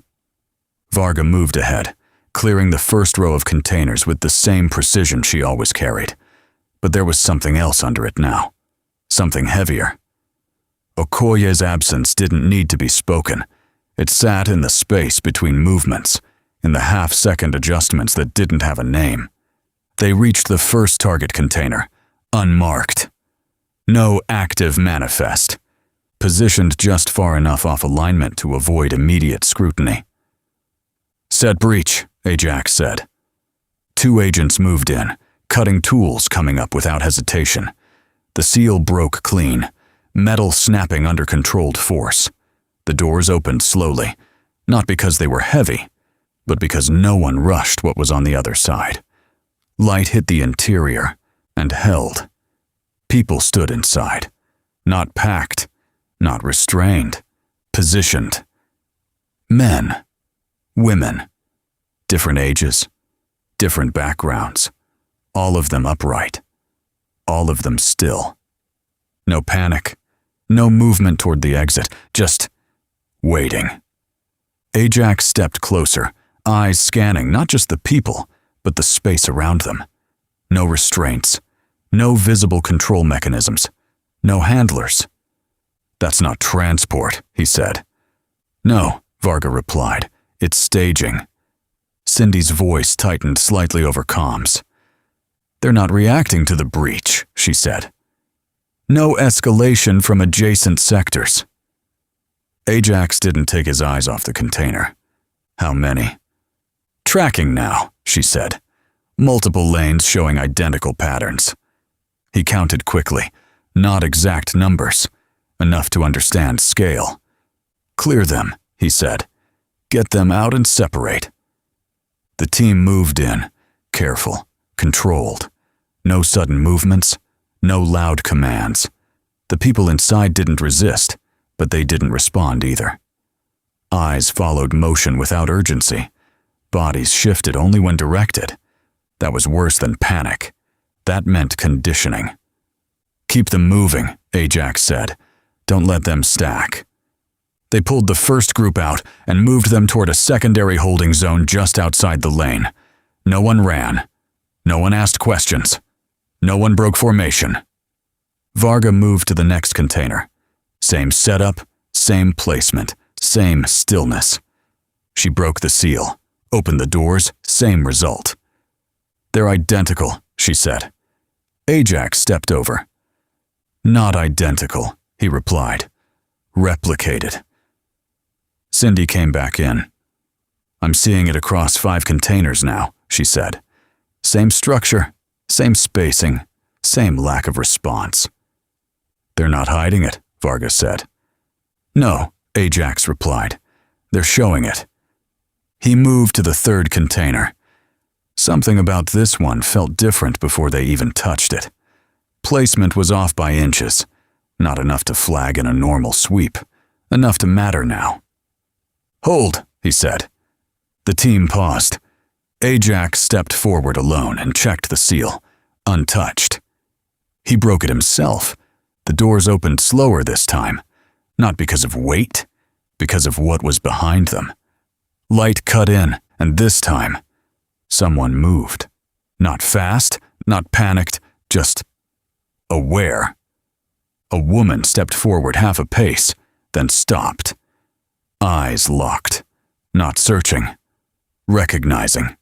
S1: Varga moved ahead, clearing the first row of containers with the same precision she always carried. But there was something else under it now. Something heavier. Okoye's absence didn't need to be spoken. It sat in the space between movements, in the half-second adjustments that didn't have a name. They reached the first target container, unmarked. No active manifest. Positioned just far enough off alignment to avoid immediate scrutiny. "Set breach," Ajax said. 2 agents moved in, cutting tools coming up without hesitation. The seal broke clean, metal snapping under controlled force. The doors opened slowly, not because they were heavy, but because no one rushed what was on the other side. Light hit the interior and held. People stood inside, not packed, not restrained, positioned. Men, women, Different ages, different backgrounds, all of them upright, all of them still. No panic, no movement toward the exit, just waiting. Ajax stepped closer, eyes scanning not just the people, but the space around them. No restraints, no visible control mechanisms, no handlers. "That's not transport," he said. "No," Varga replied. "It's staging." Cindy's voice tightened slightly over comms. "They're not reacting to the breach," she said. "No escalation from adjacent sectors." Ajax didn't take his eyes off the container. "How many?" "Tracking now," she said. "Multiple lanes showing identical patterns." He counted quickly, not exact numbers, enough to understand scale. "Clear them," he said. "Get them out and separate." The team moved in, careful, controlled. No sudden movements, no loud commands. The people inside didn't resist, but they didn't respond either. Eyes followed motion without urgency. Bodies shifted only when directed. That was worse than panic. That meant conditioning. "Keep them moving," Ajax said. "Don't let them stack." They pulled the first group out and moved them toward a secondary holding zone just outside the lane. No one ran. No one asked questions. No one broke formation. Varga moved to the next container. Same setup, same placement, same stillness. She broke the seal, opened the doors, same result. "They're identical," she said. Ajax stepped over. "Not identical," he replied. "Replicated." Cindy came back in. "I'm seeing it across 5 containers now," she said. "Same structure, same spacing, same lack of response." "They're not hiding it," Varga said. "No," Ajax replied. "They're showing it." He moved to the 3rd container. Something about this one felt different before they even touched it. Placement was off by inches, not enough to flag in a normal sweep, enough to matter now. "Hold," he said. The team paused. Ajax stepped forward alone and checked the seal, untouched. He broke it himself. The doors opened slower this time, not because of weight, because of what was behind them. Light cut in, and this time, someone moved. Not fast, not panicked, just aware. A woman stepped forward half a pace, then stopped. Eyes locked, not searching, recognizing.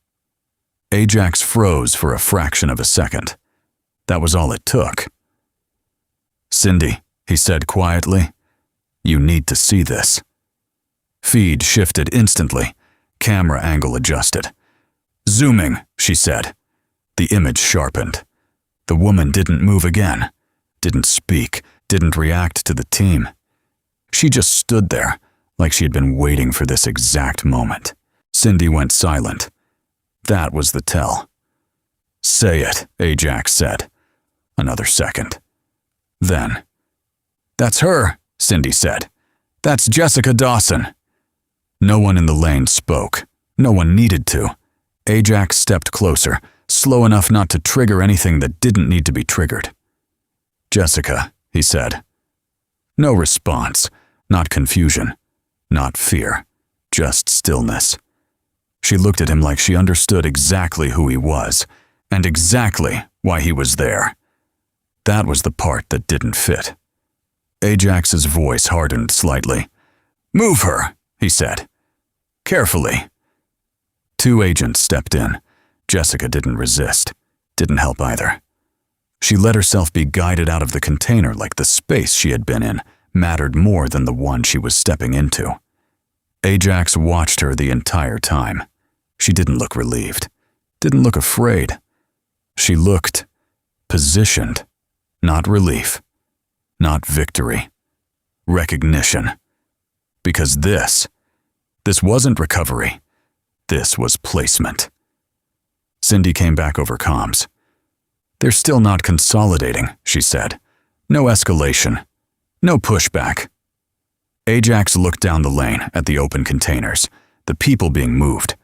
S1: Ajax froze for a fraction of a second. That was all it took. "Cindy," he said quietly, "you need to see this." Feed shifted instantly, camera angle adjusted. "Zooming," she said. The image sharpened. The woman didn't move again, didn't speak, didn't react to the team. She just stood there, like she had been waiting for this exact moment. Cindy went silent. That was the tell. "Say it," Ajax said. Another second. Then, "That's her," Cindy said. "That's Jessica Dawson." No one in the lane spoke. No one needed to. Ajax stepped closer, slow enough not to trigger anything that didn't need to be triggered. "Jessica," he said. No response, not confusion, not fear, just stillness. She looked at him like she understood exactly who he was, and exactly why he was there. That was the part that didn't fit. Ajax's voice hardened slightly. "Move her," he said. "Carefully." 2 agents stepped in. Jessica didn't resist, didn't help either. She let herself be guided out of the container like the space she had been in mattered more than the one she was stepping into. Ajax watched her the entire time. She didn't look relieved, didn't look afraid. She looked positioned, not relief, not victory, recognition. Because this wasn't recovery. This was placement. Cindy came back over comms. "They're still not consolidating," she said. "No escalation. No pushback." Ajax looked down the lane at the open containers, the people being moved.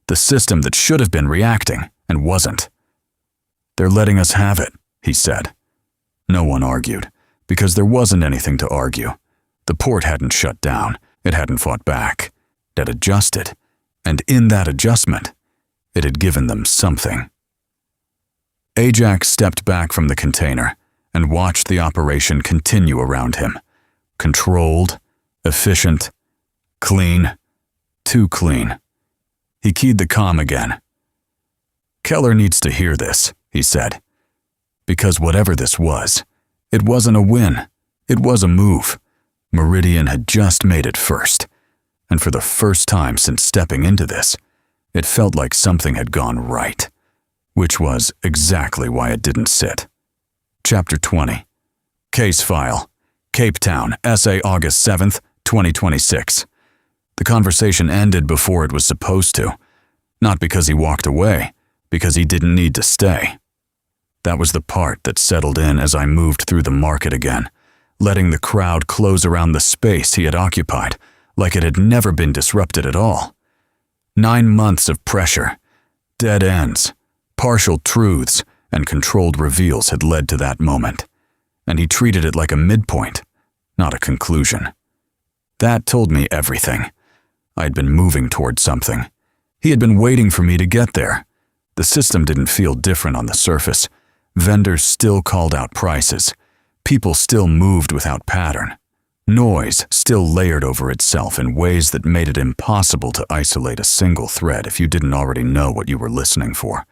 S1: The system that should have been reacting and wasn't. "They're letting us have it," he said. No one argued, because there wasn't anything to argue. The port hadn't shut down. It hadn't fought back. It had adjusted, and in that adjustment, it had given them something. Ajax stepped back from the container and watched the operation continue around him. Controlled, efficient, clean, too clean. He keyed the comm again. "Keller needs to hear this," he said. Because whatever this was, it wasn't a win. It was a move. Meridian had just made it first. And for the first time since stepping into this, it felt like something had gone right. Which was exactly why it didn't sit. Chapter 20. Case File. Cape Town, SA August 7th, 2026. The conversation ended before it was supposed to. Not because he walked away, because he didn't need to stay. That was the part that settled in as I moved through the market again, letting the crowd close around the space he had occupied, like it had never been disrupted at all. 9 months of pressure, dead ends, partial truths, and controlled reveals had led to that moment, and he treated it like a midpoint, not a conclusion. That told me everything. I had been moving toward something. He had been waiting for me to get there. The system didn't feel different on the surface. Vendors still called out prices. People still moved without pattern. Noise still layered over itself in ways that made it impossible to isolate a single thread if you didn't already know what you were listening for.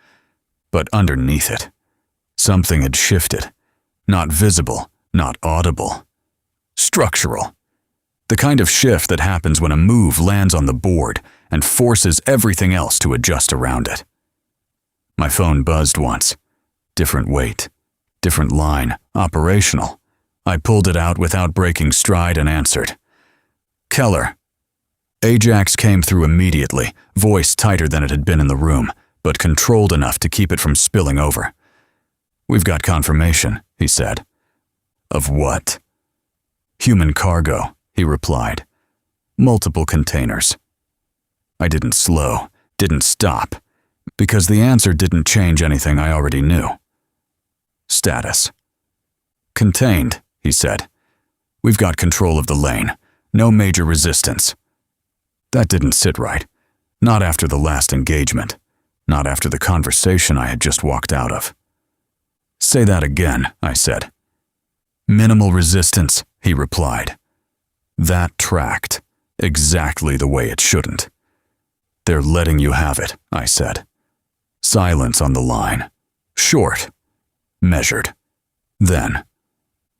S1: But underneath it, something had shifted. Not visible, not audible. Structural. The kind of shift that happens when a move lands on the board and forces everything else to adjust around it. My phone buzzed once. Different weight, different line, operational. I pulled it out without breaking stride and answered. "Keller." Ajax came through immediately, voice tighter than it had been in the room, but controlled enough to keep it from spilling over. "We've got confirmation," he said. "Of what?" "Human cargo," he replied. "Multiple containers." I didn't slow, didn't stop, because the answer didn't change anything I already knew. "Status." "Contained," he said. "We've got control of the lane. No major resistance." That didn't sit right. Not after the last engagement. Not after the conversation I had just walked out of. "Say that again," I said. "Minimal resistance," he replied. That tracked, exactly the way it shouldn't. "They're letting you have it," I said. Silence on the line. Short. Measured. Then,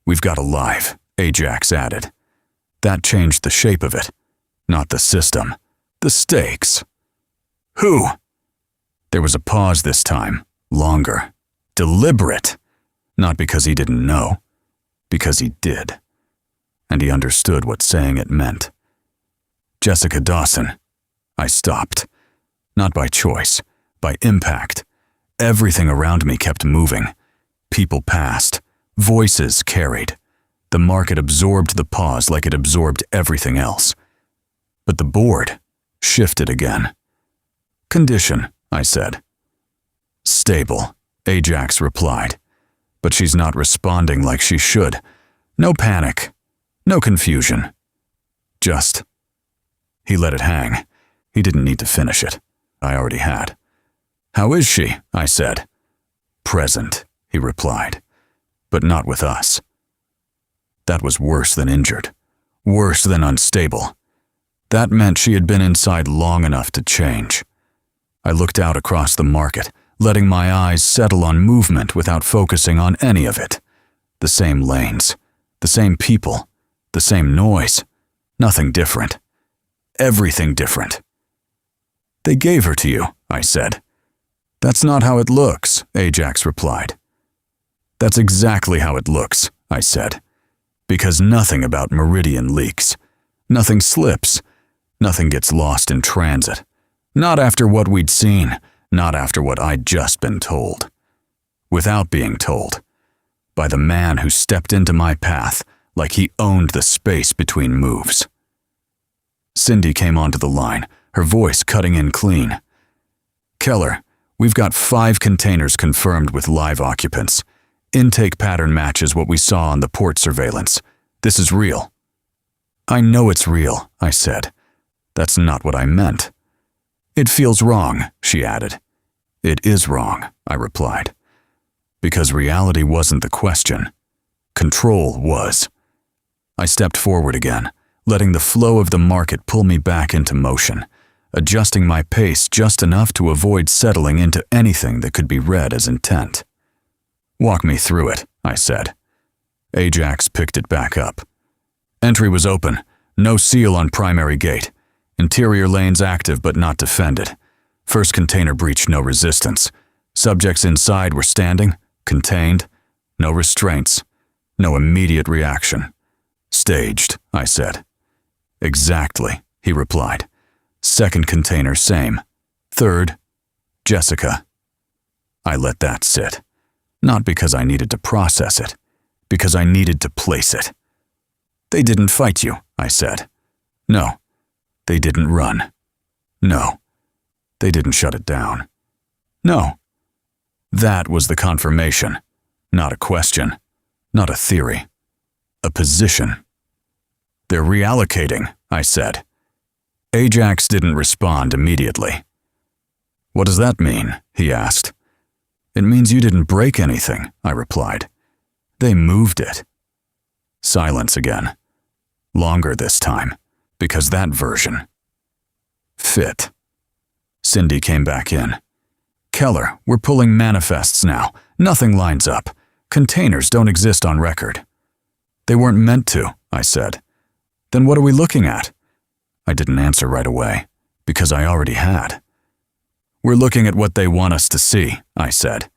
S1: "We've got a live," Ajax added. That changed the shape of it. Not the system. The stakes. "Who?" There was a pause this time. Longer. Deliberate. Not because he didn't know. Because he did. And he understood what saying it meant. "Jessica Dawson." I stopped. Not by choice. By impact. Everything around me kept moving. People passed. Voices carried. The market absorbed the pause like it absorbed everything else. But the board shifted again. "Condition," I said. "Stable," Ajax replied. "But she's not responding like she should. No panic. No confusion. Just..." He let it hang. He didn't need to finish it. I already had. "How is she?" I said. "Present," he replied. "But not with us." That was worse than injured. Worse than unstable. That meant she had been inside long enough to change. I looked out across the market, letting my eyes settle on movement without focusing on any of it. The same lanes. The same people. The same noise. Nothing different. Everything different. "They gave her to you," I said. "That's not how it looks," Ajax replied. "That's exactly how it looks," I said. "Because nothing about Meridian leaks. Nothing slips. Nothing gets lost in transit. Not after what we'd seen. Not after what I'd just been told. Without being told. By the man who stepped into my path like he owned the space between moves." Cindy came onto the line, her voice cutting in clean. Keller, we've got 5 containers confirmed with live occupants. Intake pattern matches what we saw on the port surveillance. This is real." "I know it's real," I said. "That's not what I meant." "It feels wrong," she added. "It is wrong," I replied. Because reality wasn't the question. Control was. I stepped forward again, letting the flow of the market pull me back into motion, adjusting my pace just enough to avoid settling into anything that could be read as intent. "Walk me through it," I said. Ajax picked it back up. Entry was open, no seal on primary gate. Interior lanes active but not defended. First container breached no resistance. Subjects inside were standing, contained, no restraints, no immediate reaction. "Staged," I said. "Exactly," he replied. "Second container, same. Third, Jessica." I let that sit. Not because I needed to process it, because I needed to place it. "They didn't fight you," I said. "No." "They didn't run." "No." "They didn't shut it down." "No." That was the confirmation. Not a question. Not a theory. A position. "They're reallocating," I said. Ajax didn't respond immediately. "What does that mean?" he asked. "It means you didn't break anything," I replied. "They moved it." Silence again. Longer this time, because that version fit. Cindy came back in. "Keller, we're pulling manifests now. Nothing lines up. Containers don't exist on record." "They weren't meant to," I said. "Then what are we looking at?" I didn't answer right away, because I already had. "We're looking at what they want us to see," I said.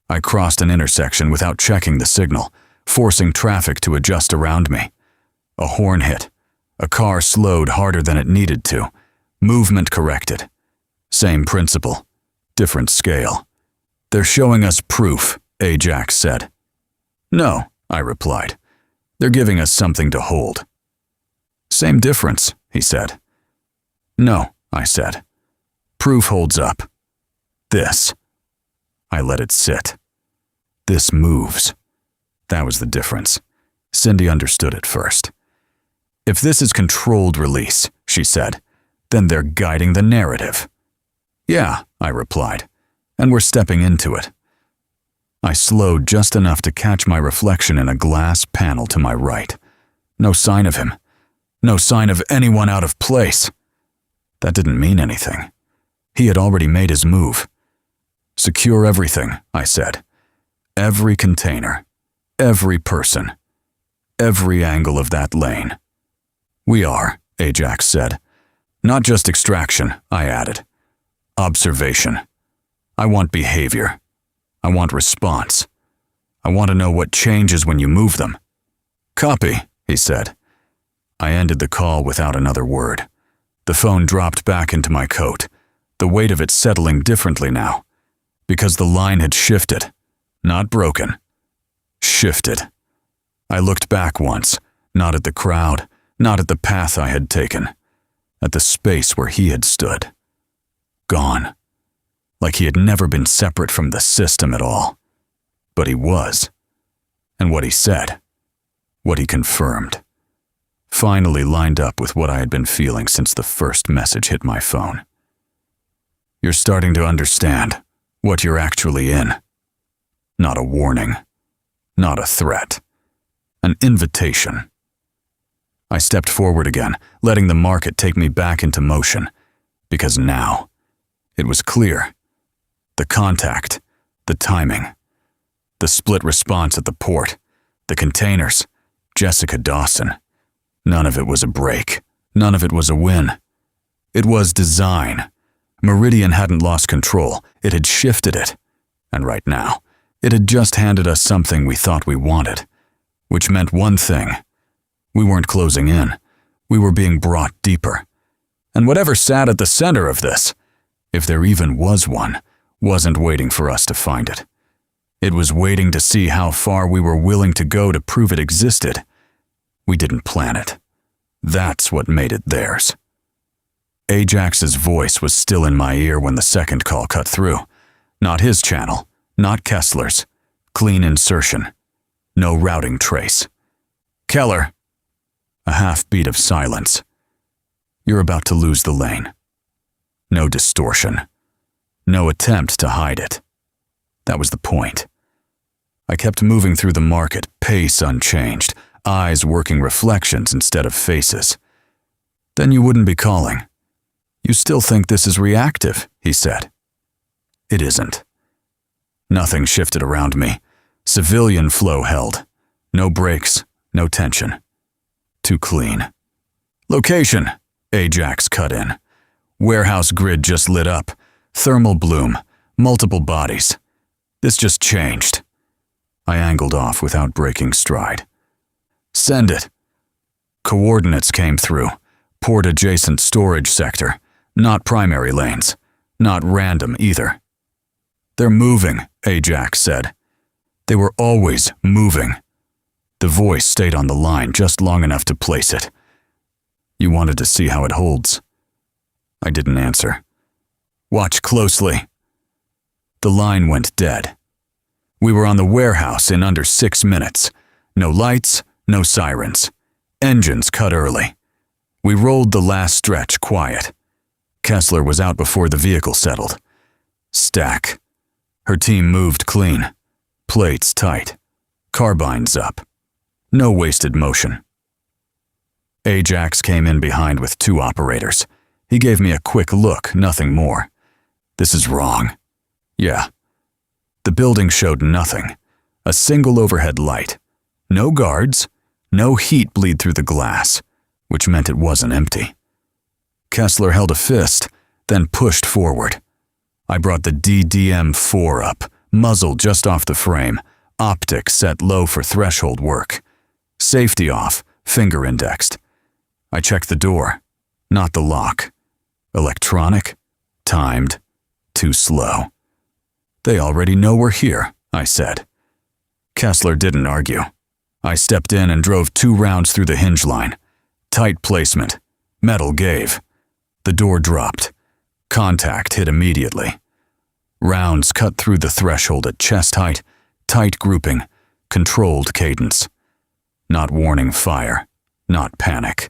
S1: I crossed an intersection without checking the signal, forcing traffic to adjust around me. A horn hit. A car slowed harder than it needed to. Movement corrected. Same principle. Different scale. "They're showing us proof," Ajax said. "No," I replied. "They're giving us something to hold." "Same difference," he said. "No," I said. "Proof holds up. This." I let it sit. This moves. That was the difference. Cindy understood it first. "If this is controlled release," she said, "then they're guiding the narrative." "Yeah," I replied, "and we're stepping into it." I slowed just enough to catch my reflection in a glass panel to my right. No sign of him. No sign of anyone out of place. That didn't mean anything. He had already made his move. "Secure everything," I said. "Every container. Every person. Every angle of that lane." "We are," Ajax said. "Not just extraction," I added. "Observation. I want behavior. I want response. I want to know what changes when you move them." "Copy," he said. I ended the call without another word. The phone dropped back into my coat, the weight of it settling differently now, because the line had shifted, not broken. Shifted. I looked back once, not at the crowd, not at the path I had taken, at the space where he had stood. Gone. Like he had never been separate from the system at all. But he was. And what he said, what he confirmed, finally lined up with what I had been feeling since the first message hit my phone. "You're starting to understand what you're actually in. Not a warning. Not a threat. An invitation." I stepped forward again, letting the market take me back into motion, because now it was clear. The contact, the timing, the split response at the port, the containers, Jessica Dawson. None of it was a break. None of it was a win. It was design. Meridian hadn't lost control. It had shifted it. And right now, it had just handed us something we thought we wanted, which meant one thing. We weren't closing in. We were being brought deeper. And whatever sat at the center of this, if there even was one, wasn't waiting for us to find it. It was waiting to see how far we were willing to go to prove it existed. We didn't plan it. That's what made it theirs. Ajax's voice was still in my ear when the second call cut through. Not his channel, not Kessler's. Clean insertion. No routing trace. "Keller." A half beat of silence. "You're about to lose the lane." No distortion. No attempt to hide it. That was the point. I kept moving through the market, pace unchanged, eyes working reflections instead of faces. "Then you wouldn't be calling. You still think this is reactive," he said. It isn't. Nothing shifted around me. Civilian flow held. No brakes, no tension. Too clean. "Location," Ajax cut in. Warehouse grid just lit up. Thermal bloom. Multiple bodies. This just changed. I angled off without breaking stride. "Send it." Coordinates came through. Port-adjacent storage sector. Not primary lanes. Not random either. "They're moving," Ajax said. They were always moving. The voice stayed on the line just long enough to place it. "You wanted to see how it holds." I didn't answer. "Watch closely." The line went dead. We were on the warehouse in under 6 minutes. No lights, no sirens. Engines cut early. We rolled the last stretch quiet. Kessler was out before the vehicle settled. Stack. Her team moved clean. Plates tight. Carbines up. No wasted motion. Ajax came in behind with 2 operators. He gave me a quick look, nothing more. "This is wrong." "Yeah." The building showed nothing. A single overhead light. No guards. No heat bleed through the glass, which meant it wasn't empty. Kessler held a fist, then pushed forward. I brought the DDM-4 up, muzzle just off the frame, optic set low for threshold work. Safety off, finger indexed. I checked the door, not the lock. Electronic, timed, too slow. "They already know we're here," I said. Kessler didn't argue. I stepped in and drove 2 rounds through the hinge line. Tight placement. Metal gave. The door dropped. Contact hit immediately. Rounds cut through the threshold at chest height, tight grouping, controlled cadence. Not warning fire, not panic.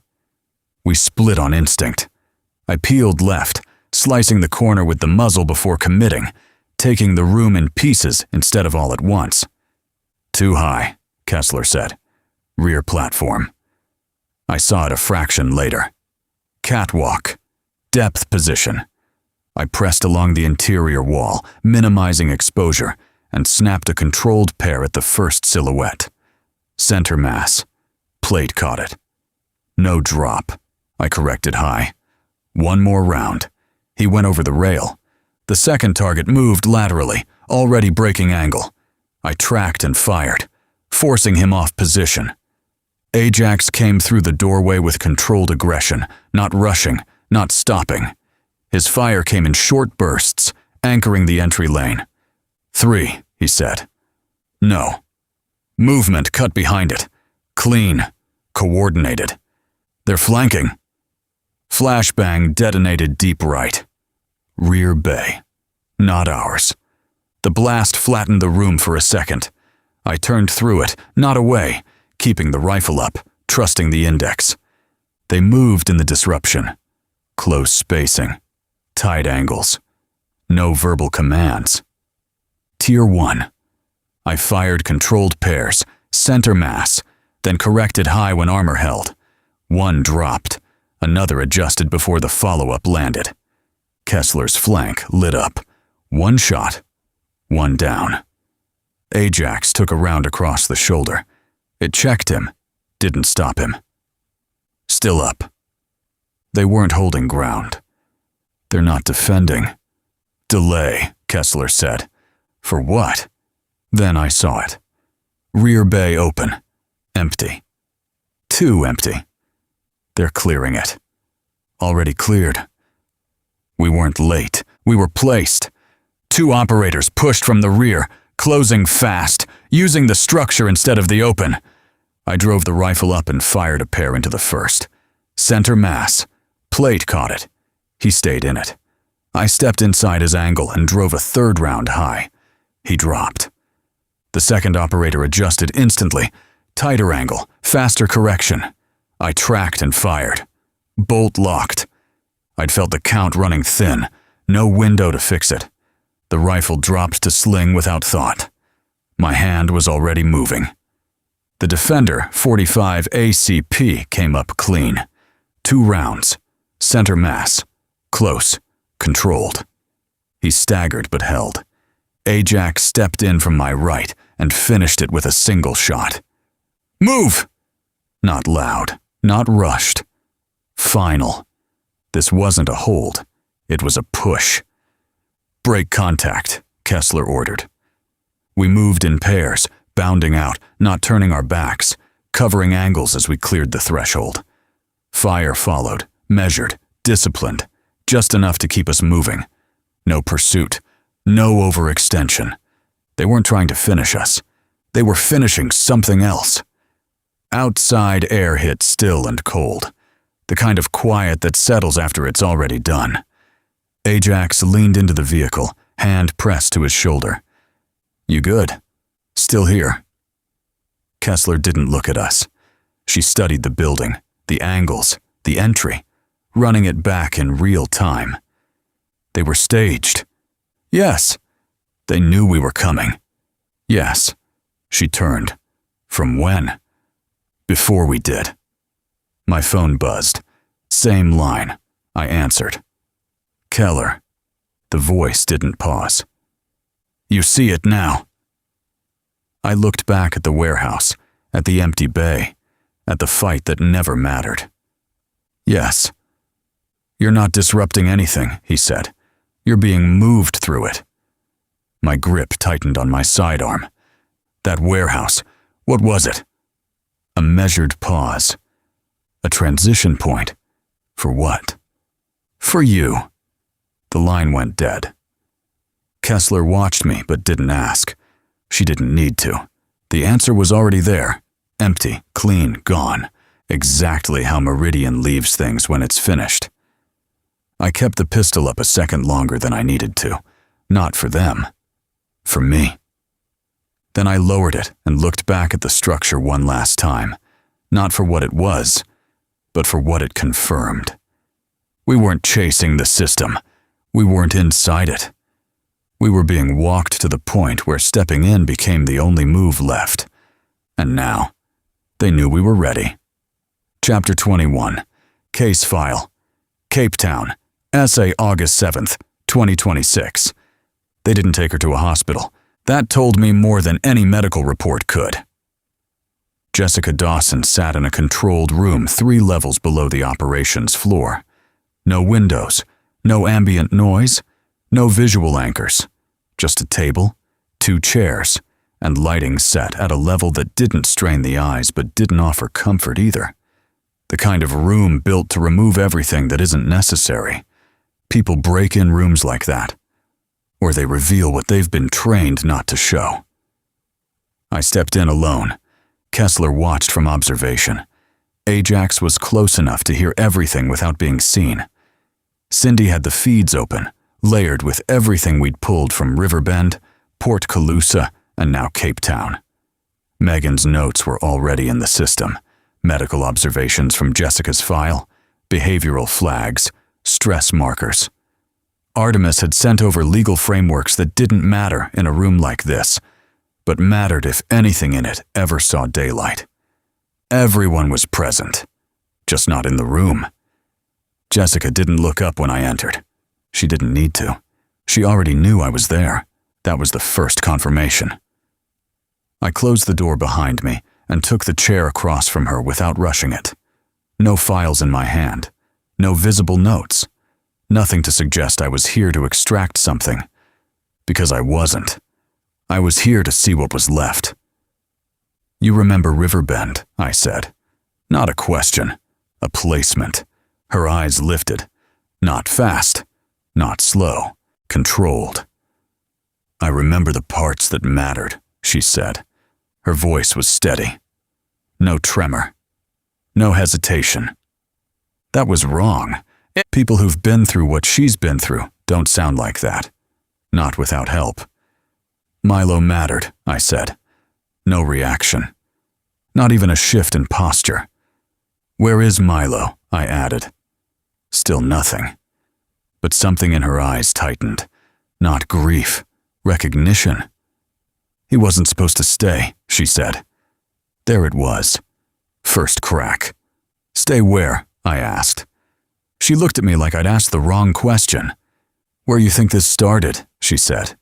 S1: We split on instinct. I peeled left, slicing the corner with the muzzle before committing, taking the room in pieces instead of all at once. "Too high," Kessler said. "Rear platform." I saw it a fraction later. Catwalk. Depth position. I pressed along the interior wall, minimizing exposure, and snapped a controlled pair at the first silhouette. Center mass. Plate caught it. No drop. I corrected high. 1 more round. He went over the rail. The second target moved laterally, already breaking angle. I tracked and fired, forcing him off position. Ajax came through the doorway with controlled aggression, not rushing, not stopping. His fire came in short bursts, anchoring the entry lane. 3, he said. No. Movement cut behind it. Clean. Coordinated. They're flanking. Flashbang detonated deep right. Rear bay. Not ours. The blast flattened the room for a second. I turned through it, not away, keeping the rifle up, trusting the index. They moved in the disruption. Close spacing. Tight angles. No verbal commands. Tier 1. I fired controlled pairs, center mass, then corrected high when armor held. 1 dropped. Another adjusted before the follow-up landed. Kessler's flank lit up. 1 shot. 1 down. Ajax took a round across the shoulder. It checked him. Didn't stop him. Still up. They weren't holding ground. They're not defending. Delay, Kessler said. For what? Then I saw it. Rear bay open. Empty. Too empty. They're clearing it. Already cleared. We weren't late. We were placed. 2 operators pushed from the rear, closing fast, using the structure instead of the open. I drove the rifle up and fired a pair into the first. Center mass. Plate caught it. He stayed in it. I stepped inside his angle and drove a third round high. He dropped. The second operator adjusted instantly. Tighter angle, faster correction. I tracked and fired. Bolt locked. I'd felt the count running thin. No window to fix it. The rifle dropped to sling without thought. My hand was already moving. The Defender 45 ACP came up clean. 2 rounds. Center mass. Close. Controlled. He staggered but held. Ajax stepped in from my right and finished it with a single shot. Move! Not loud. Not rushed. Final. This wasn't a hold. It was a push. Break contact, Kessler ordered. We moved in pairs, bounding out, not turning our backs, covering angles as we cleared the threshold. Fire followed, measured, disciplined, just enough to keep us moving. No pursuit, no overextension. They weren't trying to finish us. They were finishing something else. Outside air hit still and cold, the kind of quiet that settles after it's already done. Ajax leaned into the vehicle, hand pressed to his shoulder. You good? Still here? Kessler didn't look at us. She studied the building, the angles, the entry, running it back in real time. They were staged. Yes. They knew we were coming. Yes. She turned. From when? Before we did. My phone buzzed. Same line. I answered. Keller. The voice didn't pause. You see it now. I looked back at the warehouse, at the empty bay, at the fight that never mattered. Yes. You're not disrupting anything, he said. You're being moved through it. My grip tightened on my sidearm. That warehouse, what was it? A measured pause. A transition point. For what? For you. The line went dead. Kessler watched me but didn't ask. She didn't need to. The answer was already there. Empty, clean, gone. Exactly how Meridian leaves things when it's finished. I kept the pistol up a second longer than I needed to. Not for them. For me. Then I lowered it and looked back at the structure one last time. Not for what it was, but for what it confirmed. We weren't chasing the system. We weren't inside it. We were being walked to the point where stepping in became the only move left. And now, they knew we were ready. Chapter 21. Case File. Cape Town. Essay August 7th, 2026. They didn't take her to a hospital. That told me more than any medical report could. Jessica Dawson sat in a controlled room 3 levels below the operations floor. No windows, no ambient noise, no visual anchors. Just a table, 2 chairs, and lighting set at a level that didn't strain the eyes but didn't offer comfort either. The kind of room built to remove everything that isn't necessary. People break in rooms like that. Or they reveal what they've been trained not to show. I stepped in alone. Kessler watched from observation. Ajax was close enough to hear everything without being seen. Cindy had the feeds open, layered with everything we'd pulled from Riverbend, Port Calusa, and now Cape Town. Megan's notes were already in the system. Medical observations from Jessica's file, behavioral flags, stress markers. Artemis had sent over legal frameworks that didn't matter in a room like this, but mattered if anything in it ever saw daylight. Everyone was present, just not in the room. Jessica didn't look up when I entered. She didn't need to. She already knew I was there. That was the first confirmation. I closed the door behind me and took the chair across from her without rushing it. No files in my hand. No visible notes. Nothing to suggest I was here to extract something. Because I wasn't. I was here to see what was left. You remember Riverbend, I said. Not a question. A placement. Her eyes lifted. Not fast. Not slow. Controlled. I remember the parts that mattered, she said. Her voice was steady. No tremor. No hesitation. That was wrong. People who've been through what she's been through don't sound like that. Not without help. Milo mattered, I said. No reaction. Not even a shift in posture. Where is Milo? I added. Still nothing. But something in her eyes tightened. Not grief. Recognition. He wasn't supposed to stay, she said. There it was. First crack. Stay where? I asked. She looked at me like I'd asked the wrong question. Where you think this started? She said.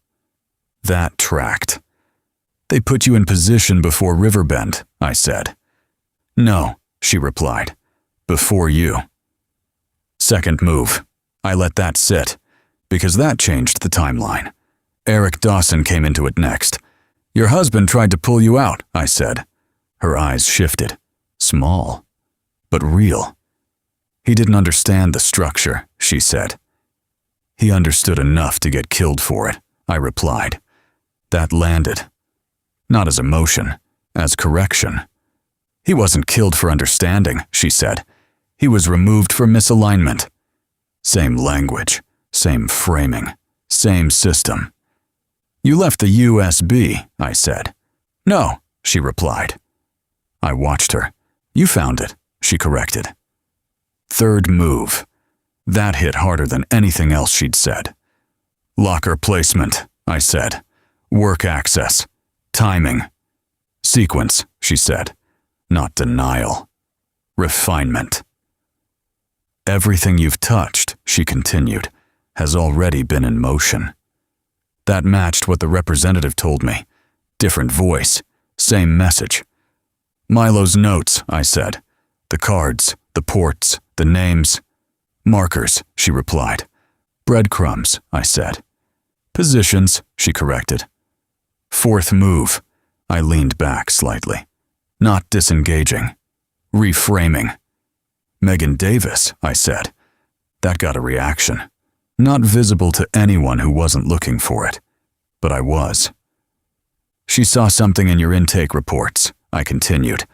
S1: That tracked. They put you in position before Riverbend, I said. No, she replied. Before you. Second move. I let that sit, because that changed the timeline. Eric Dawson came into it next. Your husband tried to pull you out, I said. Her eyes shifted. Small, but real. He didn't understand the structure, she said. He understood enough to get killed for it, I replied. That landed. Not as emotion, as correction. He wasn't killed for understanding, she said. He was removed for misalignment. Same language, same framing, same system. You left the USB, I said. No, she replied. I watched her. You found it, she corrected. Third move. That hit harder than anything else she'd said. Locker placement, I said. Work access. Timing. Sequence, she said. Not denial. Refinement. Everything you've touched, she continued, has already been in motion. That matched what the representative told me. Different voice, same message. Milo's notes, I said. The cards, the ports, the names. Markers, she replied. Breadcrumbs, I said. Positions, she corrected. Fourth move. I leaned back slightly. Not disengaging. Reframing. Megan Davis, I said. That got a reaction. Not visible to anyone who wasn't looking for it. But I was. She saw something in your intake reports, I continued.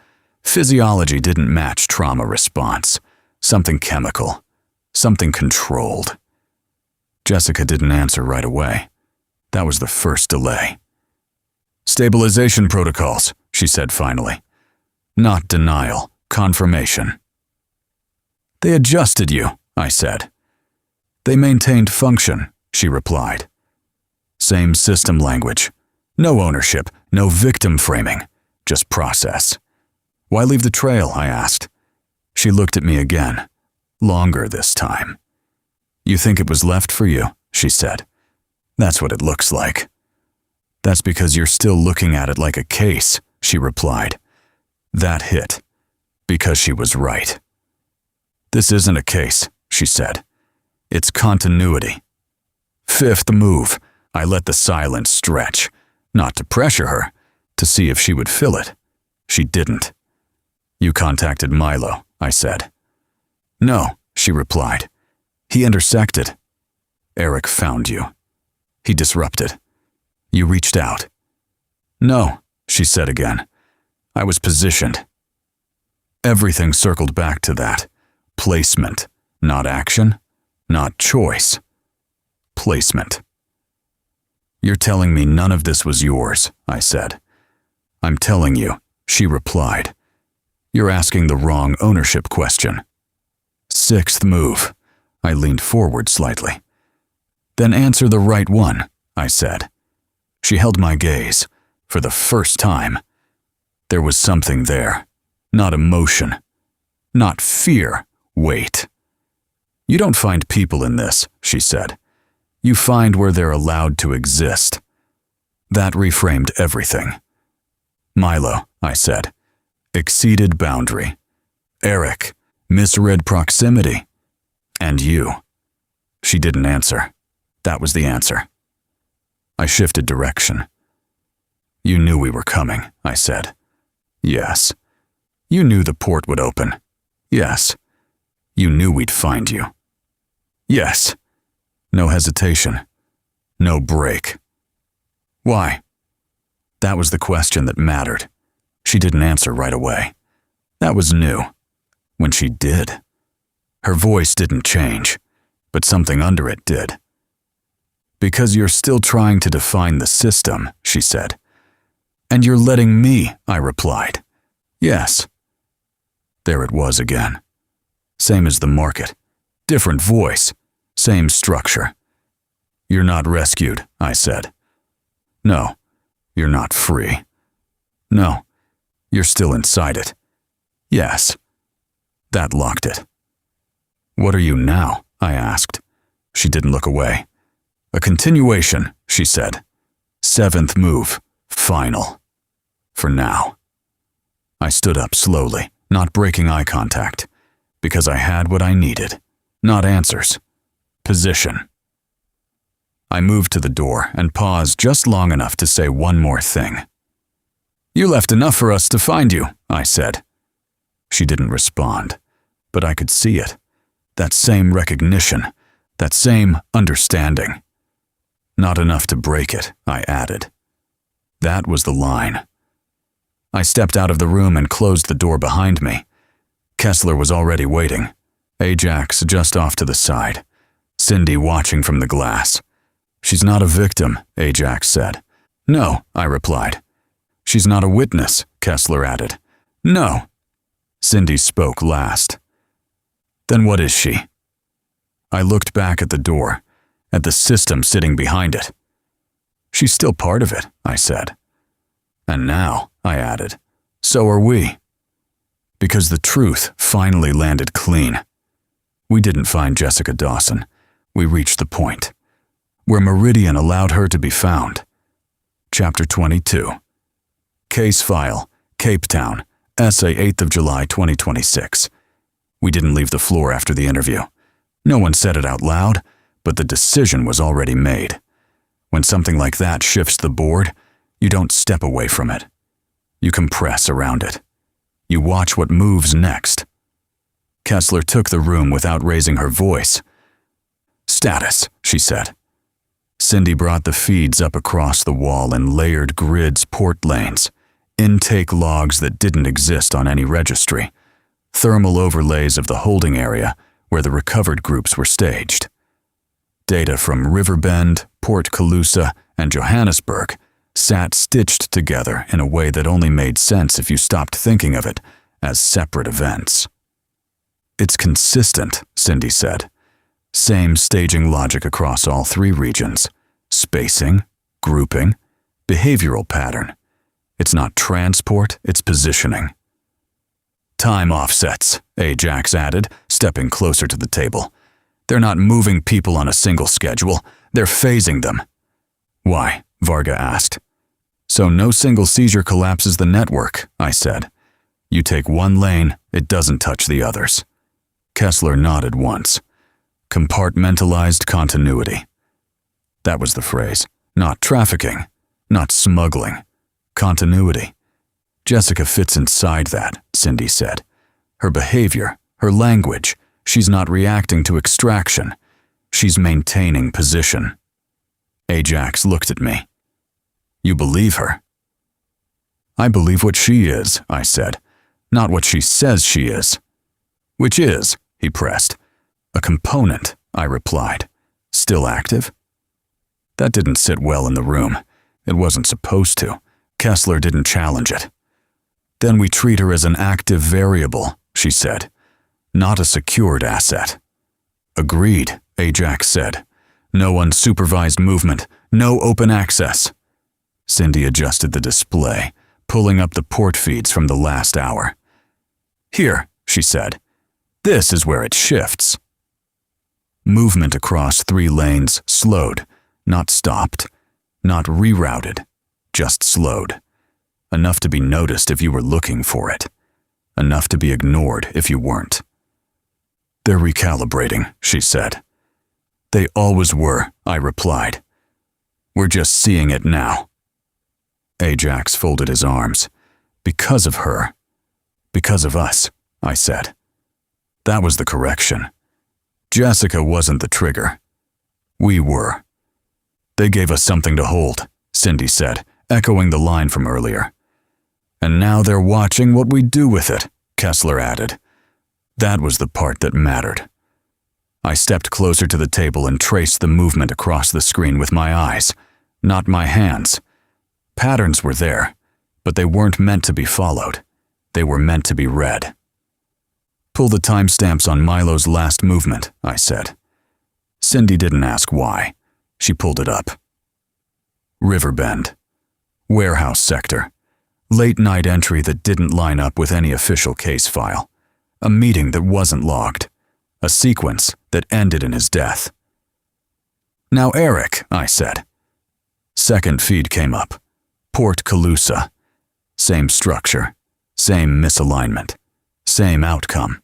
S1: Physiology didn't match trauma response. Something chemical. Something controlled. Jessica didn't answer right away. That was the first delay. Stabilization protocols, she said finally. Not denial, confirmation. They adjusted you, I said. They maintained function, she replied. Same system language. No ownership, no victim framing, just process. Why leave the trail, I asked. She looked at me again. Longer this time. You think it was left for you, she said. That's what it looks like. That's because you're still looking at it like a case, she replied. That hit. Because she was right. This isn't a case, she said. It's continuity. Fifth move. I let the silence stretch. Not to pressure her, to see if she would fill it. She didn't. You contacted Milo, I said. No, she replied. He intersected. Eric found you. He disrupted. You reached out. No, she said again. I was positioned. Everything circled back to that. Placement, not action, not choice. Placement. You're telling me none of this was yours, I said. I'm telling you, she replied. You're asking the wrong ownership question. Sixth move. I leaned forward slightly. Then answer the right one, I said. She held my gaze, for the first time. There was something there. Not emotion. Not fear. Wait. You don't find people in this, she said. You find where they're allowed to exist. That reframed everything. Milo, I said. Exceeded boundary. Eric. Misread proximity. And you. She didn't answer. That was the answer. I shifted direction. You knew we were coming, I said. Yes. You knew the port would open. Yes. You knew we'd find you. Yes. No hesitation. No break. Why? That was the question that mattered. She didn't answer right away. That was new. When she did. Her voice didn't change, but something under it did. "Because you're still trying to define the system," she said. "And you're letting me," I replied. "Yes." There it was again. Same as the market. Different voice. Same structure. "You're not rescued," I said. "No, you're not free." "No, you're still inside it." "Yes." That locked it. "What are you now?" I asked. She didn't look away. "A continuation," she said. "Seventh move. Final. For now." I stood up slowly, not breaking eye contact, because I had what I needed. Not answers. Position. I moved to the door and paused just long enough to say one more thing. "You left enough for us to find you," I said. She didn't respond, but I could see it. That same recognition, that same understanding. "Not enough to break it," I added. That was the line. I stepped out of the room and closed the door behind me. Kessler was already waiting. Ajax just off to the side. Cindy watching from the glass. "She's not a victim," Ajax said. "No," I replied. "She's not a witness," Kessler added. "No." Cindy spoke last. "Then what is she?" I looked back at the door, at the system sitting behind it. "She's still part of it," I said. "And now," I added, "so are we." Because the truth finally landed clean. We didn't find Jessica Dawson. We reached the point where Meridian allowed her to be found. Chapter 22. Case file, Cape Town, Essay 8th of July 2026. We didn't leave the floor after the interview. No one said it out loud, but the decision was already made. When something like that shifts the board, you don't step away from it. You compress around it. You watch what moves next. Kessler took the room without raising her voice. "Status," she said. Cindy brought the feeds up across the wall in layered grids, port lanes, intake logs that didn't exist on any registry, thermal overlays of the holding area where the recovered groups were staged. Data from Riverbend, Port Calusa, and Johannesburg sat stitched together in a way that only made sense if you stopped thinking of it as separate events. "It's consistent," Cindy said. "Same staging logic across all three regions. Spacing, grouping, behavioral pattern. It's not transport, it's positioning." "Time offsets," Ajax added, stepping closer to the table. "They're not moving people on a single schedule, they're phasing them." "Why?" Varga asked. "So no single seizure collapses the network," I said. "You take one lane, it doesn't touch the others." Kessler nodded once. "Compartmentalized continuity." That was the phrase. Not trafficking, not smuggling. Continuity. "Jessica fits inside that," Cindy said. "Her behavior, her language, she's not reacting to extraction. She's maintaining position." Ajax looked at me. "You believe her?" "I believe what she is," I said, "not what she says she is." "Which is," he pressed. "A component," I replied. "Still active?" That didn't sit well in the room. It wasn't supposed to. Kessler didn't challenge it. "Then we treat her as an active variable," she said, "not a secured asset." "Agreed," Ajax said. "No unsupervised movement, no open access." Cindy adjusted the display, pulling up the port feeds from the last hour. "Here," she said. "This is where it shifts." Movement across 3 lanes slowed, not stopped, not rerouted, just slowed. Enough to be noticed if you were looking for it. Enough to be ignored if you weren't. "They're recalibrating," she said. "They always were," I replied. "We're just seeing it now." Ajax folded his arms. "Because of her. Because of us," I said. That was the correction. Jessica wasn't the trigger. We were. "They gave us something to hold," Cindy said, echoing the line from earlier. "And now they're watching what we do with it," Kessler added. That was the part that mattered. I stepped closer to the table and traced the movement across the screen with my eyes, not my hands. Patterns were there, but they weren't meant to be followed. They were meant to be read. "Pull the timestamps on Milo's last movement," I said. Cindy didn't ask why. She pulled it up. Riverbend. Warehouse sector. Late-night entry that didn't line up with any official case file. A meeting that wasn't logged. A sequence that ended in his death. "Now, Eric," I said. Second feed came up. Port Calusa. Same structure. Same misalignment. Same outcome.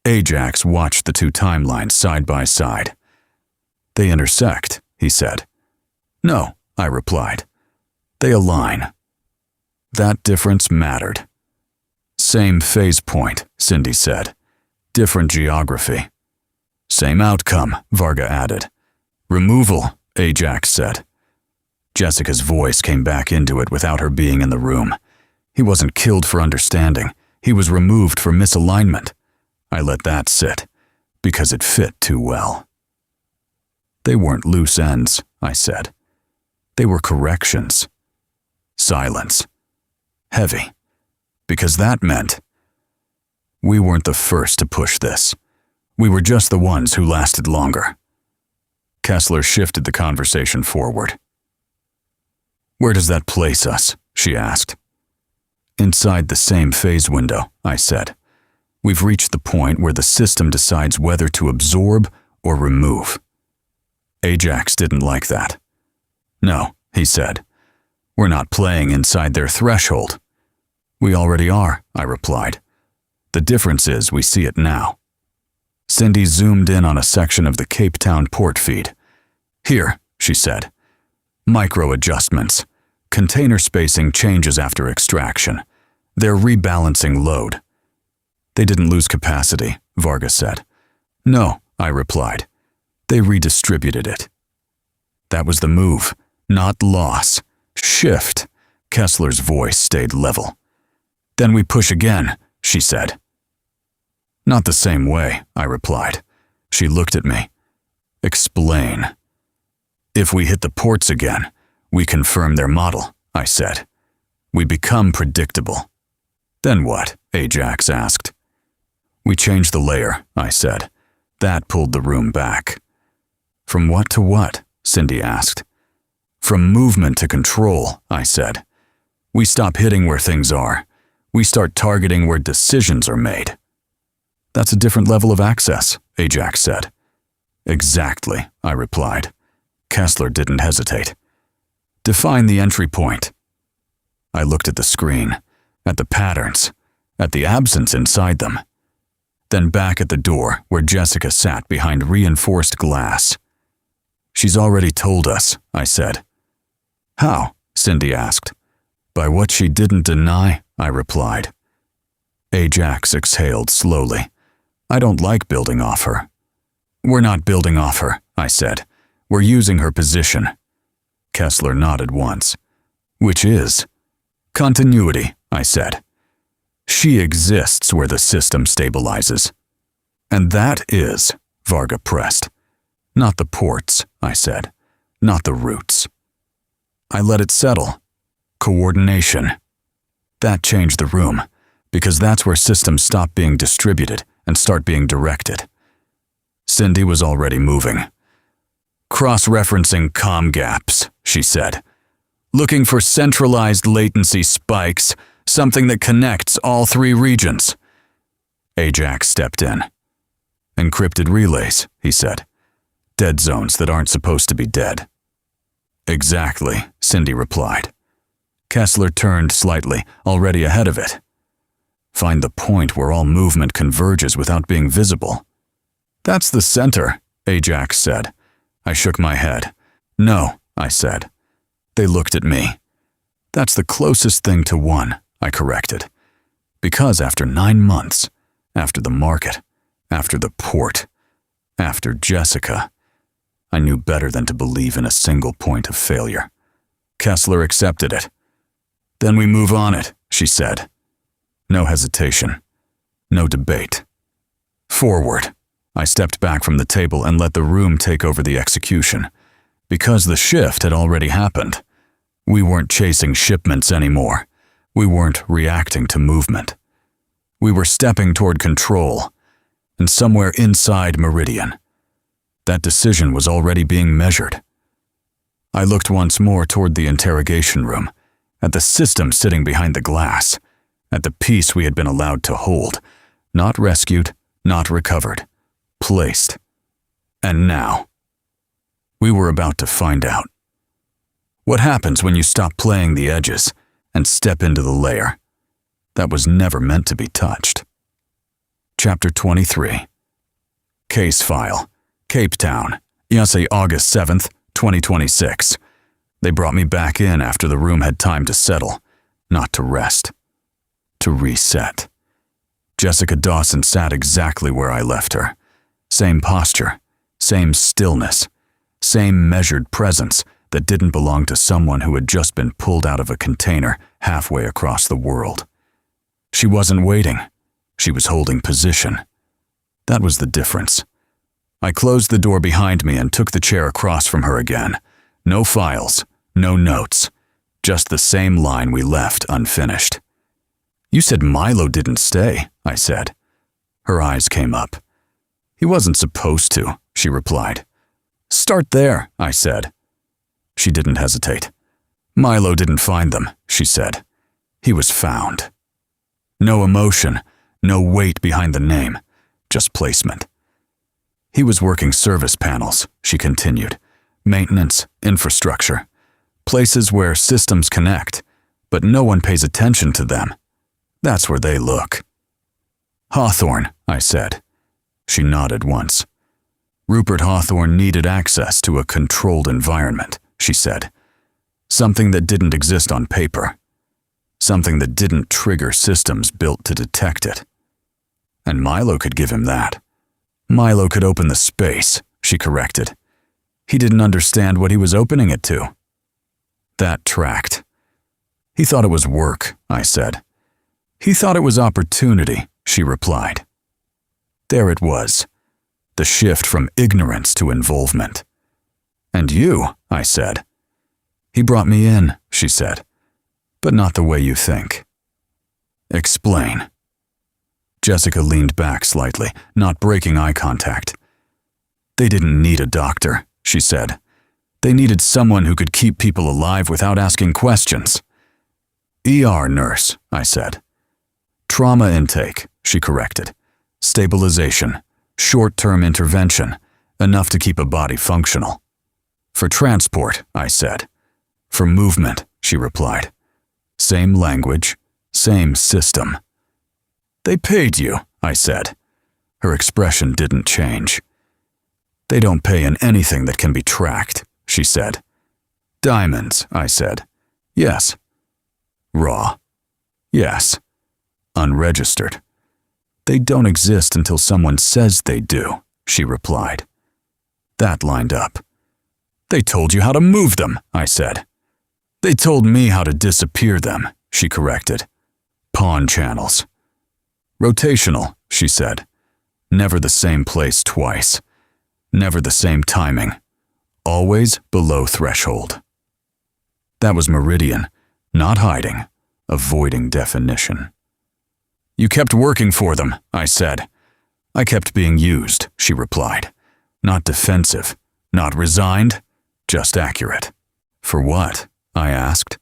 S1: Ajax watched the two timelines side by side. "They intersect," he said. "No," I replied. "They align." That difference mattered. "Same phase point," Cindy said. "Different geography." "Same outcome," Varga added. "Removal," Ajax said. Jessica's voice came back into it without her being in the room. He wasn't killed for understanding. He was removed for misalignment. I let that sit, because it fit too well. "They weren't loose ends," I said. "They were corrections." Silence. Heavy. Because that meant we weren't the first to push this. We were just the ones who lasted longer. Kessler shifted the conversation forward. "Where does that place us?" she asked. "Inside the same phase window," I said. "We've reached the point where the system decides whether to absorb or remove." Ajax didn't like that. "No," he said. "We're not playing inside their threshold." "We already are," I replied. "The difference is we see it now." Cindy zoomed in on a section of the Cape Town port feed. "Here," she said. "Micro adjustments. Container spacing changes after extraction. They're rebalancing load." "They didn't lose capacity," Varga said. "No," I replied. "They redistributed it." That was the move, not loss. Shift. Kessler's voice stayed level. "Then we push again," she said. "Not the same way," I replied. She looked at me. "Explain." "If we hit the ports again, we confirm their model," I said. "We become predictable." "Then what?" Ajax asked. "We change the layer," I said. That pulled the room back. "From what to what?" Cindy asked. "From movement to control," I said. "We stop hitting where things are. We start targeting where decisions are made." "That's a different level of access," Ajax said. "Exactly," I replied. Kessler didn't hesitate. "Define the entry point." I looked at the screen, at the patterns, at the absence inside them. Then back at the door where Jessica sat behind reinforced glass. "She's already told us," I said. "How?" Cindy asked. "By what she didn't deny," I replied. Ajax exhaled slowly. "I don't like building off her." "We're not building off her," I said. "We're using her position." Kessler nodded once. "Which is?" "Continuity," I said. "She exists where the system stabilizes." "And that is," Varga pressed. "Not the ports," I said. "Not the routes." I let it settle. Coordination. That changed the room, because that's where systems stop being distributed and start being directed. Cindy was already moving. "Cross-referencing comm gaps," she said. "Looking for centralized latency spikes, something that connects all three regions." Ajax stepped in. "Encrypted relays," he said. "Dead zones that aren't supposed to be dead." "Exactly," Cindy replied. Kessler turned slightly, already ahead of it. "Find the point where all movement converges without being visible." "That's the center," Ajax said. I shook my head. "No," I said. They looked at me. "That's the closest thing to one," I corrected. Because after 9 months, after the market, after the port, after Jessica, I knew better than to believe in a single point of failure. Kessler accepted it. "Then we move on it," she said. No hesitation. No debate. "Forward," I stepped back from the table and let the room take over the execution. Because the shift had already happened. We weren't chasing shipments anymore. We weren't reacting to movement. We were stepping toward control, and somewhere inside Meridian, that decision was already being measured. I looked once more toward the interrogation room, at the system sitting behind the glass, at the piece we had been allowed to hold, not rescued, not recovered, placed. And now, we were about to find out. What happens when you stop playing the edges and step into the layer that was never meant to be touched? Chapter 23. Case File, Cape Town, USA, August 7th, 2026. They brought me back in after the room had time to settle, not to rest, to reset. Jessica Dawson sat exactly where I left her. Same posture, same stillness, same measured presence that didn't belong to someone who had just been pulled out of a container halfway across the world. She wasn't waiting. She was holding position. That was the difference. I closed the door behind me and took the chair across from her again. No files, no notes, just the same line we left unfinished. "You said Milo didn't stay," I said. Her eyes came up. "He wasn't supposed to," she replied. "Start there," I said. She didn't hesitate. "Milo didn't find them," she said. "He was found." No emotion, no weight behind the name, just placement. "He was working service panels," she continued. "Maintenance, infrastructure, places where systems connect, but no one pays attention to them. That's where they look." "Hawthorne," I said. She nodded once. "Rupert Hawthorne needed access to a controlled environment," she said. "Something that didn't exist on paper. Something that didn't trigger systems built to detect it. And Milo could give him that. Milo could open the space," she corrected. "He didn't understand what he was opening it to." That tracked. "He thought it was work," I said. "He thought it was opportunity," she replied. There it was, the shift from ignorance to involvement. "And you," I said. "He brought me in," she said, "but not the way you think." "Explain." Jessica leaned back slightly, not breaking eye contact. "They didn't need a doctor," she said. "They needed someone who could keep people alive without asking questions." "ER nurse," I said. "Trauma intake," she corrected. "Stabilization, short-term intervention, enough to keep a body functional." "For transport," I said. "For movement," she replied. Same language, same system. "They paid you," I said. Her expression didn't change. "They don't pay in anything that can be tracked," she said. "Diamonds," I said. "Yes." "Raw." "Yes." "Unregistered." "They don't exist until someone says they do," she replied. That lined up. "They told you how to move them," I said. "They told me how to disappear them," she corrected. "Pawn channels." "Rotational," she said. "Never the same place twice. Never the same timing. Always below threshold." That was Meridian, not hiding, avoiding definition. "You kept working for them," I said. "I kept being used," she replied. "Not defensive, not resigned, just accurate." "For what?" I asked.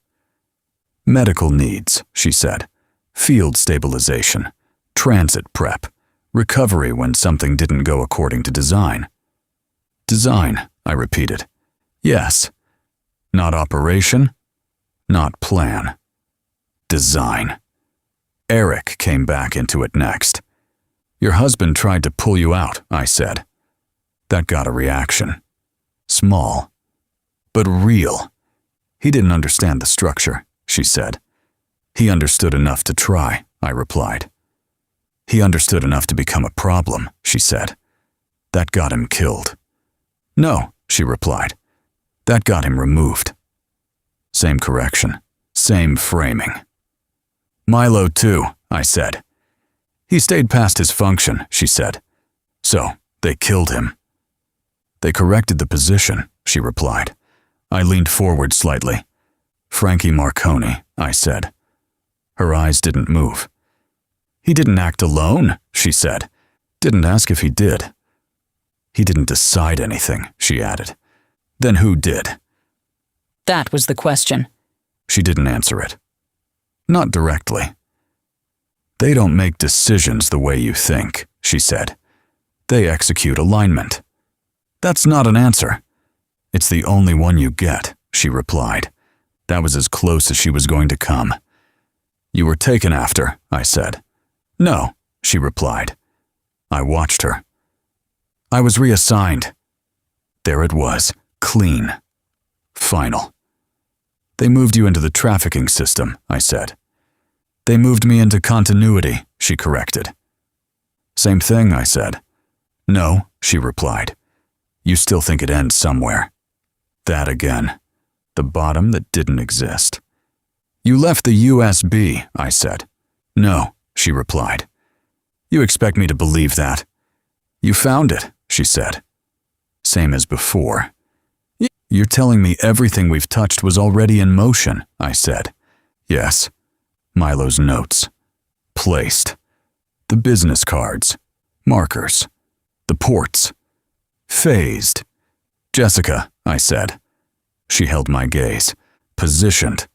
S1: "Medical needs," she said. "Field stabilization, transit prep, recovery when something didn't go according to design." "Design," I repeated. "Yes." "Not operation, not plan. Design." Eric came back into it next. "Your husband tried to pull you out," I said. That got a reaction. Small, but real. "He didn't understand the structure," she said. "He understood enough to try," I replied. "He understood enough to become a problem," she said. "That got him killed." "No," she replied. "That got him removed." Same correction, same framing. "Milo too," I said. "He stayed past his function," she said. "So, They killed him. They corrected the position, she replied. I leaned forward slightly. Frankie Marconi, I said. Her eyes didn't move. He didn't act alone, she said. Didn't ask if he did. He didn't decide anything, she added. Then who did?
S2: That was the question.
S1: She didn't answer it. Not directly. They don't make decisions the way you think, she said. They execute alignment. That's not an answer. It's the only one you get, she replied. That was as close as she was going to come. You were taken after, I said. No, she replied. I watched her. I was reassigned. There it was, clean. Final. They moved you into the trafficking system, I said. They moved me into continuity, she corrected. Same thing, I said. No, she replied. You still think it ends somewhere. That again. The bottom that didn't exist. You left the USB, I said. No, she replied. You expect me to believe that? You found it, she said. Same as before. You're telling me everything we've touched was already in motion, I said. Yes. Milo's notes. Placed. The business cards. Markers. The ports. Phased. Jessica, I said. She held my gaze. Positioned.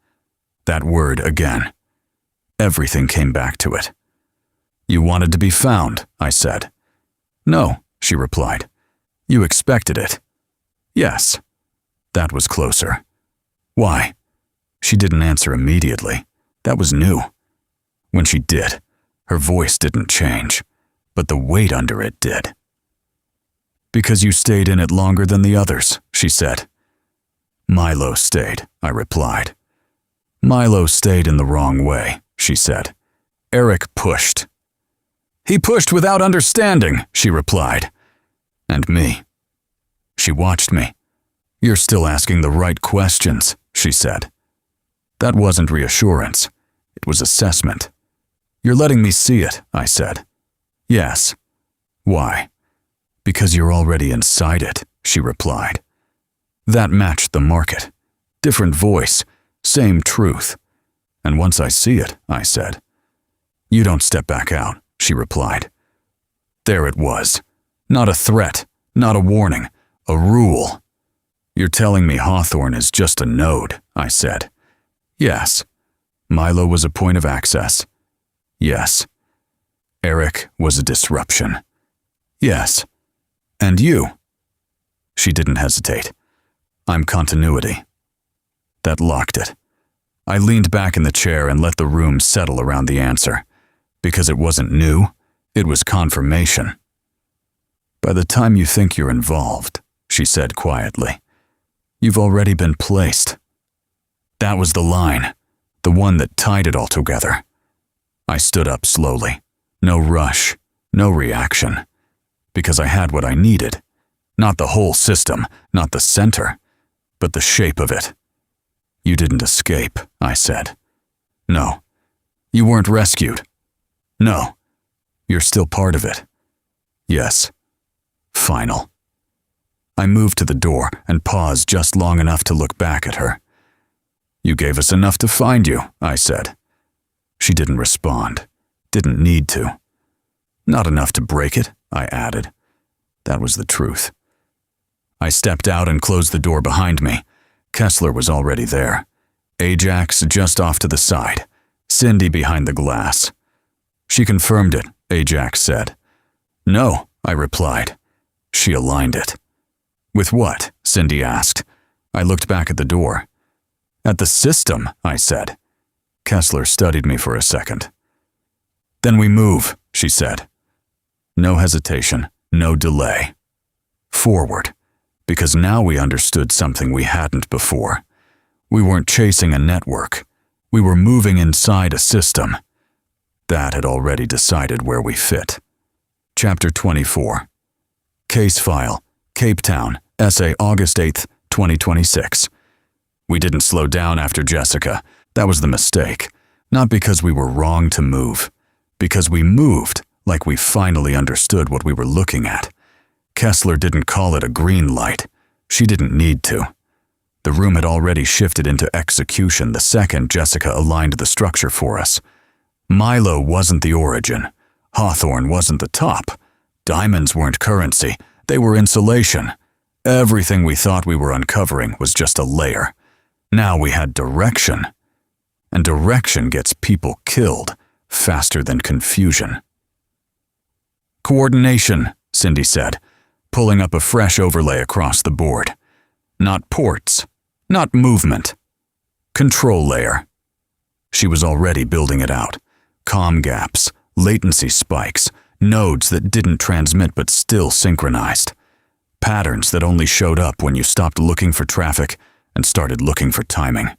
S1: That word again. Everything came back to it. You wanted to be found, I said. No, she replied. You expected it. Yes. That was closer. Why? She didn't answer immediately. That was new. When she did, her voice didn't change, but the weight under it did. Because you stayed in it longer than the others, she said. Milo stayed, I replied. Milo stayed in the wrong way, she said. Eric pushed. He pushed without understanding, she replied. And me. She watched me. You're still asking the right questions, she said. That wasn't reassurance. It was assessment. You're letting me see it, I said. Yes. Why? Because you're already inside it, she replied. That matched the market. Different voice, same truth. And once I see it, I said. You don't step back out, she replied. There it was. Not a threat, not a warning, a rule. You're telling me Hawthorne is just a node, I said. Yes. Milo was a point of access. Yes. Eric was a disruption. Yes. And you? She didn't hesitate. I'm continuity. That locked it. I leaned back in the chair and let the room settle around the answer. Because it wasn't new, it was confirmation. By the time you think you're involved, she said quietly, you've already been placed. That was the line, the one that tied it all together. I stood up slowly. No rush, no reaction. Because I had what I needed. Not the whole system, not the center, but the shape of it. You didn't escape, I said. No. You weren't rescued. No. You're still part of it. Yes. Final. I moved to the door and paused just long enough to look back at her. You gave us enough to find you, I said. She didn't respond. Didn't need to. Not enough to break it, I added. That was the truth. I stepped out and closed the door behind me. Kessler was already there. Ajax just off to the side. Cindy behind the glass. She confirmed it, Ajax said. No, I replied. She aligned it. With what? Cindy asked. I looked back at the door. At the system, I said. Kessler studied me for a second. Then we move, she said. No hesitation, no delay. Forward, because now we understood something we hadn't before. We weren't chasing a network. We were moving inside a system. That had already decided where we fit. Chapter 24. Case file, Cape Town, SA August 8th, 2026. We didn't slow down after Jessica. That was the mistake. Not because we were wrong to move. Because we moved like we finally understood what we were looking at. Kessler didn't call it a green light. She didn't need to. The room had already shifted into execution the second Jessica aligned the structure for us. Milo wasn't the origin. Hawthorne wasn't the top. Diamonds weren't currency. They were insulation. Everything we thought we were uncovering was just a layer. Now we had direction. And direction gets people killed faster than confusion. Coordination, Cindy said, pulling up a fresh overlay across the board. Not ports, not movement. Control layer. She was already building it out. Comm gaps, latency spikes, nodes that didn't transmit but still synchronized. Patterns that only showed up when you stopped looking for traffic and started looking for timing.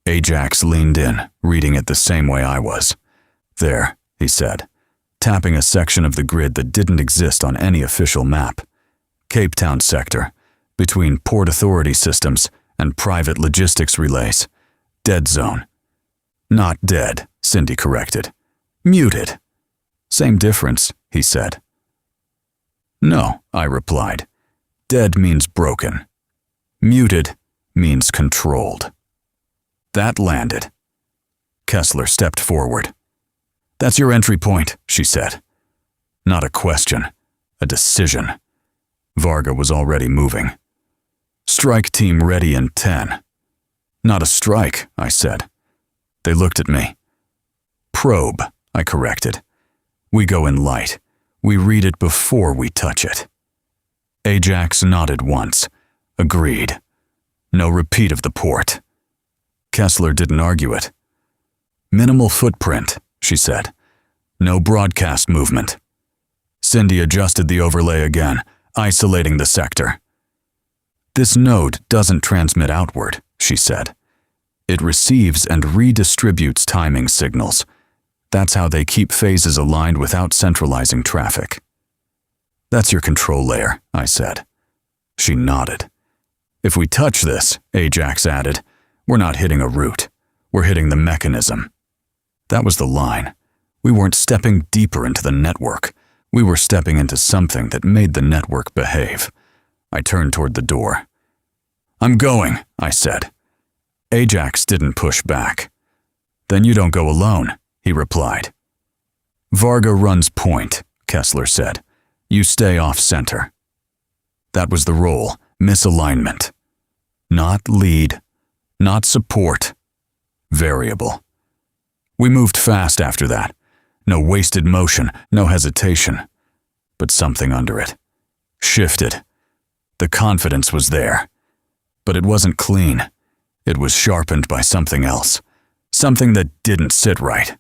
S1: Ajax leaned in, reading it the same way I was. There, he said, tapping a section of the grid that didn't exist on any official map. Cape Town sector, between Port Authority systems and private logistics relays. Dead zone. Not dead, Cindy corrected. Muted. Same difference, he said. No, I replied. Dead means broken. Muted means controlled. That landed. Kessler stepped forward. That's your entry point, she said. Not a question, a decision. Varga was already moving. Strike team ready in 10. Not a strike, I said. They looked at me. Probe, I corrected. We go in light. We read it before we touch it. Ajax nodded once. Agreed. No repeat of the port. Kessler didn't argue it. Minimal footprint, she said. No broadcast movement. Cindy adjusted the overlay again, isolating the sector. This node doesn't transmit outward, she said. It receives and redistributes timing signals. That's how they keep phases aligned without centralizing traffic. That's your control layer, I said. She nodded. If we touch this, Ajax added, we're not hitting a root. We're hitting the mechanism. That was the line. We weren't stepping deeper into the network. We were stepping into something that made the network behave. I turned toward the door. I'm going, I said. Ajax didn't push back. Then you don't go alone, he replied. Varga runs point, Kessler said. You stay off center. That was the role, misalignment. Not lead, not support, variable. We moved fast after that. No wasted motion, no hesitation. But something under it. Shifted. The confidence was there. But it wasn't clean. It was sharpened by something else. Something that didn't sit right.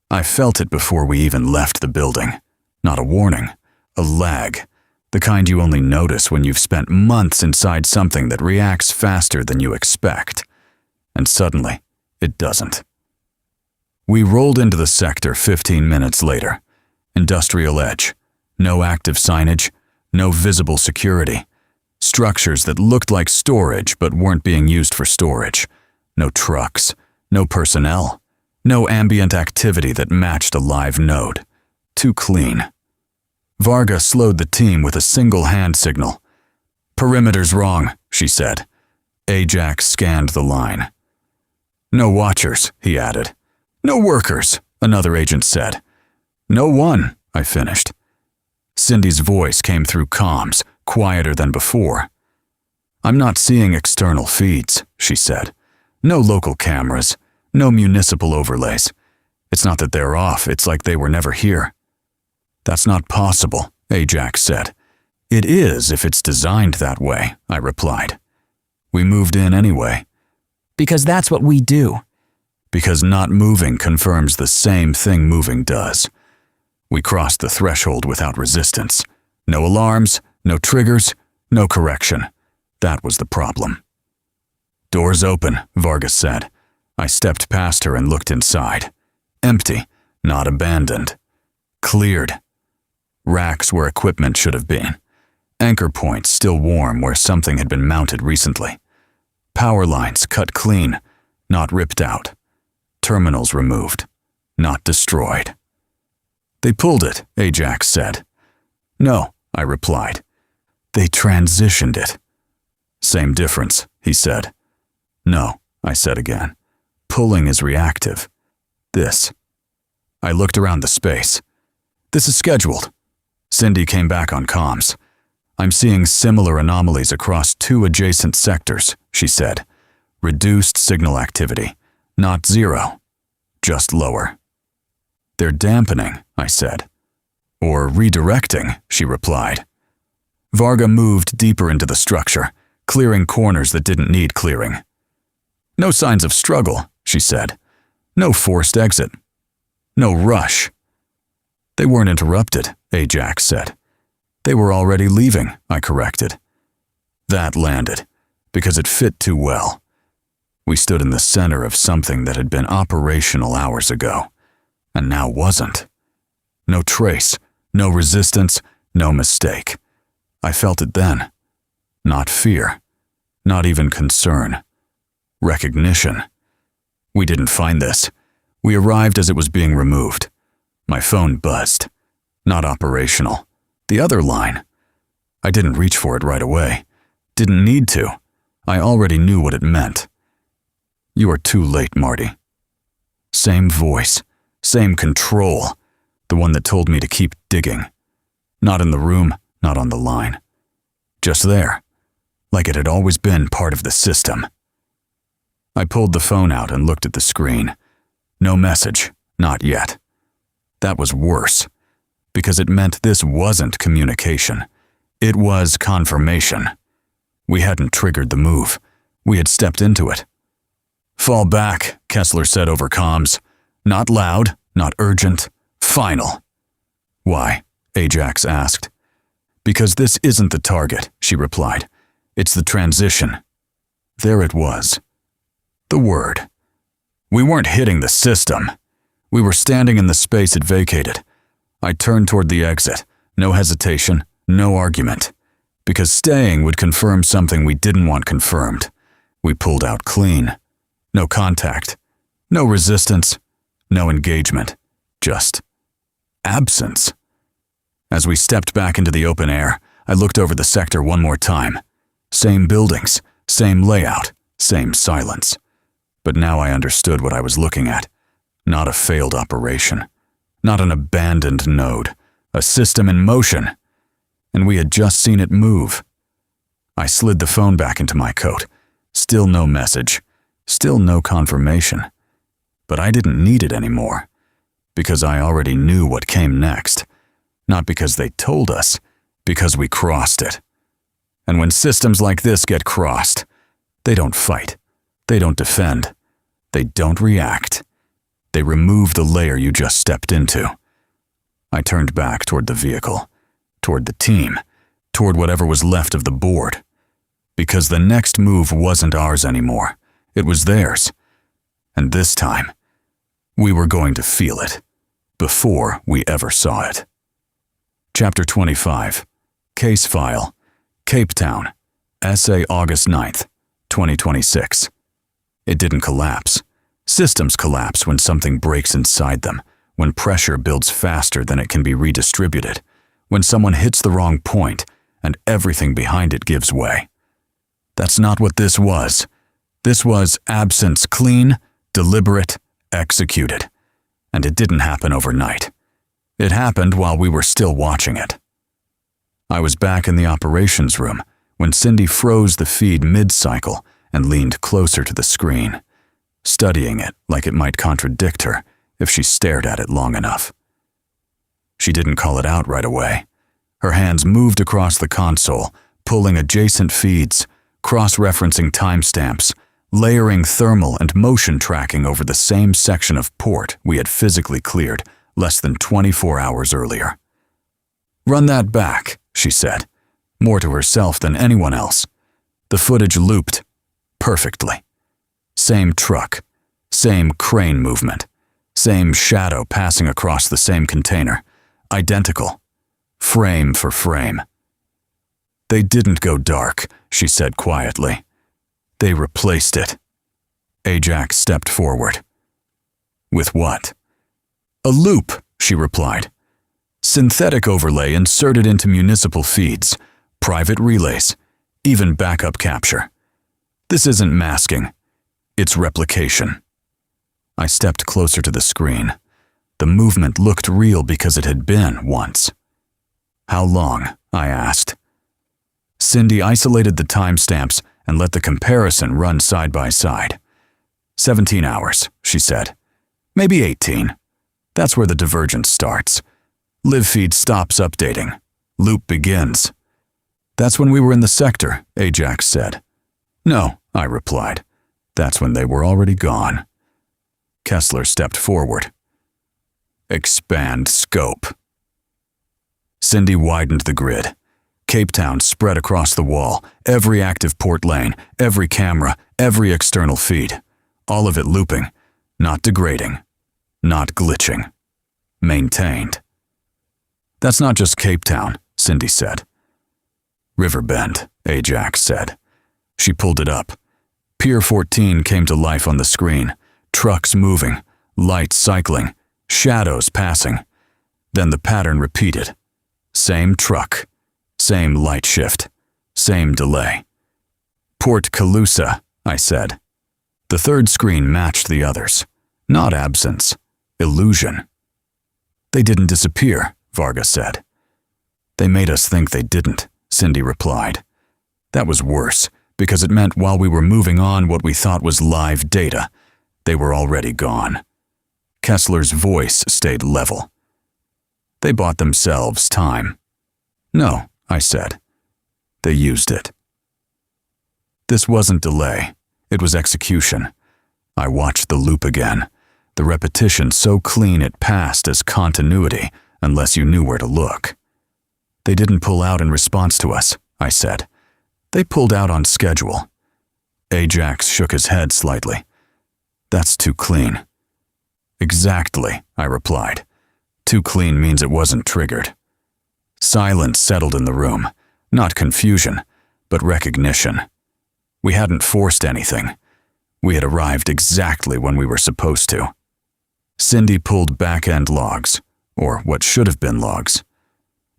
S1: I felt it before we even left the building. Not a warning. A lag. The kind you only notice when you've spent months inside something that reacts faster than you expect. And suddenly, it doesn't. We rolled into the sector 15 minutes later. Industrial edge. No active signage. No visible security. Structures that looked like storage but weren't being used for storage. No trucks. No personnel. No ambient activity that matched a live node. Too clean. Varga slowed the team with a single hand signal. Perimeter's wrong, she said. Ajax scanned the line. No watchers, he added. No workers, another agent said. No one, I finished. Cindy's voice came through comms, quieter than before. I'm not seeing external feeds, she said. No local cameras, no municipal overlays. It's not that they're off, it's like they were never here. That's not possible, Ajax said. It is if it's designed that way, I replied. We moved in anyway.
S2: Because that's what we do.
S1: Because not moving confirms the same thing moving does. We crossed the threshold without resistance. No alarms, no triggers, no correction. That was the problem. Doors open, Vargas said. I stepped past her and looked inside. Empty, not abandoned. Cleared. Racks where equipment should have been. Anchor points still warm where something had been mounted recently. Power lines cut clean, not ripped out. Terminals removed, not destroyed. They pulled it, Ajax said. No, I replied. They transitioned it. Same difference, he said. No, I said again. Pulling is reactive. This. I looked around the space. This is scheduled. Cindy came back on comms. I'm seeing similar anomalies across 2 adjacent sectors, she said. Reduced signal activity. Not zero. Just lower. They're dampening, I said. Or redirecting, she replied. Varga moved deeper into the structure, clearing corners that didn't need clearing. No signs of struggle, she said. No forced exit. No rush. They weren't interrupted, Ajax said. They were already leaving, I corrected. That landed, because it fit too well. We stood in the center of something that had been operational hours ago, and now wasn't. No trace, no resistance, no mistake. I felt it then. Not fear, not even concern. Recognition. We didn't find this. We arrived as it was being removed. My phone buzzed. Not operational. The other line. I didn't reach for it right away. Didn't need to. I already knew what it meant. You are too late, Marty. Same voice, same control, the one that told me to keep digging. Not in the room, not on the line. Just there, like it had always been part of the system. I pulled the phone out and looked at the screen. No message, not yet. That was worse, because it meant this wasn't communication. It was confirmation. We hadn't triggered the move. We had stepped into it. Fall back, Kessler said over comms. Not loud, not urgent, final. Why? Ajax asked. Because this isn't the target, she replied. It's the transition. There it was. The word. We weren't hitting the system. We were standing in the space it vacated. I turned toward the exit. No hesitation, no argument. Because staying would confirm something we didn't want confirmed. We pulled out clean. No contact. No resistance. No engagement. Just absence. As we stepped back into the open air, I looked over the sector one more time. Same buildings, same layout, same silence. But now I understood what I was looking at. Not a failed operation. Not an abandoned node. A system in motion. And we had just seen it move. I slid the phone back into my coat. Still no message. Still no confirmation. But I didn't need it anymore. Because I already knew what came next. Not because they told us. Because we crossed it. And when systems like this get crossed, they don't fight. They don't defend. They don't react. They remove the layer you just stepped into. I turned back toward the vehicle, toward the team, toward whatever was left of the board. Because the next move wasn't ours anymore. It was theirs. And this time, we were going to feel it, before we ever saw it. Chapter 25. Case File. Cape Town. Essay August 9th, 2026. It didn't collapse. Systems collapse when something breaks inside them, when pressure builds faster than it can be redistributed, when someone hits the wrong point and everything behind it gives way. That's not what this was. This was absence clean, deliberate, executed. And it didn't happen overnight. It happened while we were still watching it. I was back in the operations room when Cindy froze the feed mid-cycle and leaned closer to the screen, studying it like it might contradict her if she stared at it long enough. She didn't call it out right away. Her hands moved across the console, pulling adjacent feeds, cross-referencing timestamps, layering thermal and motion tracking over the same section of port we had physically cleared less than 24 hours earlier. "Run that back," she said, more to herself than anyone else. The footage looped perfectly. Same truck, same crane movement, same shadow passing across the same container, identical, frame for frame. "They didn't go dark," she said quietly. "They replaced it." Ajax stepped forward. "With what?" "A loop," she replied. Synthetic overlay inserted into municipal feeds, private relays, even backup capture. This isn't masking. It's replication. I stepped closer to the screen. The movement looked real because it had been once. How long? I asked. Cindy isolated the timestamps and let the comparison run side by side. 17 hours, she said. Maybe 18. That's where the divergence starts. Live feed stops updating. Loop begins. That's when we were in the sector, Ajax said. No, I replied. That's when they were already gone. Kessler stepped forward. Expand scope. Cindy widened the grid. Cape Town spread across the wall, every active port lane, every camera, every external feed. All of it looping, not degrading, not glitching. Maintained. That's not just Cape Town, Cindy said. Riverbend, Ajax said. She pulled it up. Pier 14 came to life on the screen. Trucks moving, lights cycling, shadows passing. Then the pattern repeated. Same truck, same light shift, same delay. Port Calusa, I said. The third screen matched the others. Not absence, illusion. They didn't disappear, Varga said. They made us think they didn't, Cindy replied. That was worse, because it meant while we were moving on what we thought was live data, they were already gone. Kessler's voice stayed level. They bought themselves time. No, I said. They used it. This wasn't delay. It was execution. I watched the loop again. The repetition so clean it passed as continuity, unless you knew where to look. They didn't pull out in response to us, I said. They pulled out on schedule. Ajax shook his head slightly. That's too clean. Exactly, I replied. Too clean means it wasn't triggered. Silence settled in the room. Not confusion, but recognition. We hadn't forced anything. We had arrived exactly when we were supposed to. Cindy pulled back-end logs, or what should have been logs.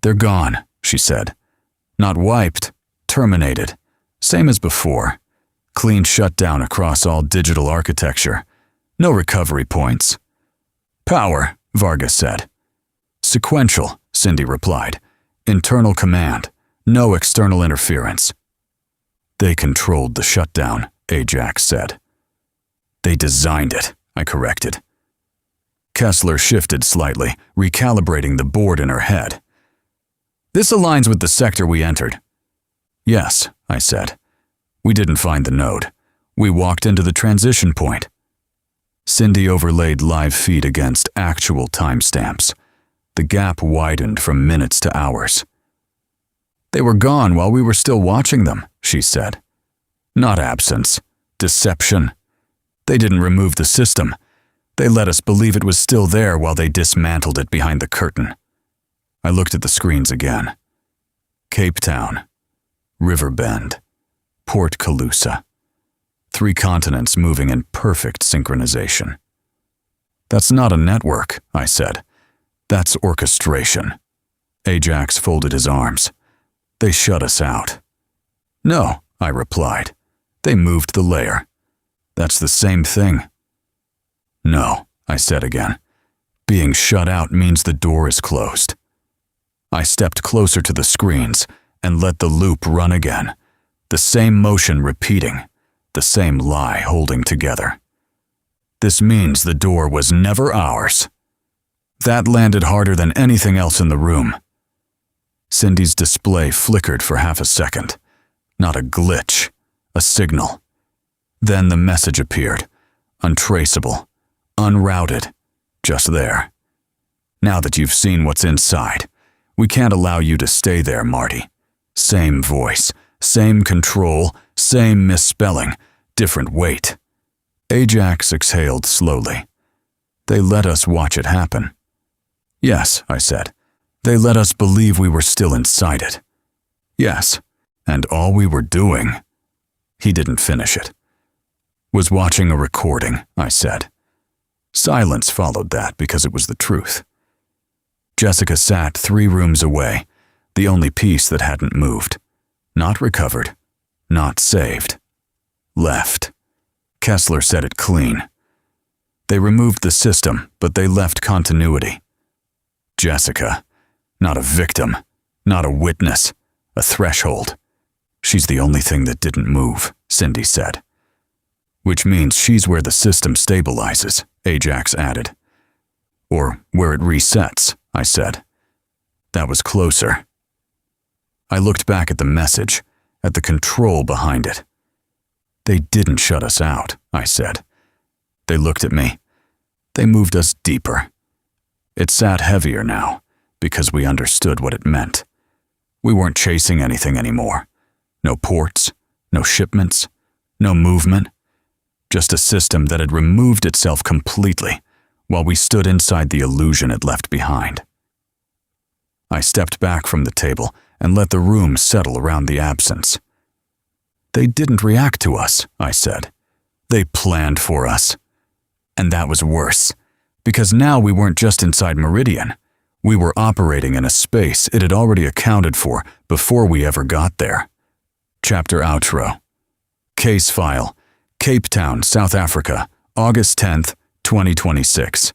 S1: They're gone, she said. Not wiped, terminated. Same as before. Clean shutdown across all digital architecture. No recovery points. Power, Varga said. Sequential, Cindy replied. Internal command. No external interference. They controlled the shutdown, Ajax said. They designed it, I corrected. Kessler shifted slightly, recalibrating the board in her head. This aligns with the sector we entered. Yes, I said. We didn't find the node. We walked into the transition point. Cindy overlaid live feed against actual timestamps. The gap widened from minutes to hours. They were gone while we were still watching them, she said. Not absence, deception. They didn't remove the system. They let us believe it was still there while they dismantled it behind the curtain. I looked at the screens again. Cape Town, Riverbend, Port Calusa. 3 continents moving in perfect synchronization. That's not a network, I said. That's orchestration. Ajax folded his arms. They shut us out. No, I replied. They moved the layer. That's the same thing. No, I said again. Being shut out means the door is closed. I stepped closer to the screens and let the loop run again. The same motion repeating, the same lie holding together. This means the door was never ours. That landed harder than anything else in the room. Cindy's display flickered for half a second. Not a glitch, a signal. Then the message appeared, untraceable, unrouted, just there. Now that you've seen what's inside, we can't allow you to stay there, Marty. Same voice, same control, same misspelling, different weight. Ajax exhaled slowly. They let us watch it happen. Yes, I said. They let us believe we were still inside it. Yes, and all we were doing, he didn't finish it, was watching a recording, I said. Silence followed that because it was the truth. Jessica sat 3 rooms away, the only piece that hadn't moved. Not recovered, not saved. Left. Kessler said it clean. They removed the system, but they left continuity. Jessica, not a victim, not a witness, a threshold. She's the only thing that didn't move, Cindy said. Which means she's where the system stabilizes, Ajax added. Or where it resets, I said. That was closer. I looked back at the message, at the control behind it. They didn't shut us out, I said. They looked at me. They moved us deeper. It sat heavier now, because we understood what it meant. We weren't chasing anything anymore. No ports, no shipments, no movement. Just a system that had removed itself completely, while we stood inside the illusion it left behind. I stepped back from the table and let the room settle around the absence. They didn't react to us, I said. They planned for us. And that was worse, because now we weren't just inside Meridian. We were operating in a space it had already accounted for before we ever got there. Chapter outro. Case file, Cape Town, South Africa, August 10th, 2026.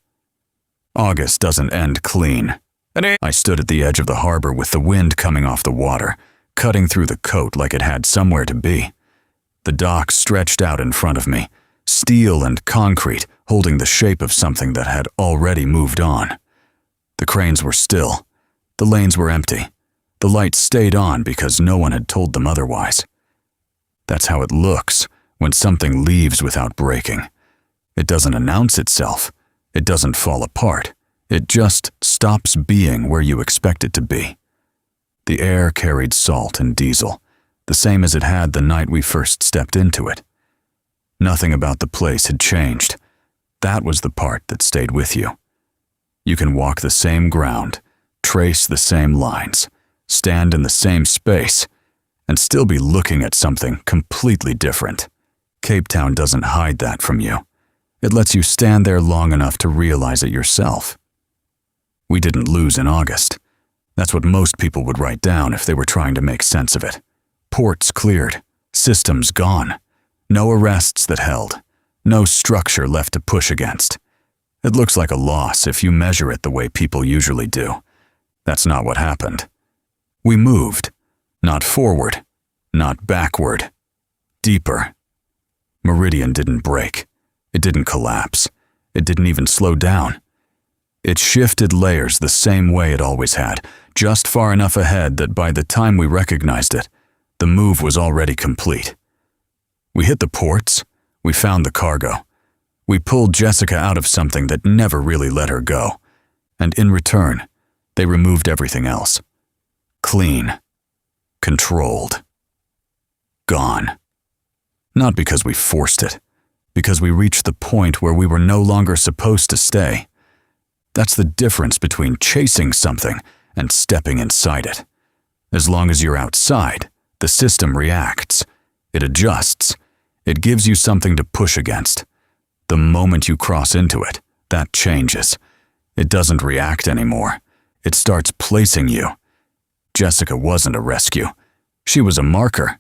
S1: August doesn't end clean. I stood at the edge of the harbor with the wind coming off the water, cutting through the coat like it had somewhere to be. The dock stretched out in front of me, steel and concrete holding the shape of something that had already moved on. The cranes were still. The lanes were empty. The lights stayed on because no one had told them otherwise. That's how it looks when something leaves without breaking. It doesn't announce itself. It doesn't fall apart. It just stops being where you expect it to be. The air carried salt and diesel, the same as it had the night we first stepped into it. Nothing about the place had changed. That was the part that stayed with you. You can walk the same ground, trace the same lines, stand in the same space, and still be looking at something completely different. Cape Town doesn't hide that from you. It lets you stand there long enough to realize it yourself. We didn't lose in August. That's what most people would write down if they were trying to make sense of it. Ports cleared, systems gone, no arrests that held, no structure left to push against. It looks like a loss if you measure it the way people usually do. That's not what happened. We moved, not forward, not backward, deeper. Meridian didn't break. It didn't collapse. It didn't even slow down. It shifted layers the same way it always had, just far enough ahead that by the time we recognized it, the move was already complete. We hit the ports. We found the cargo. We pulled Jessica out of something that never really let her go. And in return, they removed everything else. Clean. Controlled. Gone. Not because we forced it, because we reached the point where we were no longer supposed to stay. That's the difference between chasing something and stepping inside it. As long as you're outside, the system reacts. It adjusts. It gives you something to push against. The moment you cross into it, that changes. It doesn't react anymore. It starts placing you. Jessica wasn't a rescue. She was a marker.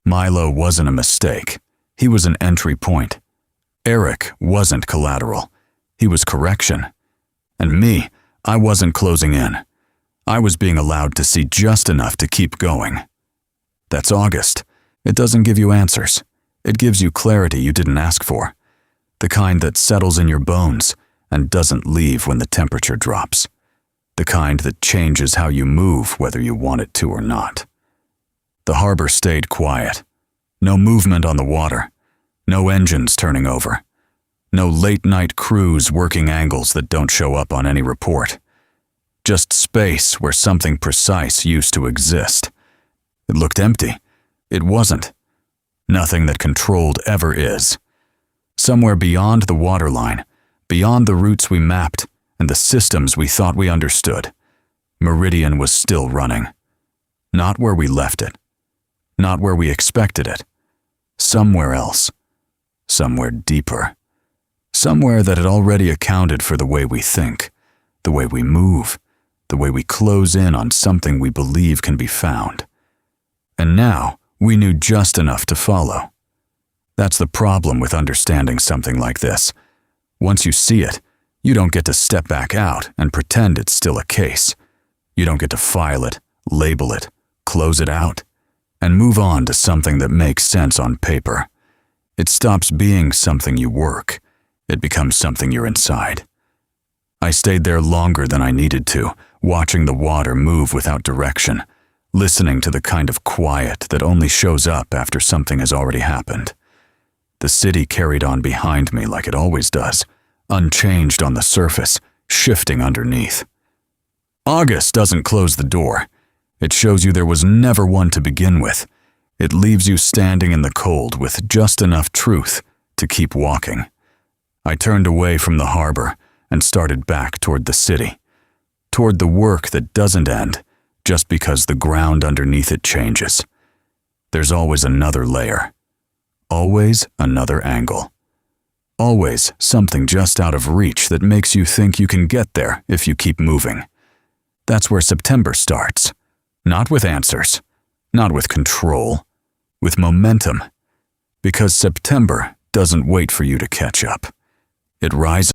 S1: Milo wasn't a mistake. He was an entry point. Eric wasn't collateral. He was correction. And me, I wasn't closing in. I was being allowed to see just enough to keep going. That's August. It doesn't give you answers. It gives you clarity you didn't ask for. The kind that settles in your bones and doesn't leave when the temperature drops. The kind that changes how you move whether you want it to or not. The harbor stayed quiet. No movement on the water. No engines turning over. No late-night crews working angles that don't show up on any report. Just space where something precise used to exist. It looked empty. It wasn't. Nothing that controlled ever is. Somewhere beyond the waterline, beyond the routes we mapped and the systems we thought we understood, Meridian was still running. Not where we left it. Not where we expected it. Somewhere else. Somewhere deeper. Somewhere that had already accounted for the way we think, the way we move, the way we close in on something we believe can be found. And now, we knew just enough to follow. That's the problem with understanding something like this. Once you see it, you don't get to step back out and pretend it's still a case. You don't get to file it, label it, close it out, and move on to something that makes sense on paper. It stops being something you work. It becomes something you're inside. I stayed there longer than I needed to, watching the water move without direction, listening to the kind of quiet that only shows up after something has already happened. The city carried on behind me like it always does, unchanged on the surface, shifting underneath. August doesn't close the door. It shows you there was never one to begin with. It leaves you standing in the cold with just enough truth to keep walking. I turned away from the harbor and started back toward the city, toward the work that doesn't end just because the ground underneath it changes. There's always another layer, always another angle, always something just out of reach that makes you think you can get there if you keep moving. That's where September starts, not with answers, not with control, with momentum, because September doesn't wait for you to catch up. It rises